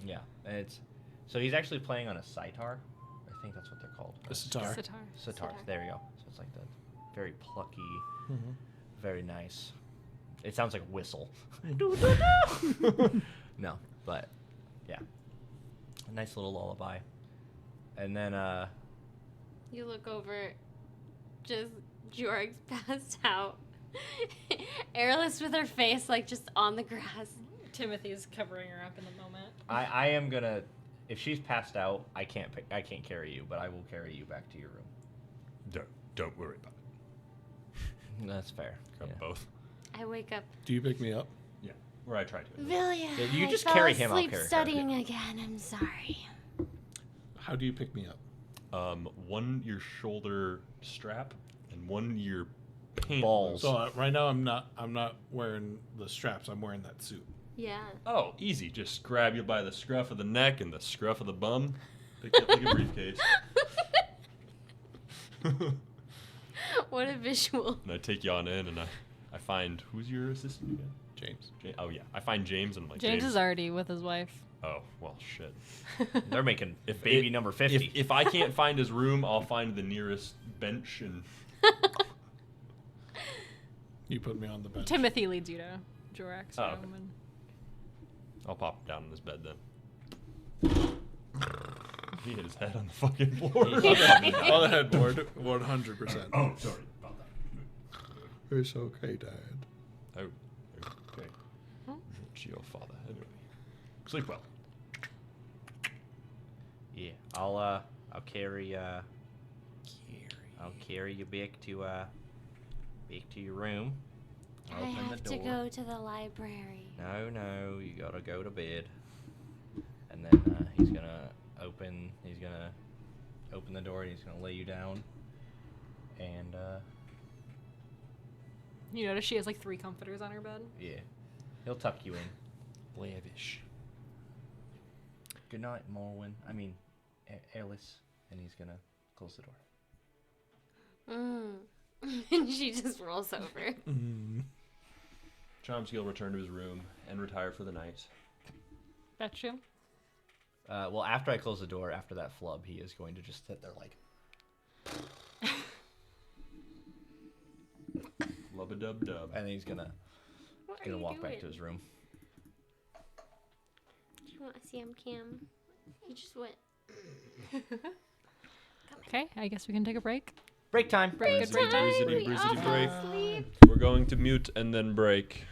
yeah. And it's so he's actually playing on a sitar. I think that's what they're called. A sitar. Sitar. Sitar. There you go. So it's like the very plucky, very nice. It sounds like a whistle. No, but yeah, a nice little lullaby. And then You look over, just Jorg's passed out. Airless with her face like just on the grass. Timothy's covering her up in the moment. I am gonna. If she's passed out, I can't carry you, but I will carry you back to your room. Don't worry about it. That's fair. Grab Yeah. both. I wake up. Do you pick me up? Yeah, or I try to. Villia, Yeah, you I just fell carry him, I'll asleep carry her. studying again. I'm sorry. How do you pick me up? One your shoulder strap, and one your pant Balls. So right now I'm not wearing the straps. I'm wearing that suit. Yeah. Oh, easy. Just grab you by the scruff of the neck and the scruff of the bum. Pick you up like a briefcase. What a visual. And I take you on in, and I find who's your assistant again? James. Oh yeah, I find James, and I'm like James is already with his wife. Oh well, shit. They're making baby number 50. If I can't find his room, I'll find the nearest bench, and You put me on the bench. Timothy leads you to Jorak's Oh, room. okay. And I'll pop down in his bed then. He hit his head on the fucking floor. On the headboard, 100%. Oh, sorry about that. It's okay, Dad. Oh, okay. It's your father. Anyway, sleep well. Yeah, I'll carry you back to your room. I Open have the to door. go to the library. No, you gotta go to bed. And then he's gonna open the door and he's gonna lay you down. And you notice she has like 3 comforters on her bed. yeah, he'll tuck you in. Lavish. Good night, Morwen. I mean, Alice. And he's gonna close the door. And she just rolls over. Chomsky will return to his room and retire for the night. That's you. Well, after I close the door, after that flub, he is going to just sit there like. Lub-a-dub-dub. And then he's gonna What are you walk back to doing? his room. Do you want to see him, Cam? He just went. Okay, I guess we can take a break. Break time. Break time. Bruisity, We bruisity all break. fell asleep. We're going to mute and then break.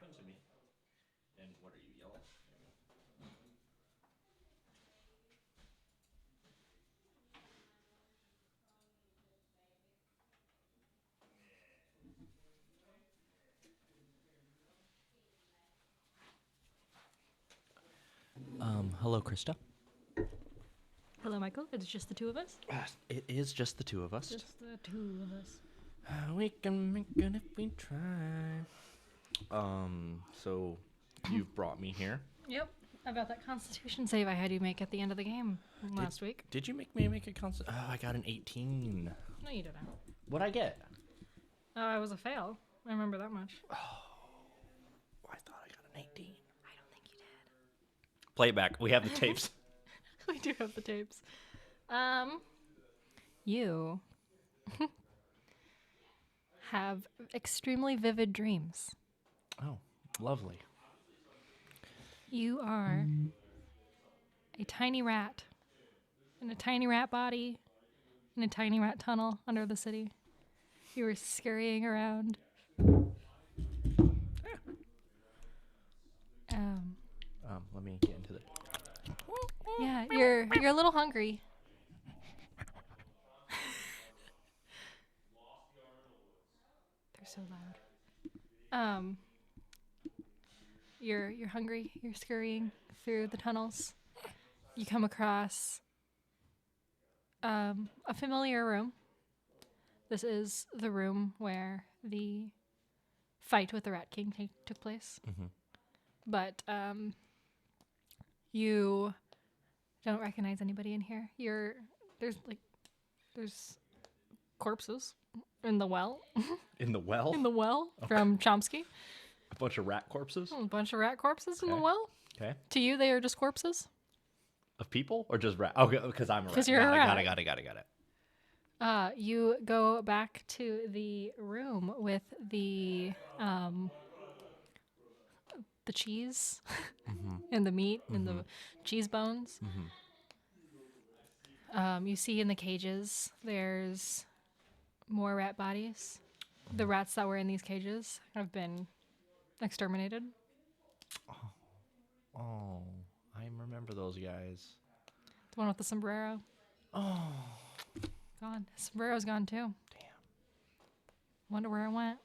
coming to me. And what are you yelling? Hello, Krista. Hello, Michael. It's just the two of us. It is just the two of us. Just the two of us. We can make it if we try. So you've brought me here. Yep. About that Constitution save I had you make at the end of the game last week. Did you make me make a constant? Oh, I got an 18. No, you didn't. What'd I get? It was a fail. I remember that much. I thought I got an 18. I don't think you did. Play it back. We have the tapes. We do have the tapes. You have extremely vivid dreams. Oh, lovely. You are a tiny rat in a tiny rat body in a tiny rat tunnel under the city. You were scurrying around. Let me get into the. Yeah, you're a little hungry. They're so loud. You're hungry. You're scurrying through the tunnels. You come across a familiar room. This is the room where the fight with the Rat King took place. Mm-hmm. But you don't recognize anybody in here. There's corpses in the well. In the well? In the well from Chomsky. A bunch of rat corpses? A bunch of rat corpses in the Okay. well. Okay. To you, they are just corpses. Of people or just rat? Okay, because I'm a rat. 'Cause you're a rat. Got it. You go back to the room with the cheese and the meat and the cheese bones. You see in the cages, there's more rat bodies. The rats that were in these cages have been exterminated. Oh, I remember those guys. The one with the sombrero. Oh. Gone. Sombrero's gone too. Damn. Wonder where it went.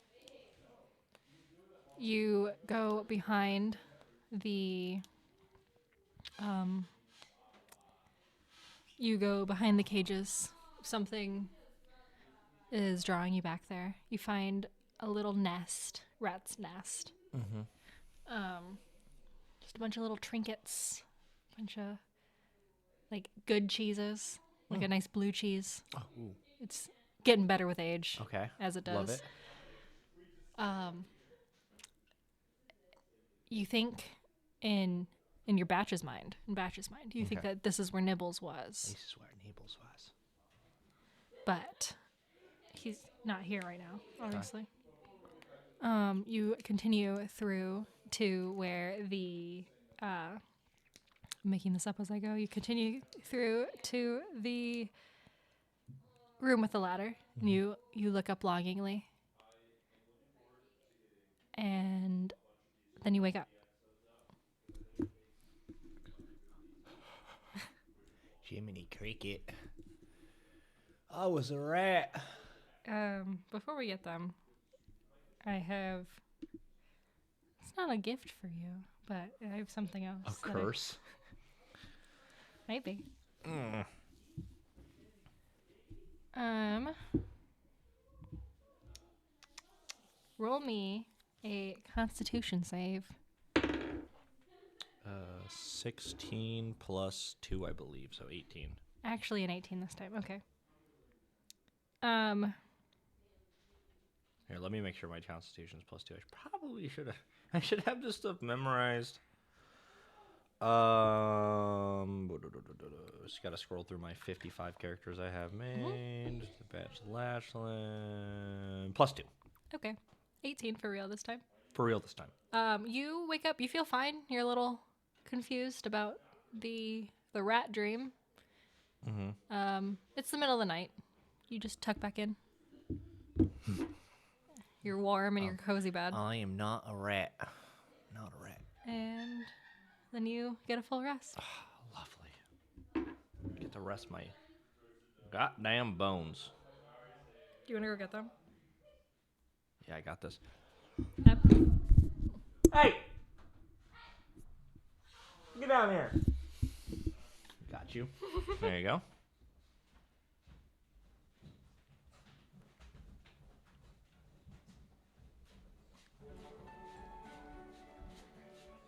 You go behind the cages. Something is drawing you back there. You find a little nest, rat's nest. Just a bunch of little trinkets, a bunch of like good cheeses, like a nice blue cheese. Oh, ooh. It's getting better with age. Okay. As it does. Love it. You think in your Batch's mind, you think Okay. that this is where Nibbles was. This is where Nibbles was. But he's not here right now, obviously. You continue through to where the making this up as I go. You continue through to the room with the ladder. And you look up longingly. And then you wake up. Jiminy Cricket. I was a rat. Before we get them, I have. It's not a gift for you, but I have something else. A that curse? Maybe. Roll me a Constitution save. 16 plus 2, I believe, so 18. Actually, an 18 this time. Okay. Here, let me make sure my Constitution's plus 2. I should have this stuff memorized. Just gotta scroll through my 55 characters I have made. The Batch Lashland. Plus 2. Okay. 18 for real this time. For real this time. You wake up. You feel fine. You're a little confused about the rat dream. It's the middle of the night. You just tuck back in. You're warm in your cozy bed. I am not a rat. not a rat. And then you get a full rest. Lovely. Get to rest my goddamn bones. Do you want to go get them? Yeah, I got this. Yep. Hey! Get down here. Got you. There you go.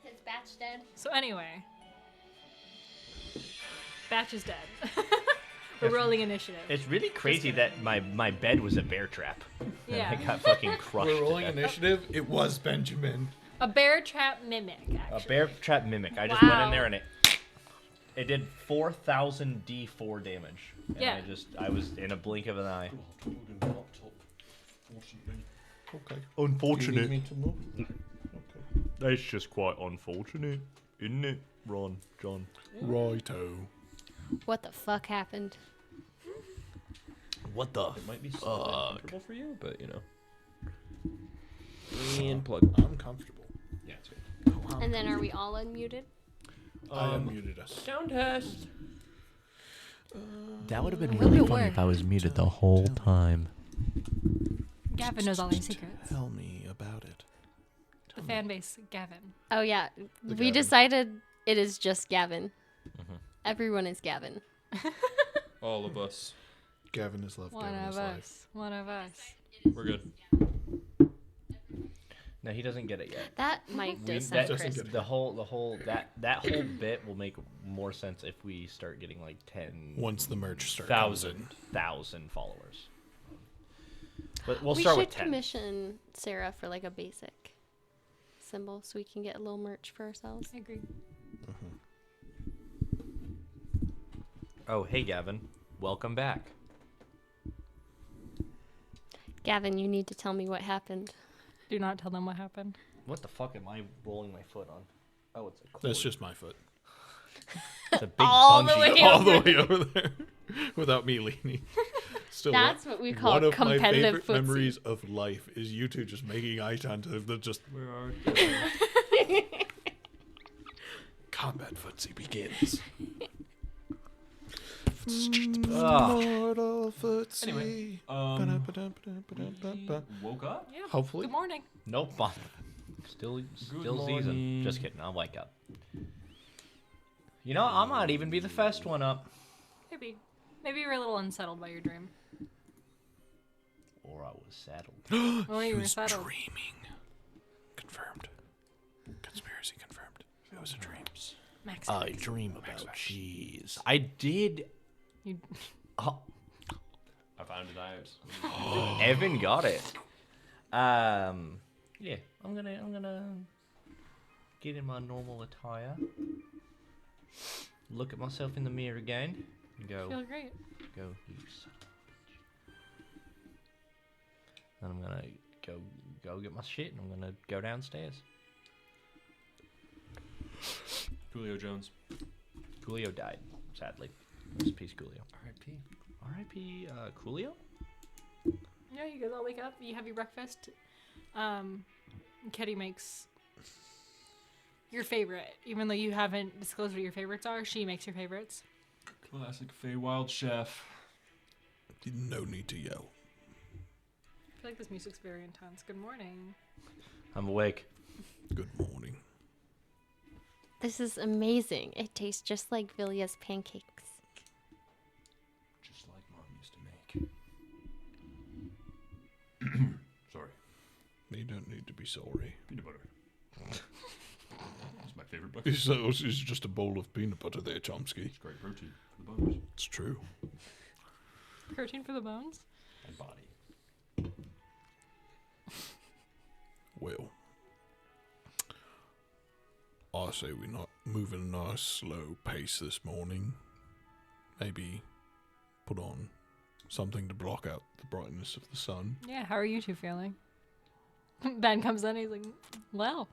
His batch dead. So anyway, Batch is dead. We're rolling initiative. It's really crazy that my bed was a bear trap. Yeah. And I got fucking crushed. We're to rolling death. initiative. It was Benjamin. A bear trap mimic, A actually. bear trap mimic. I just went in Wow. there and it did 4,000 D4 damage. And Yeah. I was in a blink of an eye. Okay. Unfortunate. You need me to move? Okay. That's just quite unfortunate, isn't it, Ron, John? Righto. What the fuck happened? What the? It might be slightly uncomfortable for you, but you know. And plug. I'm comfortable. Yeah, it's good. And then are we all unmuted? I unmuted us. Sound test. That would have been Hope really it funny if I was muted the whole time. Gavin knows all your secrets. Tell me about it. The fan base, Gavin. Oh yeah, The we Gavin. decided it is just Gavin. Everyone is Gavin. All of us. Gavin has loved One Gavin of his life. us. One of us. We're good. No, he doesn't get it yet. That mic does that- sound doesn't crisp. get The whole that whole bit will make more sense if we start getting like 10 Once the merch starts. comes in. thousand followers. But we'll We start should with 10. commission Sarah for like a basic symbol so we can get a little merch for ourselves. I agree. Oh, hey Gavin, welcome back. Gavin, you need to tell me what happened. Do not tell them what happened. What the fuck am I rolling my foot on? Oh, it's a cord. That's just my foot. It's a big All the bungee way cord. All the way over there. Without me leaning. Still, That's what we call one of my competitive favorite footsie. memories of life is you two just making eye contact. They're just Where are combat footsie begins. Ugh. Mortal footsie. Anyway, Ba-da-ba-da-ba-da-ba-da-ba. woke up? Yeah. Hopefully. Good morning. Nope. Still season. morning. Just kidding. I'll wake up. You know, I might even be the first one up. Maybe. Maybe you were a little unsettled by your dream. Or I was saddled. Well, He you were was settled. dreaming. Confirmed. Conspiracy confirmed. It was a dream. Max. I dream about cheese. I did. You, Oh, I found it out. Evan got it. Yeah, I'm gonna get in my normal attire. Look at myself in the mirror again. And go. feel great. Go, you son of a bitch. Then I'm gonna go get my shit and I'm gonna go downstairs. Julio Jones. Coolio died, sadly. Rest in peace, Coolio. R.I.P. R.I.P. Coolio? Yeah, you guys all wake up. You have your breakfast. Ketty makes your favorite. Even though you haven't disclosed what your favorites are, she makes your favorites. Classic Feywild chef. No need to yell. I feel like this music's very intense. Good morning. I'm awake. Good morning. This is amazing. It tastes just like Villia's pancakes. Just like Mom used to make. Sorry. You don't need to be sorry. Peanut butter. It's my favorite breakfast. It's just a bowl of peanut butter there, Chomsky. It's great protein for the bones It's true. Protein for the bones. and body. Well, I say we're not moving a nice slow pace this morning. Maybe put on something to block out the brightness of the sun. Yeah, how are you two feeling? Ben comes in, he's like, well,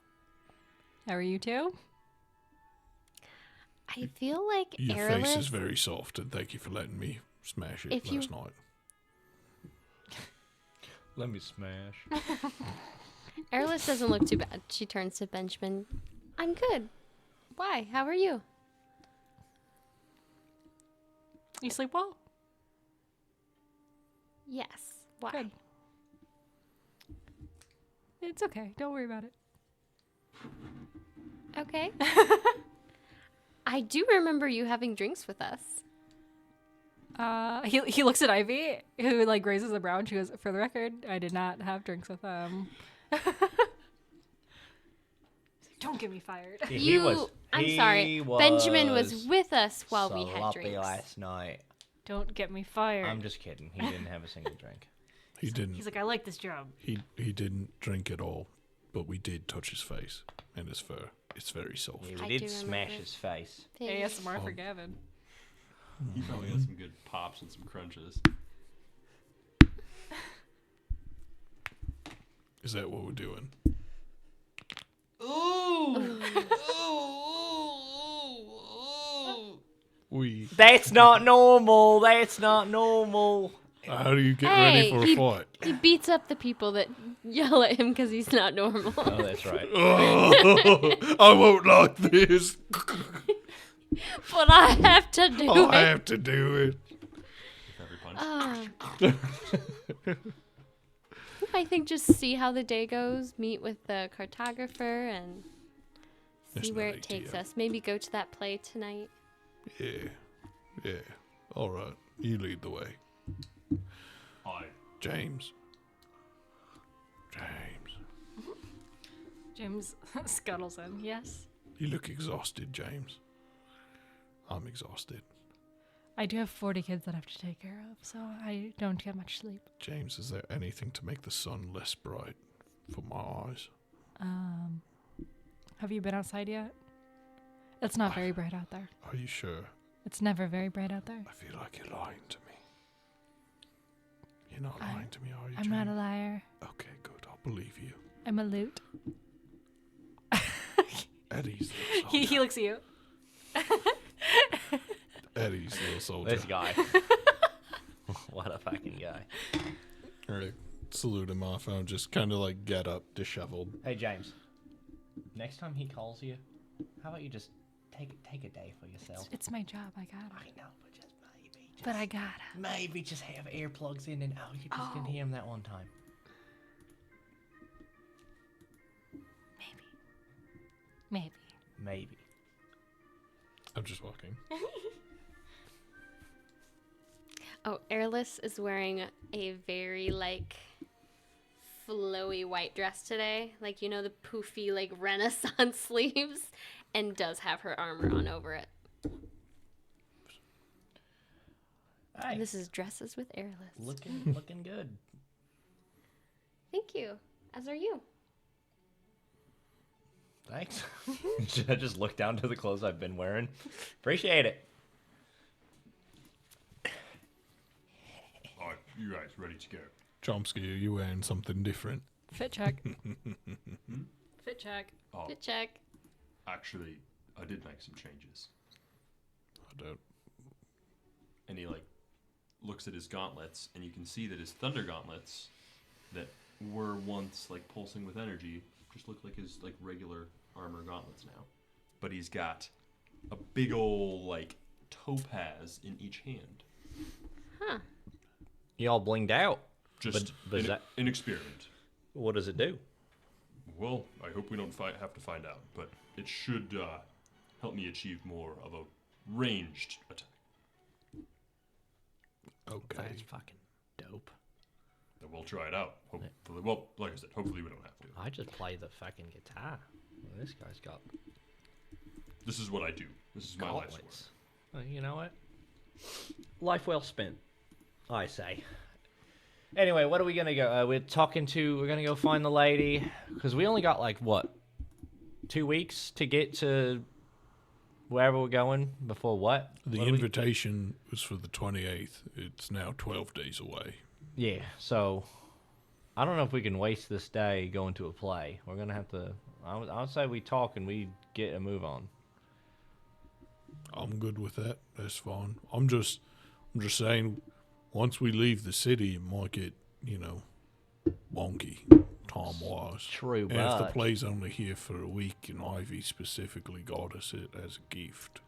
how are you two? I feel like Your Airless, face is very soft, and thank you for letting me smash it If you- last night. Let me smash. Airless doesn't look too bad. She turns to Benjamin. I'm good. Why? How are you? You sleep well? Yes. Why? Good. It's okay. Don't worry about it. Okay. I do remember you having drinks with us. He looks at Ivy, who like raises a brow, and she goes, "For the record, I did not have drinks with them." Don't get me fired. Yeah, I'm sorry. Benjamin was with us while we had sloppy drinks. last night. Don't get me fired. I'm just kidding. He didn't have a single drink. He didn't. He's like, I like this job. He didn't drink at all, but we did touch his face and his fur. It's very soft. Yeah, I we do did smash remember. his face. ASMR for Gavin. He probably got some good pops and some crunches. Is that what we're doing? We. That's not normal. That's not normal. How do you get ready for a he, fight? he beats up the people that yell at him because he's not normal. Oh, that's right. Oh, I won't like this. But I have to do Oh, it. I have to do it. With every punch. I think just see how the day goes, meet with the cartographer, and That's see where an it takes idea. us. Maybe go to that play tonight. Yeah. All right. You lead the way. Hi. James. James scuttles in. Yes. You look exhausted, James. I'm exhausted. I do have 40 kids that I have to take care of, so I don't get much sleep. James, is there anything to make the sun less bright for my eyes? Have you been outside yet? It's not very bright out there. Are you sure? It's never very bright out there. I feel like you're lying to me. You're not lying to me, are you, I'm James? not a liar. Okay, good. I'll believe you. I'm a loot. Eddie's little soldier. He looks at you. Eddie's little soldier. This guy. What a fucking guy. All right. Salute him off and just kind of like get up, disheveled. Hey, James. Next time he calls you, how about you just take a day for yourself? It's my job. I got I it. know, but just maybe. But I gotta. Maybe just have earplugs in and you just can hear him that one time. Maybe. Maybe. I'm just walking. Oh, Airless is wearing a very, like, flowy white dress today. Like, you know, the poofy, like, Renaissance sleeves. And does have her armor on over it. Hey, This is Dresses with Airless. looking good. Thank you. As are you. Thanks. Should I just look down to the clothes I've been wearing? Appreciate it. Alright, you guys ready to go? Chomsky, are you wearing something different? Fit check. Fit check. Oh, Good check. actually, I did make some changes. I don't. And he like looks at his gauntlets, and you can see that his thunder gauntlets that were once like pulsing with energy just look like his like regular armor gauntlets now. But he's got a big ol' like topaz in each hand. Huh. You all blinged out. Just But is that- an experiment. What does it do? Well, I hope we don't have to find out, but it should help me achieve more of a ranged attack. Okay. That's fucking dope. Then we'll try it out. Hopefully, well, like I said, hopefully we don't have to. I just play the fucking guitar. Well, this guy's got This is what I do. This is my life's work. gauntlets. Well, you know what? Life well spent, I say. Anyway, what are we gonna go? We're gonna go find the lady because we only got like what, 2 weeks to get to wherever we're going before what? The What do we- invitation was for the 28th. It's now 12 days away. Yeah, so I don't know if we can waste this day going to a play. We're gonna have to. I would say we talk and we get a move on. I'm good with that. That's fine. I'm just saying, once we leave the city, it might get, wonky. time wise. True, And if the but play's only here for a week and Ivy specifically got us it as a gift.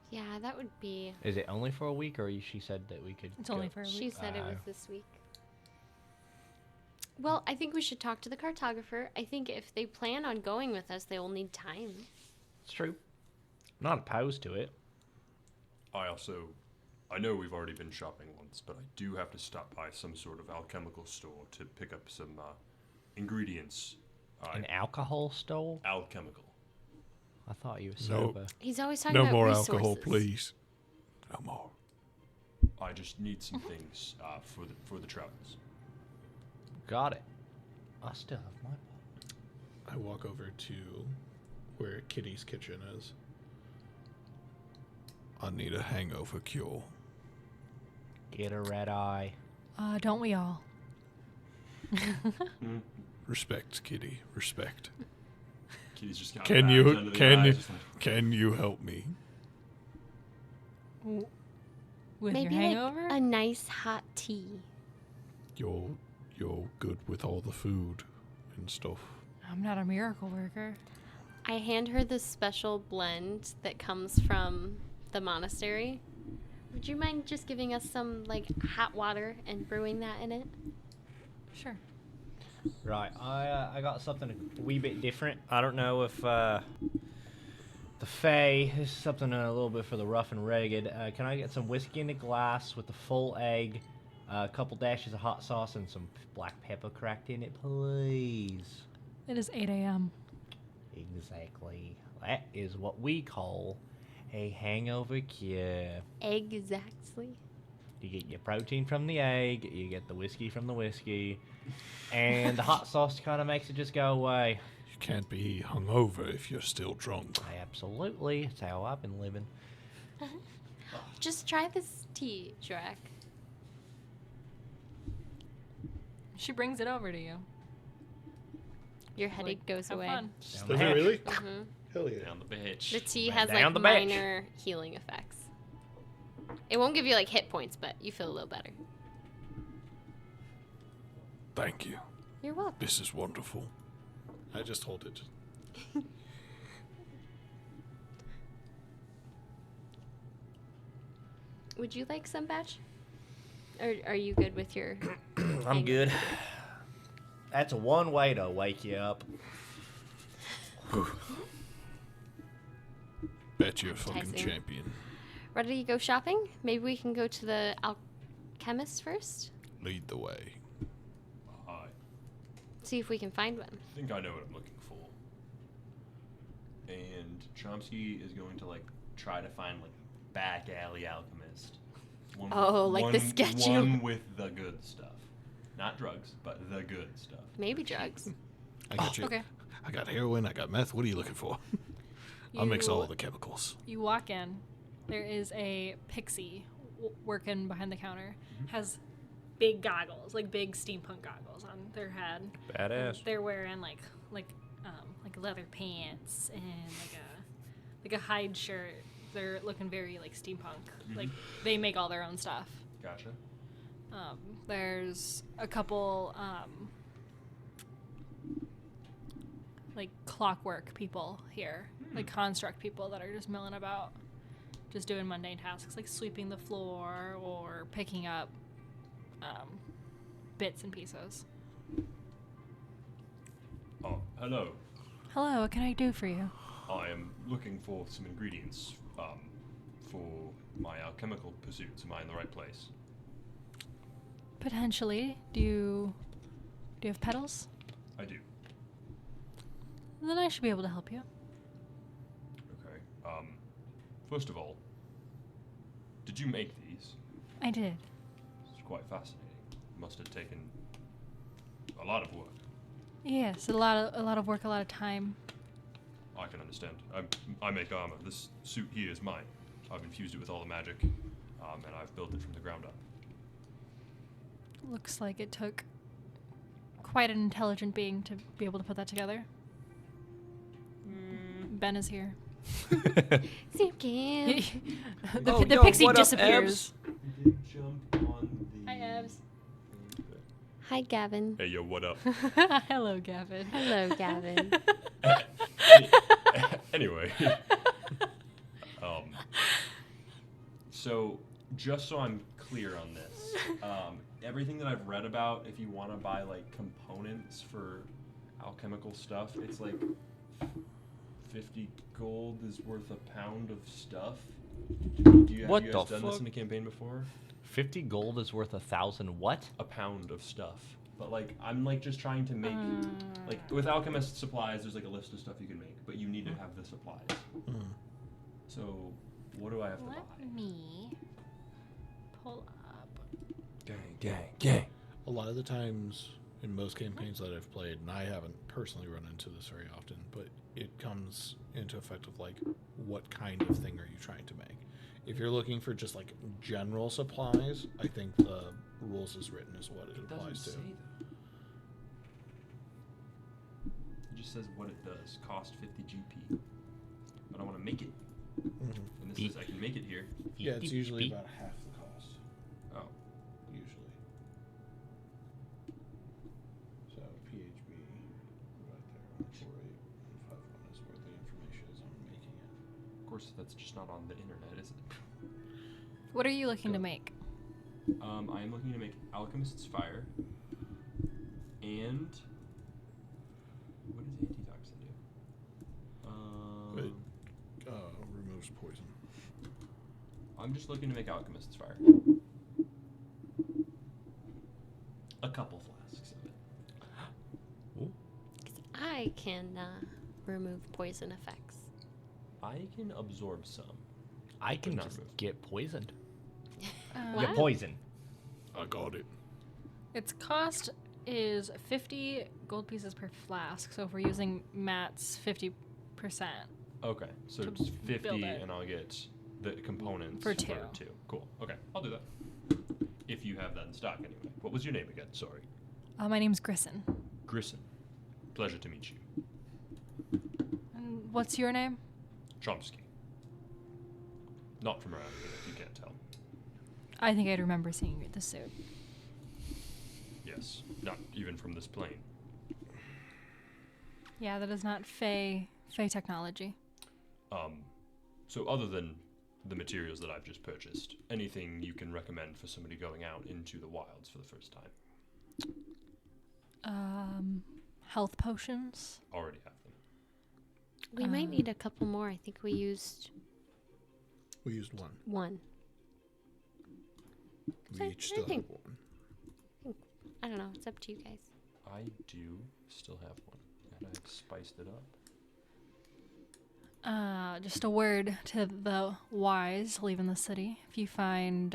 Yeah, that would be. is it only for a week, or she said that we could? It's go? only for a week. She said it was Oh. this week. Well, I think we should talk to the cartographer. I think if they plan on going with us, they will need time. It's true. Not opposed to it. I know we've already been shopping once, but I do have to stop by some sort of alchemical store to pick up some ingredients. An alcohol store? Alchemical. I thought you were No. sober. He's always talking No about more resources. alcohol, please. No more. I just need some things for the travels. Got it. I still have my bottle. I walk over to where Kitty's kitchen is. I need a hangover cure. Get a red eye. Don't we all? Respect, Kitty. Respect. Kitty's just got Can bags you under the can eyes, you just like, can you help me? With Maybe your like hangover? a nice hot tea. You're good with all the food and stuff. I'm not a miracle worker. I hand her this special blend that comes from the monastery. Would you mind just giving us some like hot water and brewing that in it? Sure. Right, I got something a wee bit different. I don't know if the Fae, this is something a little bit for the rough and rugged. Can I get some whiskey in a glass with a full egg, a couple dashes of hot sauce, and some black pepper cracked in it, please? It is 8 a.m. Exactly. That is what we call a hangover cure. Exactly. You get your protein from the egg, you get the whiskey from the whiskey, and the hot sauce kind of makes it just go away. You can't be hungover if you're still drunk. Absolutely. That's how I've been living. Just try this tea, Shrek. She brings it over to you. Your headache goes Have away. fun. Does it really? hmm Hell yeah. Down the bitch. The tea Right has down like the bitch. minor healing effects. It won't give you like hit points, but you feel a little better. Thank you. You're welcome. This is wonderful. I just hold it. Would you like some batch? Or are you good with your? I'm good. That's one way to wake you up. Bet you're a fucking Appetizing. champion. Ready to go shopping? Maybe we can go to the alchemist first. Lead the way. I See if we can find one. think I know what I'm looking for. And Chomsky is going to like try to find like back alley alchemist. One Oh, like the sketchy one one. with the good stuff, not drugs, but the good stuff. Maybe drugs. I got you. Okay. I got heroin. I got meth. What are you looking for? I'll mix all the chemicals. You walk in. There is a pixie working behind the counter. Has big goggles, like big steampunk goggles on their head. And Badass. they're wearing like leather pants and like a hide shirt. They're looking very like steampunk. Like they make all their own stuff. Gotcha. There's a couple like clockwork people here, like construct people that are just milling about, just doing mundane tasks like sweeping the floor or picking up bits and pieces. Oh, hello. Hello, what can I do for you? I am looking for some ingredients for my alchemical pursuits. Am I in the right place? Potentially. Do you have petals? I do. Then I should be able to help you. Okay. First of all, did you make these? I did. It's quite fascinating. Must have taken a lot of work. Yes, a lot of work, a lot of time. I can understand. I make armor. This suit here is mine. I've infused it with all the magic, and I've built it from the ground up. Looks like it took quite an intelligent being to be able to put that together. Ben is here. Sinking. The pixie disappears. Did jump on the. Hi, Evs. Hi, Gavin. Hey, yo, what up? Hello, Gavin. Hello, Gavin. Anyway. So, just so I'm clear on this, everything that I've read about, if you want to buy, like, components for alchemical stuff, it's like 50 gold is worth a pound of stuff. Have you What guys the done this fuck? in a campaign before? 50 gold is worth 1,000 what? A pound of stuff. But, like, I'm, like, just trying to make, like, with alchemist supplies, there's, like, a list of stuff you can make, but you need to have the supplies. So, what do I have to buy? Let me pull up. Gang. A lot of the times in most campaigns that I've played, and I haven't personally run into this very often, but it comes into effect of like, what kind of thing are you trying to make? If you're looking for just like general supplies, I think the rules as written is what it applies to. It just says what it does. Cost 50 GP. But I want to make it. And this is, I can make it here. Yeah, it's usually about half the cost. Oh. Usually. So PHB right there, 4851 is where the information is on making it. Of course, that's just not on the internet, is it? What are you looking to make? I am looking to make Alchemist's Fire. And... what does Antitoxin do? Removes poison. I'm just looking to make Alchemist's Fire. A couple flasks of it. I can remove poison effects. I can absorb some. I can not just remove. get poisoned. What? Get poison. I got it. Its cost is 50 gold pieces per flask. So if we're using Matt's 50%. Okay, so To it's 50 build it. and I'll get the components For two. Cool. Okay, I'll do that. If you have that in stock anyway. What was your name again? Sorry. My name's Grisson. Grissom. Pleasure to meet you. And what's your name? Chomsky. Not from around here, if you can't tell. I think I'd remember seeing you at the suit. Yes, not even from this plane. Yeah, that is not Fey technology. So other than the materials that I've just purchased, anything you can recommend for somebody going out into the wilds for the first time? Health potions. Already have them. We might need a couple more. I think we used We used one. one. We each still have one. I don't know. It's up to you guys. I do still have one, and I've spiced it up. Just a word to the wise leaving the city. If you find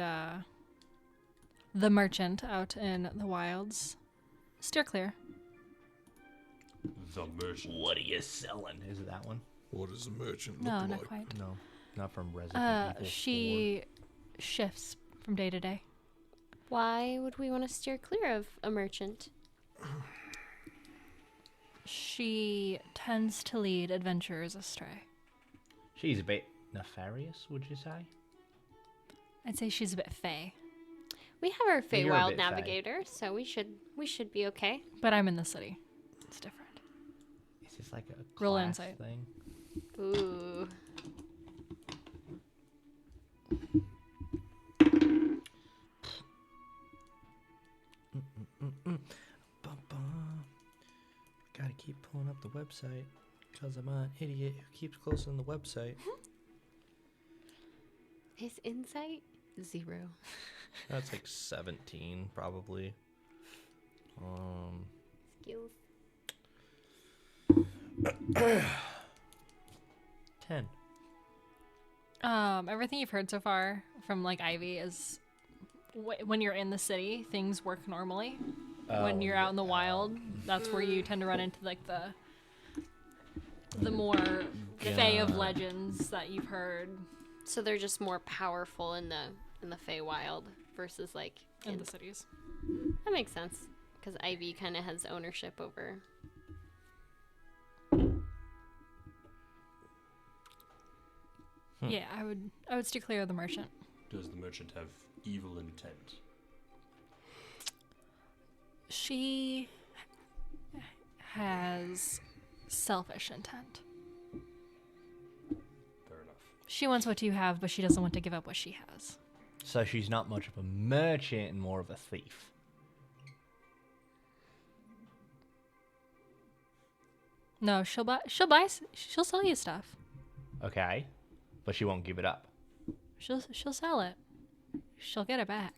the merchant out in the wilds, steer clear. The merchant. What are you selling? Is it that one? What does a merchant look No, like? not quite. No, not from Resident Evil She shifts from day to day. Why would we want to steer clear of a merchant? She tends to lead adventurers astray. 4. She's a bit nefarious, would you say? I'd say she's a bit fey, We have our You're a Feywild bit fey. navigator, so we should be okay. but I'm in the city. It's different. Is this like a Roll class insight. thing? Ooh. Gotta keep pulling up the website because I'm an idiot who keeps closing the website. His insight 0. That's like 17 probably. Skills. 10. Everything you've heard so far from like Ivy is when you're in the city, things work normally. When you're out in the wild, that's where you tend to run into like the more fey of legends that you've heard So they're just more powerful in the Feywild versus like in the cities. That makes sense because Ivy kind of has ownership over. Yeah, I would steer clear of the merchant. Does the merchant have evil intent? She has selfish intent. Fair enough. She wants what you have, but she doesn't want to give up what she has. So she's not much of a merchant and more of a thief. No, she'll sell you stuff. Okay, but she won't give it up. She'll sell it. She'll get it back.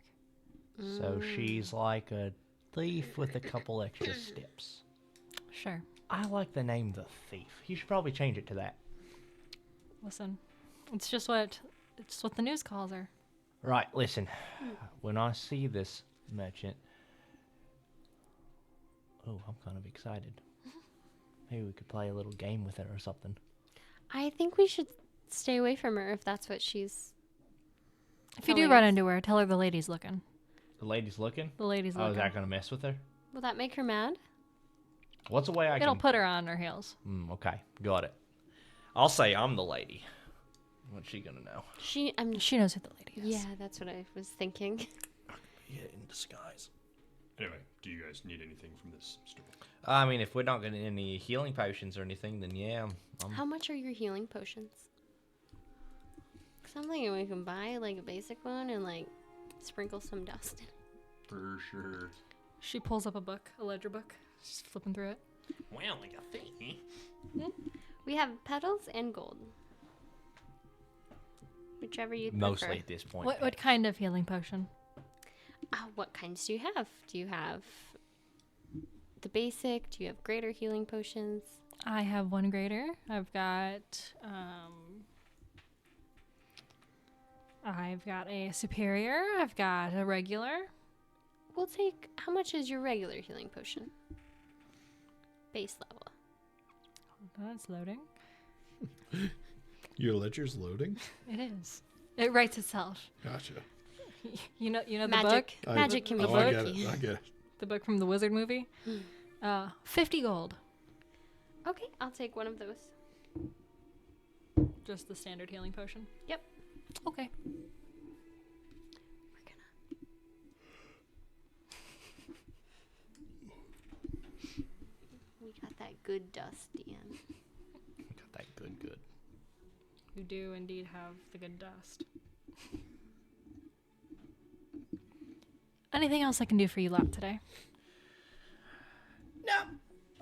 So she's like a thief with a couple extra steps. Sure. I like the name The Thief. You should probably change it to that. Listen, it's just what the news calls her. Right, listen. When I see this merchant... Oh, I'm kind of excited. Maybe we could play a little game with her or something. I think we should stay away from her if that's what she's. If you do run into her, tell her the lady's looking. The lady's looking? The lady's Oh, looking. is that going to mess with her? Will that make her mad? What's a way I It'll can... put her on her heels. Okay, got it. I'll say I'm the lady. What's she going to know? She She knows who the lady is. Yeah, that's what I was thinking. Yeah, in disguise. Anyway, do you guys need anything from this store? I mean, if we're not getting any healing potions or anything, then yeah. How much are your healing potions? Something we can buy, like a basic one, and like sprinkle some dust in it. For sure. She pulls up a book, a ledger book. She's flipping through it. Well, like a thing. We have petals and gold. Whichever you prefer. Mostly at this point. What kind of healing potion? What kinds do you have? Do you have the basic? Do you have greater healing potions? I have one greater. I've got a superior. I've got a regular. We'll take. How much is your regular healing potion? Base level. That's loading. Your ledger's loading? It is. It writes itself. Gotcha. You know the Magic. book? Magic can be I get funky. it. I get it. The book from the Wizard movie? 50 gold. Okay, I'll take one of those. Just the standard healing potion? Yep. Okay. We're gonna. We got that good dust, Ian. Got that good. You do indeed have the good dust. Anything else I can do for you lot today? No.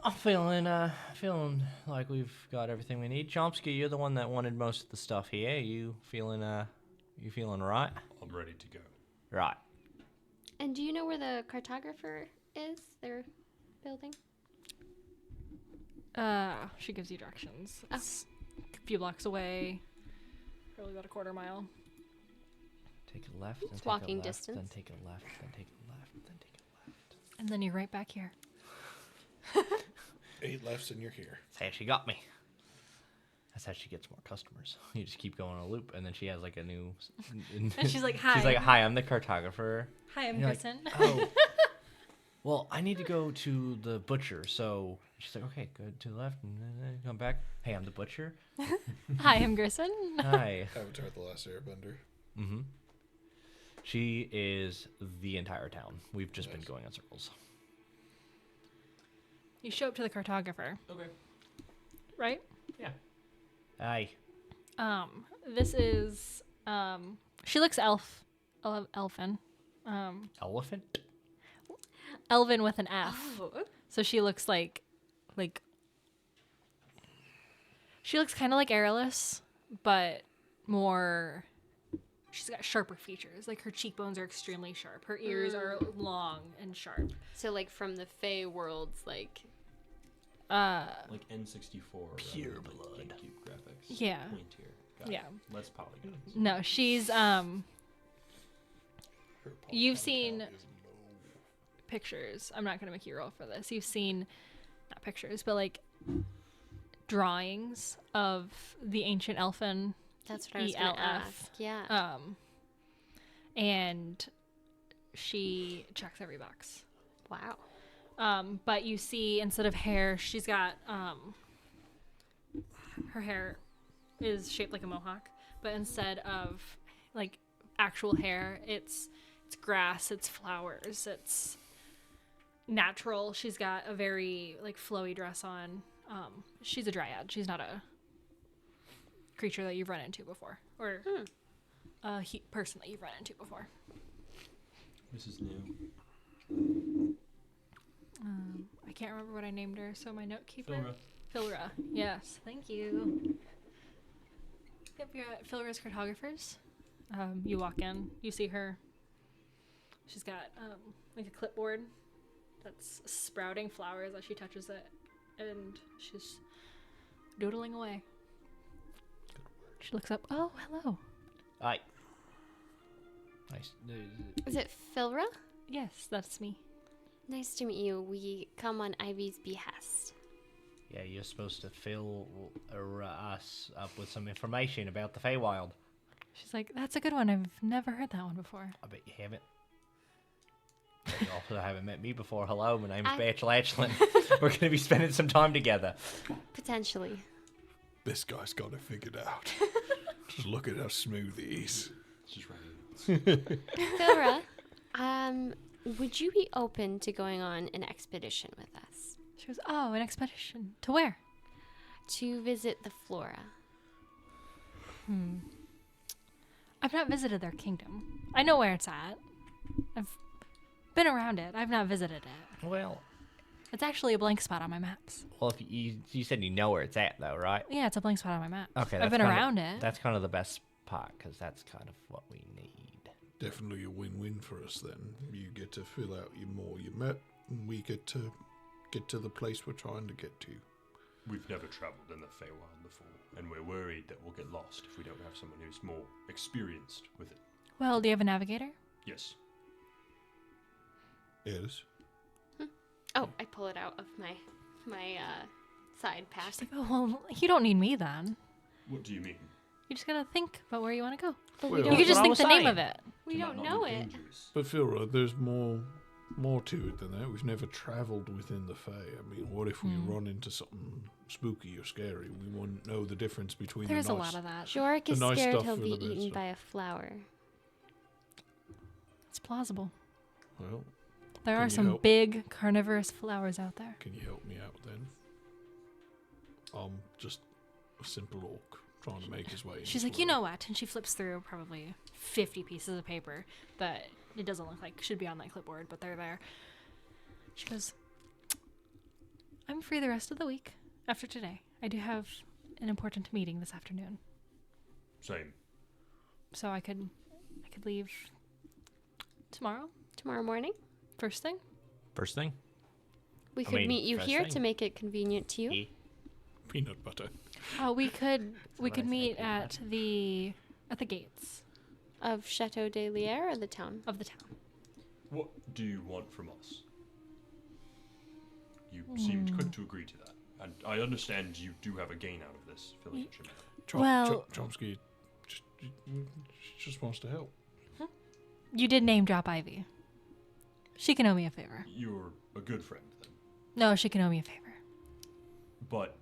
I'm feeling like we've got everything we need. Chomsky, you're the one that wanted most of the stuff here. You feeling right? I'm ready to go. Right. And do you know where the cartographer is? They're building? She gives you directions. It's a few blocks away. Probably about a quarter mile. Take a left, then It's take walking a left, distance. then take a left, then take a left, then take a left. And then you're right back here. 8 lefts and you're here. That's how she got me. That's how she gets more customers. You just keep going on a loop, and then she has like a new... And she's like, hi. She's like, hi, I'm the cartographer. Hi, I'm And you're like, Kristen. oh. Well, I need to go to the butcher, so... She's like, okay, go to the left, and then come back. Hey, I'm the butcher. Hi, I'm Grayson. Hi. Avatar The Last Airbender. Mm-hmm. She is the entire town. We've just been Nice. going in circles. You show up to the cartographer, Okay. right? Yeah. Hi. This is, she looks elfin. Elephant? Elven with an F. Oh. So she looks she looks kind of like Airless, but more, she's got sharper features. Like her cheekbones are extremely sharp. Her ears are long and sharp. So, like, from the Fey worlds, like. Like N64. Pure rather than, like, blood. GameCube graphics. Yeah. Pointier. Got Yeah. it. Less polygons. No, she's, Her You've Pokemon seen- count is low. pictures. I'm not going to make you roll for this. You've seen, not pictures, but like drawings of the ancient elfin That's what I was going to ELF. ask. Yeah. and she checks every box. Wow. But you see, instead of hair, she's got her hair is shaped like a mohawk, but instead of like actual hair, it's grass, it's flowers, it's natural. She's got a very like flowy dress on. She's a dryad. She's not a creature that you've run into before, or a person that you've run into before. This is new. I can't remember what I named her, so my note keeper. Filra. Filra. Yes, thank you. Yep, you're at Filra's Cartographers. You walk in, you see her. She's got like a clipboard that's sprouting flowers as she touches it, and she's doodling away. She looks up. Oh, hello. Hi. Nice. Is it Filra? Yes, that's me. Nice to meet you. We come on Ivy's behest. Yeah, you're supposed to fill us up with some information about the Feywild. She's like, that's a good one. I've never heard that one before. I bet you haven't. You also haven't met me before. Hello, my name's I- Bachelor Ashland. We're going to be spending some time together. Potentially. This guy's got it figured out. Just look at how smooth he is. It's just right. Filra, would you be open to going on an expedition with us? She goes, oh, an expedition. To where? To visit the flora. I've not visited their kingdom. I know where it's at. I've been around it. I've not visited it. Well, It's actually a blank spot on my maps. if you said you know where it's at, though, right? Yeah, it's a blank spot on my map. Okay, I've been around it. That's kind of the best part, because that's kind of what we need. Definitely a win-win for us then. You get to fill out your map, and we get to the place we're trying to get to. We've never travelled in the Feywild before, and we're worried that we'll get lost if we don't have someone who's more experienced with it. Well, do you have a navigator? Yes. Yes. Oh, I pull it out of my side pack. She's like, oh, well, you don't need me then. What do you mean? You just gotta think about where you want to go. But Well, we You don't, could just what I think was the name saying. of it. we It don't might not know be it. dangerous. But Philra, there's more to it than that. We've never travelled within the Fae. I mean, what if we run into something spooky or scary? We wouldn't know the difference between There's the a nice. lot of that. Jorik is The nice scared stuff he'll for be the bad eaten stuff. by a flower. It's plausible. Well, There Can are you some help? big carnivorous flowers out there. can you help me out then? I'm just a simple orc trying to make his way. in She's this like, you world. know what? And she flips through probably 50 pieces of paper that it doesn't look like should be on that clipboard, but they're there. She goes, I'm free the rest of the week after today. I do have an important meeting this afternoon. Same. So I could leave tomorrow, Tomorrow morning, first thing. First thing? we I could mean, meet you first here thing. to make it convenient to you. Yeah. Peanut butter. Oh, we could what I meet think, at the gates Of Chateau de Lier or the town? of the town. What do you want from us? You seemed quick to agree to that. And I understand you do have a gain out of this, filling out your map. Well- Chomsky just wants to help. You did name drop Ivy. She can owe me a favor. You're a good friend, then. No, she can owe me a favor. But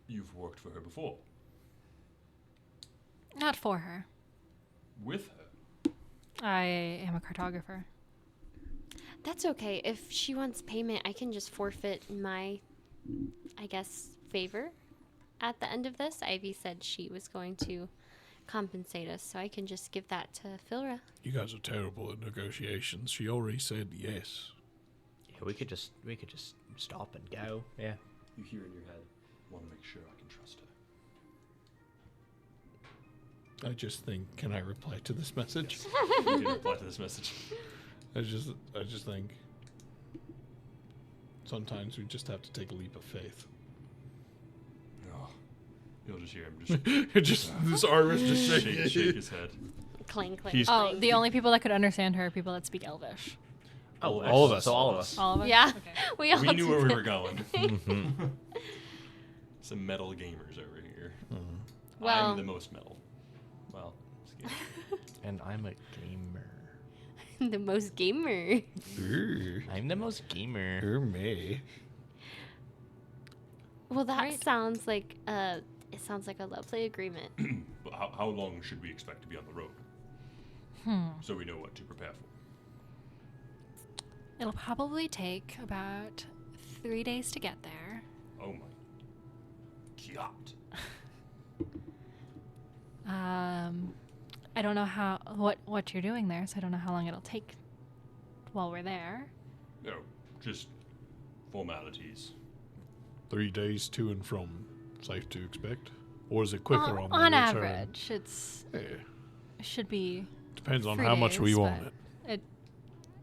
you've worked for her before. Not for her. With her. I am a cartographer. That's okay. If she wants payment, I can just forfeit my, I guess, favor. At the end of this, Ivy said she was going to compensate us, so I can just give that to Filra. You guys are terrible at negotiations. She already said yes. Yeah, we could just stop and go. Yeah. You hear in your head, want to make sure I can trust her. I just think, can I reply to this message? You can reply to this message. I just think sometimes we just have to take a leap of faith. Oh, you'll just hear him just This Irish just shake his head. Clang, clang, He's- Oh, clang. the only people that could understand her are people that speak Elvish. Oh, all of us. So all of us. All of us? Yeah, Okay. we all We knew where we did. were going. Mm-hmm. Some metal gamers over here. Well- I'm the most metal. Well, excuse me. And I'm a gamer. The most gamer. I'm the most gamer. Me. Well, that Right. sounds like a lovely agreement. But how long should we expect to be on the road? So we know what to prepare for. It'll probably take about 3 days to get there. Oh my god. I don't know what you're doing there, so I don't know how long it'll take while we're there. No, just formalities. 3 days to and from, safe to expect? Or is it quicker on the on return? average, it Yeah. should be. Depends on 3 how much we days, want but it. It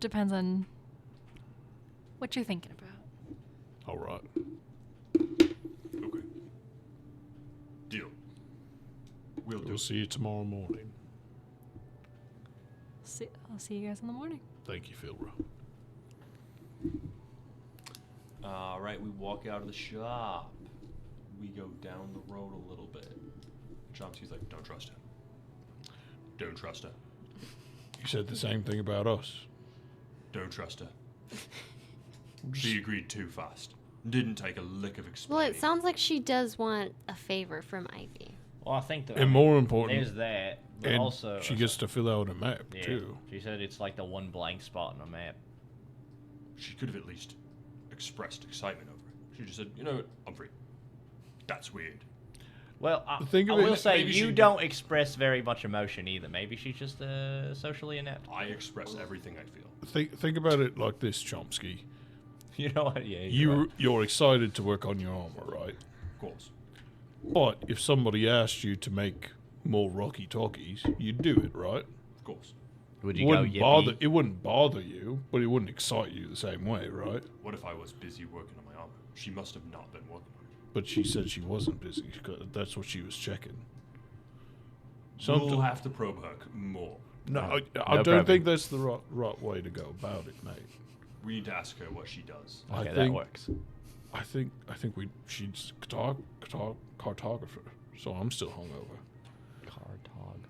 depends on what you're thinking about. All right. Okay. Deal. We'll do We'll it. see you tomorrow morning. I'll see you guys in the morning. Thank you, Philbro. All right, we walk out of the shop. We go down the road a little bit. Chomsky's like, don't trust her. Don't trust her. You said the same thing about us. Don't trust her. She agreed too fast. Didn't take a lick of Well, explaining. it sounds like she does want a favor from Ivy. Well, I think that. And more important, there's that, but and also she gets to fill out a map, yeah, too. She said it's like the one blank spot on the map. She could have at least expressed excitement over it. She just said, you know what, I'm free. That's weird. Well, I Think of it- will say maybe you she- don't express very much emotion either. Maybe she's just socially inept. I express everything I feel. Think about it like this, Chomsky. You know what? Yeah, you're right. You're excited to work on your armor, right? Of course. But if somebody asked you to make more Rocky Talkies, you'd do it, right? Of course. Would you go yippee? It wouldn't bother you, but it wouldn't excite you the same way, right? What if I was busy working on my armor? She must have not been working on it. But she said she wasn't busy. That's what she was checking. We'll have to probe her more. No, I No don't problem. think that's the right way to go about it, mate. We need to ask her what she does. I Okay, that think works. she's cartographer, so I'm still hungover. Cartog.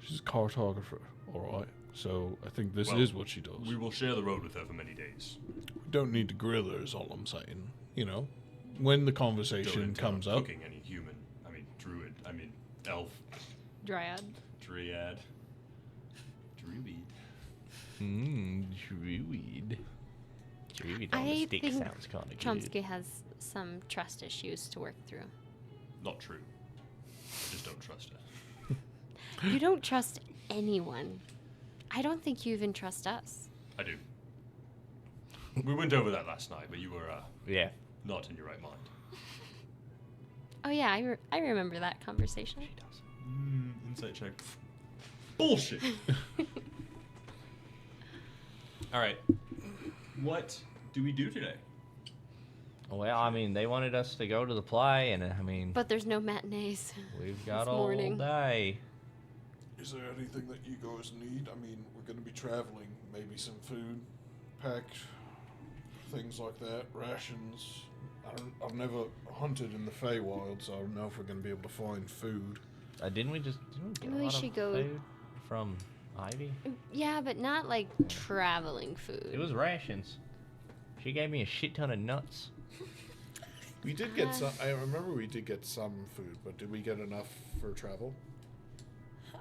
She's a cartographer, all right. So I think this Well, is what she does. We will share the road with her for many days. We don't need to grill her, is all I'm saying. You know, when the Don't conversation intend comes on up, cooking any human. I mean, druid. I mean, elf. Dryad. Dryad. Druid. Druid. Druid on I the stick think sounds kind of good. Chomsky has some trust issues to work through. Not true. I just don't trust her. You don't trust anyone. I don't think you even trust us. I do. We went over that last night, but you were Yeah. not in your right mind. Oh yeah, I remember that conversation. Insight check. Bullshit. All right. What do we do today? Well, I mean, they wanted us to go to the play, and I mean, But there's no matinees. we've got It's all morning. day. Is there anything that you guys need? I mean, we're going to be traveling. Maybe some food, packed, things like that, rations. I've never hunted in the Feywild, so I don't know if we're going to be able to find food. Didn't we get Maybe a we lot should of go- food from Ivy? Yeah, but not like traveling food. It was rations. She gave me a shit ton of nuts. We did get some. I remember we did get some food, but did we get enough for travel?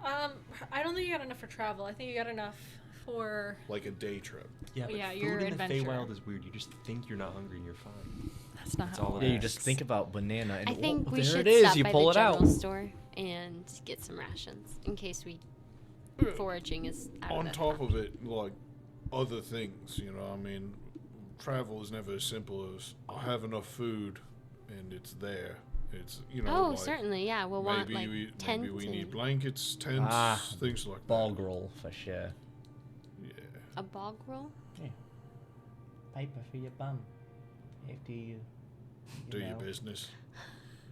I don't think you got enough for travel. I think you got enough for. Like a day trip? Yeah, but Yeah, food your in adventure. the Feywild is weird. You just think you're not hungry and you're fine. That's not That's how all it it Yeah, you works. just think about banana, and I think oh, we there should it is. stop You by pull the it out. general store and get some rations in case foraging is out On of top of it, like other things, you know. I mean, travel is never as simple as I have enough food and it's there. It's Oh, like, certainly, yeah. We'll want maybe like tents. maybe we need and blankets, tents, things like Bog roll for sure. that. Yeah. a bog roll. Paper for your bum. After you Do your know, business.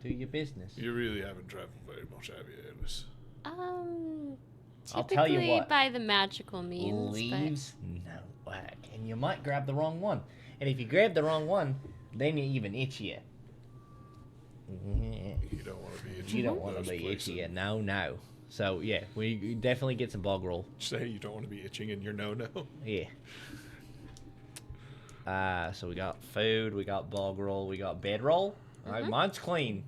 do your business. You really haven't traveled very much, have you, Alice? I'll tell you Typically what. by the magical means. Leaves no work, and you might grab the wrong one. And if you grab the wrong one, then you even itchier. You don't want to be itchy. You don't in want those to be places. itchier. No. So yeah, we definitely get some bog roll. Say you don't want to be itching in your no-no. Yeah. So we got food, we got bog roll, we got bedroll. All right, mine's clean,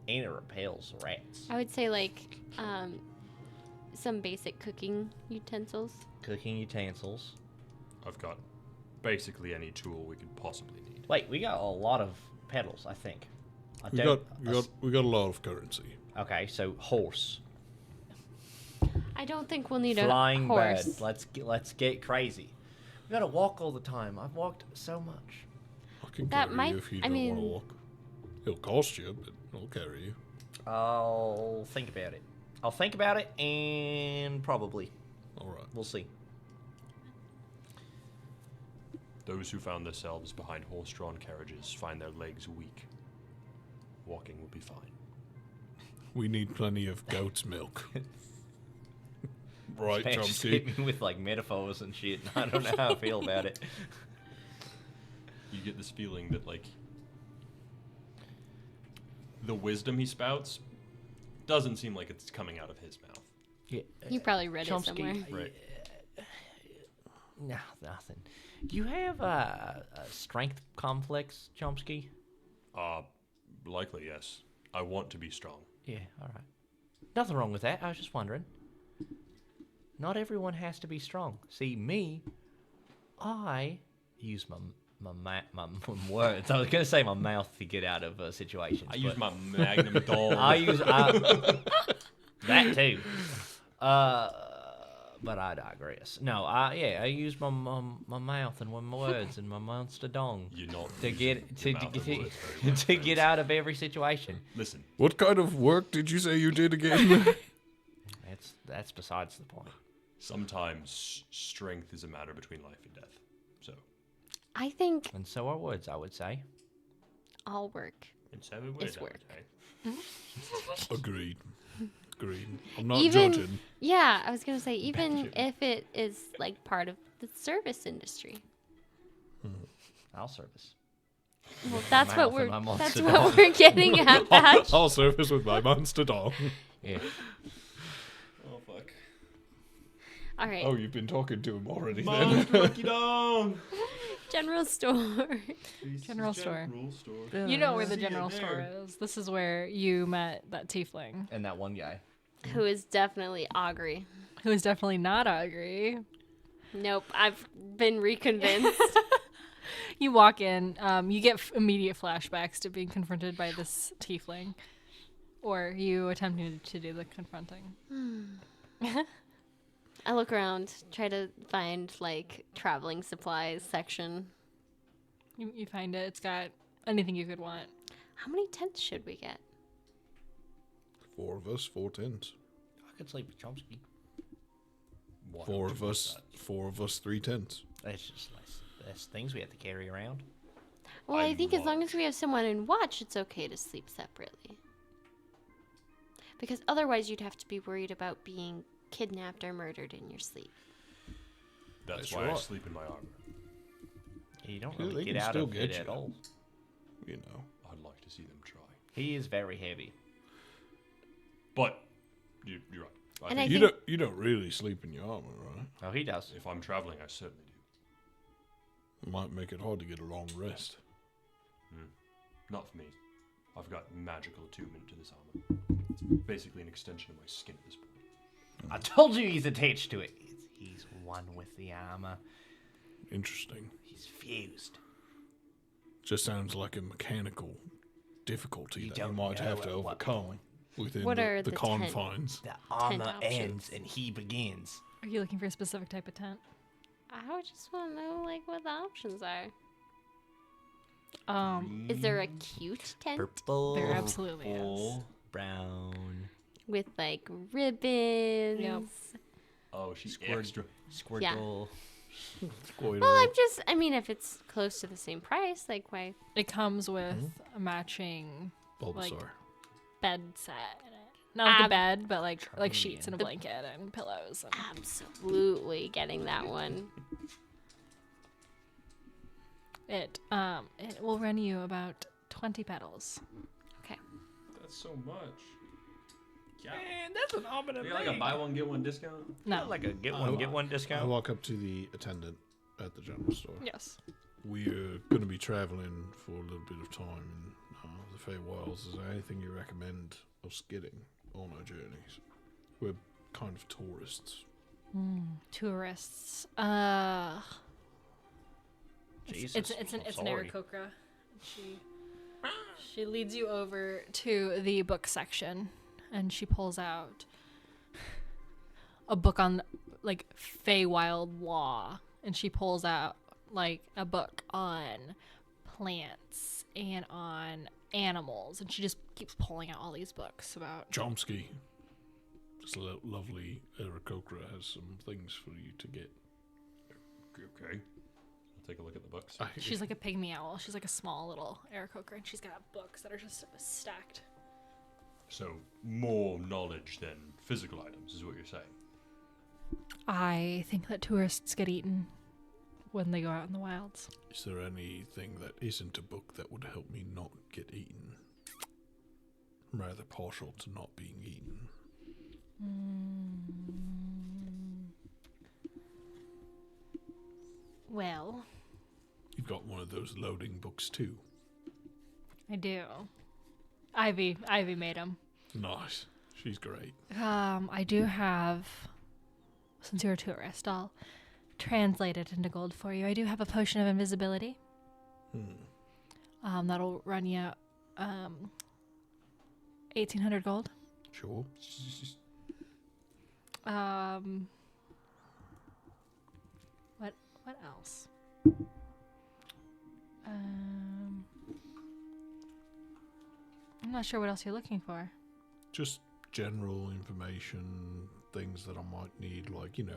and it repels rats. I would say like some basic cooking utensils. Cooking utensils. I've got Basically any tool we could possibly need. Wait, we got a lot of pedals, I think. We got a lot of currency. Okay, so horse. I don't think we'll need Flying a horse. bird. Let's get crazy. We gotta walk all the time. I've walked so much. I can That carry might- you if you I don't want mean- to walk. It'll cost you, but I'll carry you. I'll think about it. I'll think about it, and probably All right. we'll see. Those who found themselves behind horse-drawn carriages find their legs weak. Walking will be fine. We need plenty of goat's milk. Right, Pam just Chomsky? hit me with like metaphors and shit. I don't know how I feel about it. You get this feeling that, like, the wisdom he spouts doesn't seem like it's coming out of his mouth. Yeah, You probably read it Chomsky, somewhere. Right. No, nothing. Do you have a strength complex, Chomsky? Likely, yes. I want to be strong. Yeah, all right. Nothing wrong with that. I was just wondering. Not everyone has to be strong. See, me, I use my words. I was going to say my mouth to get out of situations. I use but my magnum dong. I use that too. But I digress. No, I use my mouth and my words and my monster dong You're not to using get your to mouth and get words very well, to get friends. out of every situation. Listen, What kind of work did you say you did again? That's besides the point. sometimes strength is a matter between life and death. So, I think And so are words, I would say. all work. in 7 words, It's I would work. say. Agreed. Agreed. I'm not Even- judging. Yeah, I was gonna say even if it is like part of the service industry. I'll service. Well, that's mouth what and my we're that's monster what dog. we're getting at. Batch. I'll surface with my monster dog. Yeah. Oh, fuck. All right, Oh, you've been talking to him already then. Monster monkey dong! general store. General store. General store. You know where the See ya general there. store is. This is where you met that tiefling, And that one guy. Who is definitely Augury. who is definitely not Augury. Nope, I've been reconvinced. You walk in, you get immediate flashbacks to being confronted by this tiefling, or you attempting to do the confronting. I look around, try to find like traveling supplies section. You find it. It's got anything you could want. How many tents should we get? 4 of us, 4 tents. I could sleep with Chomsky. Why 4 would of you us, want that? 4 of us, 3 tents. That's just less things we have to carry around. Well, I I think as long love- as we have someone in watch, it's okay to sleep separately. Because otherwise, you'd have to be worried about being kidnapped or murdered in your sleep. That's That's why I right. sleep in my armor. You don't Yeah, really they get can out still of get it you. at all. You know. I'd like to see them try. He is very heavy. But you're right. I And think You think- don't really sleep in your armor, right? Oh, he does. if I'm traveling, I certainly do. It might make it hard to get a long rest. Not for me. I've got magical attunement to this armor. It's basically an extension of my skin at this point. I told you he's attached to it. He's one with the armor. Interesting. He's fused. Just sounds like a mechanical difficulty You that you don't might have to know at what overcome within What the, are the the confines. The armor options. ends and he begins. Are you looking for a specific type of tent? I would just want to know like what the options are. Mm. Is there a cute tent Purple. There absolutely is. Brown. with like ribbons? Oh, she's Squirt. extra. Squirtle. Squirtle. Well, I mean, if it's close to the same price, like why? It comes with a matching Bulbasaur. bed set in it. Not like a Ab- bed, but like Charmeleon. sheets and a blanket and pillows. And Absolutely getting that one. it will run you about 20 petals. Okay. That's so much. Yeah. Man, that's an armor to You got like a buy one get one discount. No. Like a get one I discount. walk up to the attendant at the general store. Yes. We're going to be traveling for a little bit of time in the Feywilds. Is there anything you recommend us getting on our journeys? We're kind of tourists. Tourists. Jesus. It's I'm an sorry. Aarakocra. She leads you over to the book section, and she pulls out a book on like Feywild law, and she pulls out like a book on plants and on animals, and she just keeps pulling out all these books about. Chomsky. This lovely Aarakocra has some things for you to get. Okay. I'll take a look at the books. She's like a pygmy owl. She's like a small little Aarakocra, and she's got books that are just stacked. So, more knowledge than physical items is what you're saying. I think that tourists get eaten when they go out in the wilds. Is there anything that isn't a book that would help me not get eaten? I'm rather partial to not being eaten. Well, You've got one of those loading books too. I do. Ivy made them. Nice. She's great. I do have, since you're a tourist, I'll translate it into gold for you. I do have a potion of invisibility. That'll run you 1,800 gold. Sure. What else? I'm not sure what else you're looking for. Just general information, things that I might need, like, in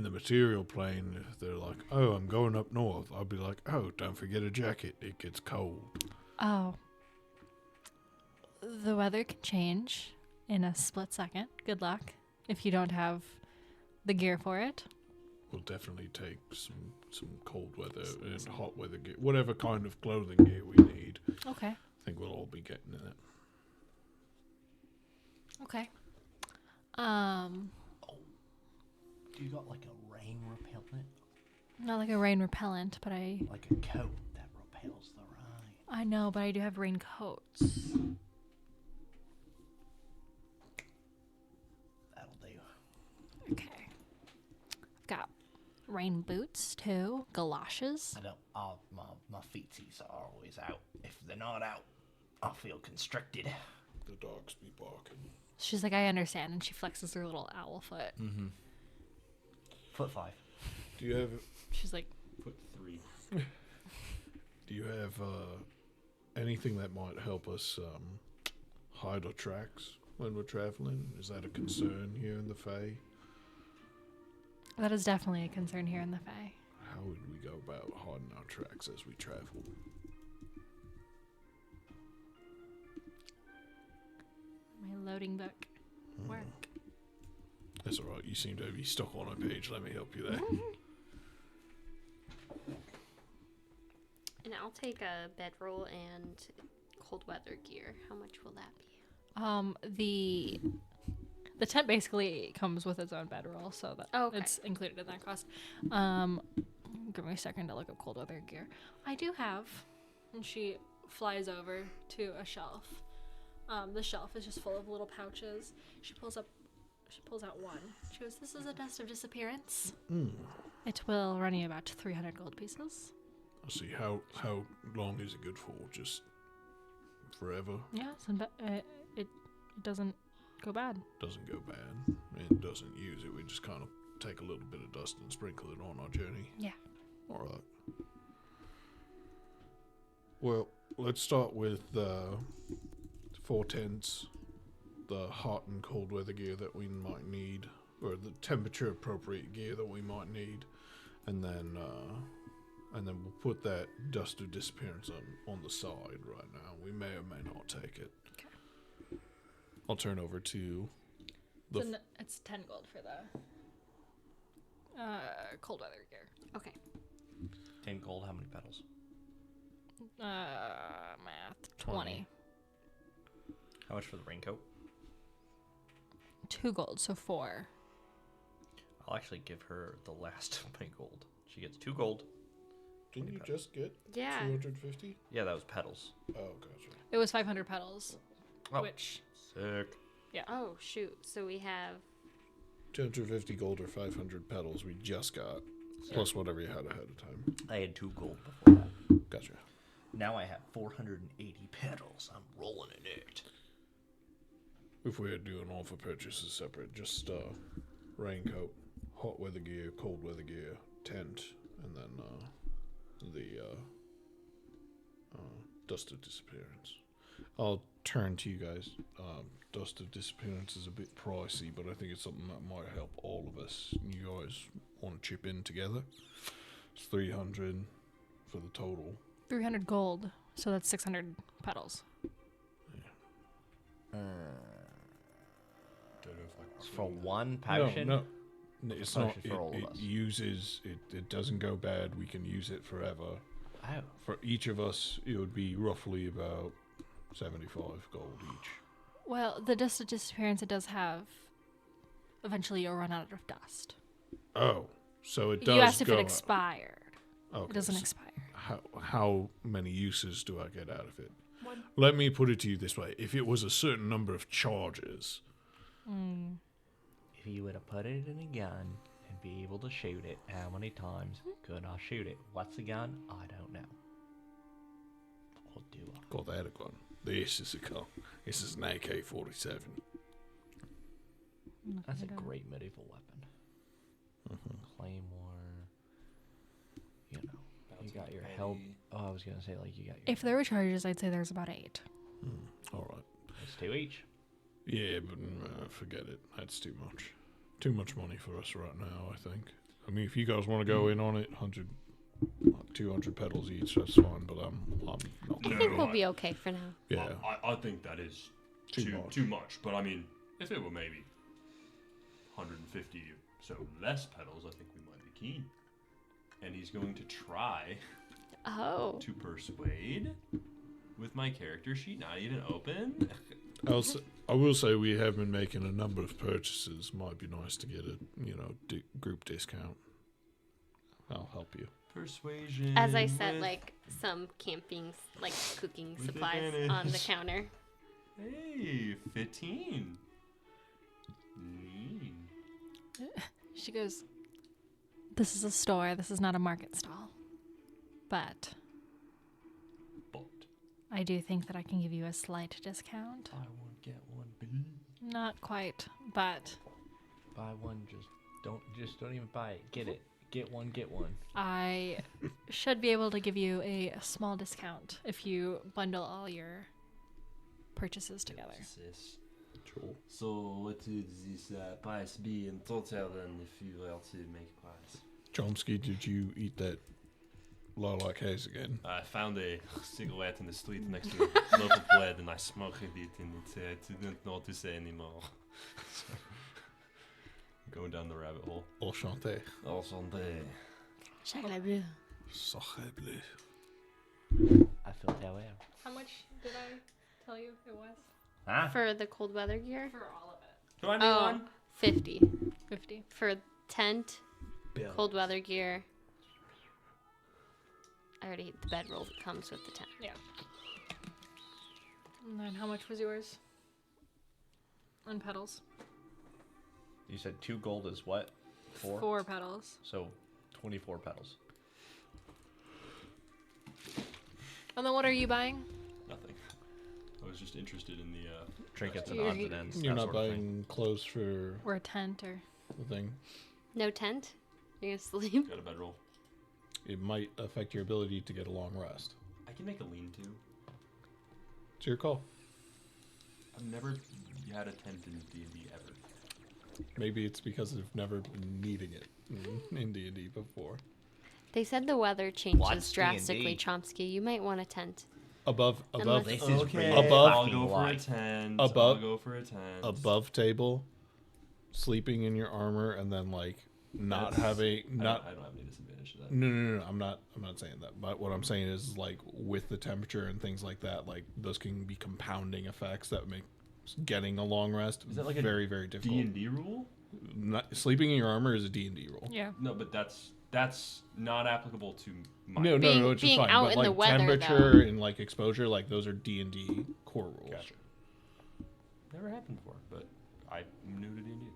the material plane, if they're like, oh, I'm going up north, I'll be like, oh, don't forget a jacket, it gets cold. Oh. The weather can change in a split second. Good luck if you don't have the gear for it. We'll definitely take some cold weather and hot weather gear, whatever kind of clothing gear we need. Okay. I think we'll all be getting in it. Okay. Do you got like a rain repellent? Not like a rain repellent, but Like a coat that repels the rain? I know, but I do have raincoats. That'll do. Okay. I've got rain boots too, galoshes. I don't. My feetsies are always out. If they're not out, I feel constricted. The dogs be barking. She's like, I understand, and she flexes her little owl foot. Mm-hmm. Foot 5. Do you have She's like, Foot 3. Anything that might help us hide our tracks when we're traveling? Is that a concern here in the Fae? that is definitely a concern here in the Fae. How would we go about hiding our tracks as we travel? My loading book. Work. That's alright, you seem to be stuck on a page. Let me help you there. And I'll take a bedroll and cold weather gear. How much will that be? The tent basically comes with its own bedroll, so that it's included in that cost. Give me a second to look up cold weather gear. I do have, and she flies over to a shelf. The shelf is just full of little pouches. She pulls out one. She goes, "This is a dust of disappearance. It will run you about 300 gold pieces." I see. How long is it good for? Just forever? Yeah, it doesn't go bad. Doesn't go bad. It doesn't use it. We just kind of take a little bit of dust and sprinkle it on our journey. Yeah. All right. Well, let's start with 4 tents, the hot and cold weather gear that we might need, or the temperature appropriate gear that we might need, and then we'll put that dust of disappearance on the side right now. We may or may not take it. Okay. I'll turn over to it's 10 gold for the cold weather gear. Okay. 10 gold, how many petals? Math. 20. How much for the raincoat? 2 gold, so 4. I'll actually give her the last of my gold. She gets 2 gold. Didn't you just get Yeah. 250? Yeah, that was petals. Oh, gotcha. It was 500 petals, Oh. which Sick. Oh, shoot. So we have 250 gold or 500 petals we just got. Plus whatever you had ahead of time. I had 2 gold before that. Gotcha. Now I have 480 petals. I'm rolling in it. If we had doing all for purchases separate, just raincoat, hot weather gear, cold weather gear, tent, and then the dust of disappearance. I'll turn to you guys. Dust of disappearance is a bit pricey, but I think it's something that might help all of us. You guys want to chip in together? It's 300 for the total. 300 gold, so that's 600 petals. Don't know if For one potion? No, it's not. Potion for all of us. It doesn't go bad. We can use it forever. Oh. For each of us, it would be roughly about 75 gold each. Well, the dust of disappearance, it does have. Eventually, you'll run out of dust. Oh, so it does. You asked if go it expired. Okay, It doesn't so expire. how many uses do I get out of it? One. Let me put it to you this way: if it was a certain number of charges, If you would have put it in a gun and be able to shoot it, how many times could I shoot it? What's a gun? I don't know. Or do I? call that a gun. This is a gun. This is an AK-47. That's a great medieval weapon. Claymore. You know, you got your help. Oh, I was gonna say like you got your. If there were charges, I'd say there's about 8. All right. It's 2 each. Yeah, but forget it. That's too much. Too much money for us right now, I think. I mean, if you guys want to go in on it, 200 petals each, that's fine, but I'm not I gonna think do we'll it. be okay for now. Yeah. I think that is Too much. But I mean, if it were maybe 150 so less petals, I think we might be keen. And he's going to try Oh. to persuade with my character sheet not even open. I will say we have been making a number of purchases. Might be nice to get a group discount. I'll help you. Persuasion. As I said, with- like some camping, like cooking With supplies advantage. on the counter. Hey, 15. Mean. She goes, "This is a store. This is not a market stall. But But I do think that I can give you a slight discount. I won't get one, baby. Not quite, but Buy one, just don't even buy it. Get it. Get one, get one. I should be able to give you a small discount if you bundle all your purchases together." Cool. So what would this price be in total then if you were to make a price? Chomsky, did you eat that lilac haze again? I found a cigarette in the street next to a loaf of bread and I smoked it and it didn't know what to say anymore. Going down the rabbit hole. Enchanté. Enchanté. Chocolat bleu. Sacré bleu. I felt that way. How much did I tell you it was? Huh? For the cold weather gear? For all of it. Do I need Oh, one? 50. 50. For tent, cold weather gear. I already the bedroll that comes with the tent. Yeah. And then how much was yours? On petals? You said 2 gold is what? 4? 4 petals. So 24 petals. And then what are you buying? Nothing. I was just interested in the Trinkets and You're- odds and ends. You're that not sort of thing. buying clothes for Or a tent or... the thing. No tent? You're gonna sleep? got a bedroll. It might affect your ability to get a long rest. I can make a lean-to. It's your call. I've never had a tent in D&D ever. Maybe it's because I've never been needing it in D&D before. They said the weather changes What's drastically, D&D? Chomsky. You might want a tent. Above Unless- This is Okay, really Above- I'll fucking go for a light. tent. Above- I'll go for a tent. above table, sleeping in your armor, and then like not That's- having not. I don't have any disadvantage to that. No. I'm not saying that. But what I'm saying is like with the temperature and things like that, like those can be compounding effects that make getting a long rest Is that like a very very difficult. D&D rule? Not, sleeping in your armor is a D&D rule. Yeah. No, but that's not applicable to my. No, Being- it's just being fine. out But in like the weather, temperature though. and like exposure, like those are D&D core rules. Gotcha. Never happened before, but I'm new to D&D.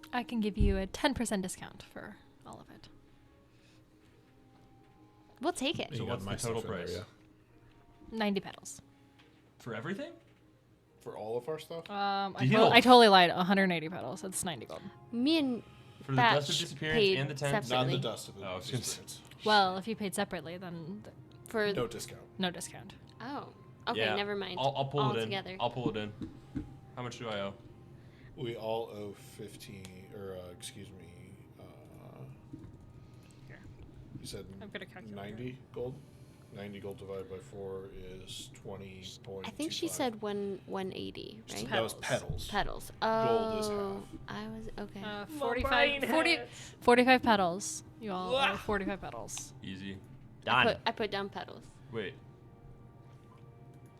So. I can give you a 10% discount for all of it. We'll take it. You So got what's my the total stuff in there, price? yeah. 90 petals. For everything? For all of our stuff? Deal. I totally lied. 180 petals. It's 90 gold. Me and For the Batch dust of disappearance paid and the tent? Not the separately. dust of it. Oh, I was gonna say- Well, if you paid separately, then For No discount. no discount. oh, okay, Yeah, never mind. I'll pull All it in. together. I'll pull it in. How much do I owe? We all owe 15, or excuse me, Here. you said I've got a calculator. 90 gold? 90 gold divided by 4 is 20.25. I think she said 180, right? That was petals. Petals. Gold is Oh, half. I was okay. 45 petals. You all owe 45 petals. Easy. Done. I put down petals. Wait.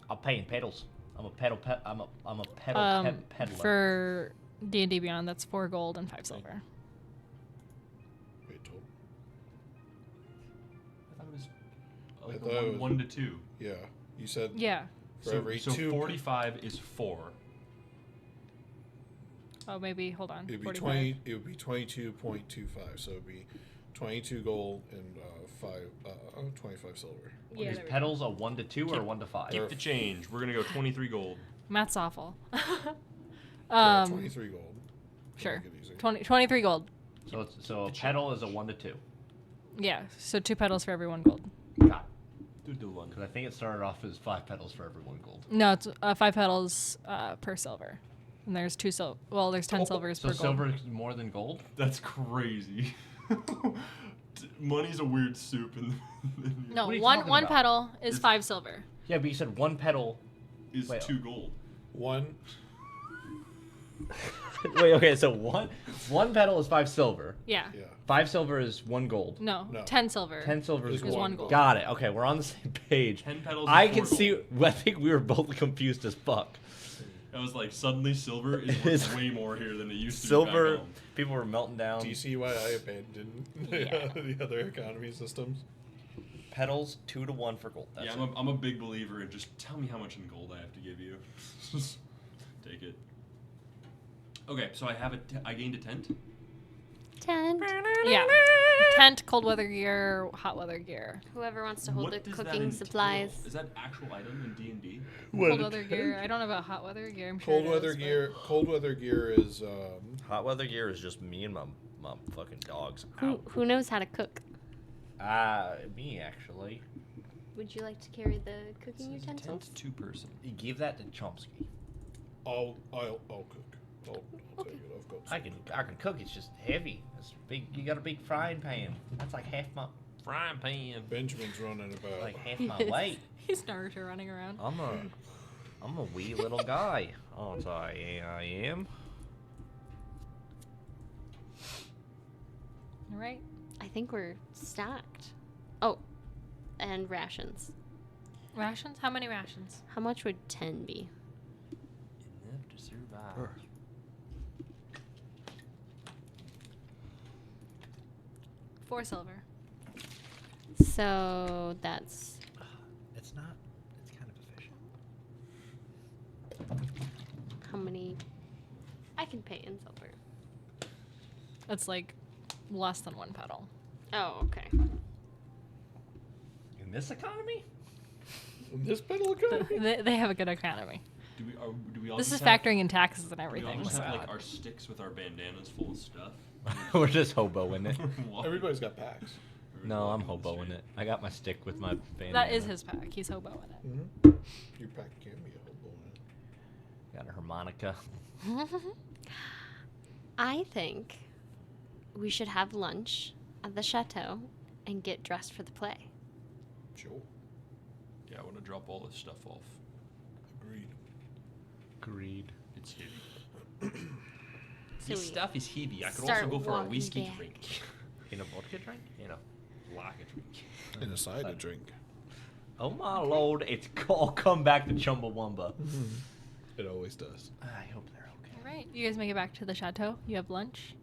I'll pay in pedals. I'm a pedal. I'm a pedal peddler. For D&D Beyond, that's 4 gold and 5 silver. Wait, total? I thought it was like thought it was- 1 to 2. Yeah. You said Yeah. for So, every so 2. 45 is 4. Oh, maybe. Hold on. It would be 45. 20. It would be 22.25. So it'd be 22 gold and 25 silver. Yeah, Is there we go. pedals a 1 to 2 or 1 to 5? Keep the change. We're going to go 23 gold. Math's awful. Yeah, 23 gold. Sure. Make it easy. 23 gold. So a pedal is a 1 to 2. Yeah. So 2 petals for every 1 gold. Got Do the one. Because I think it started off as 5 pedals for every 1 gold. No, it's 5 petals per silver. And there's 2 silver. Well, there's 10 silvers So per gold. silver is more than gold? That's crazy. Money's a weird soup. No, What are you one talking about? petal is It's- 5 silver. Yeah, but you said 1 pedal. is Wait. 2 gold. 1. Wait, okay, so one pedal is 5 silver. Yeah. Yeah. 5 silver is 1 gold. No, No. 10 silver. 10 silver is Is gold. 1 gold. Got it. Okay, we're on the same page. 10 petals I is 4 can see. gold. I think we were both confused as fuck. I was like, suddenly silver is It's- worth way more here than it used to Silver, be back home. people were melting down. Do you see why I abandoned Yeah. the other economy systems? Pedals 2 to 1 for gold. That's Yeah, it. I'm a big believer in just tell me how much in gold I have to give you. Just take it. Okay, so I gained a tent. Tent. Yeah. Tent, cold weather gear, hot weather gear. Whoever wants to hold What the does that cooking entail? supplies. Is that actual item in D&D? Cold weather gear. I don't know about hot weather gear. I'm sure Cold it weather is, but- gear. Cold weather gear is Hot weather gear is just me and my fucking dogs. Who knows how to cook? Me actually. Would you like to carry the cooking utensils? Tent 2 person. You give that to Chomsky. I'll cook. I'll take it. I've got. I can cook. It's just heavy. It's big. You got a big frying pan. That's like half my Frying pan. Benjamin's running about. like half my weight. He's Naruto running around. I'm a wee little guy. Aren't I? I am. All right. I think we're stocked. Oh, and rations. Rations? How many rations? How much would 10 be? Enough to survive. 4 silver. So that's It's not. It's kind of efficient. how many? I can pay in silver. That's like less than 1 petal. Oh, okay. In this economy? This pedal economy. They have a good economy. Do we all This just is have, factoring in taxes and do we all everything. just so- have like our sticks with our bandanas full of stuff? We're just hoboing it. What? Everybody's got packs. No, I'm Walking the hoboing street. it. I got my stick with my bandana. That is his pack. He's hoboing it. Mm-hmm. Your pack can be a hobo. Got a harmonica. I think we should have lunch at the chateau and get dressed for the play. Sure. Yeah, I want to drop all this stuff off. Agreed. Greed. It's heavy. So This we stuff is heavy. I could start also go for a walking whiskey back. drink. In a vodka drink? In a. Lager drink. And a cider drink. Oh my lord! It's all come back to Chumbawamba. It always does. I hope they're okay. All right. You guys make it back to the chateau. You have lunch.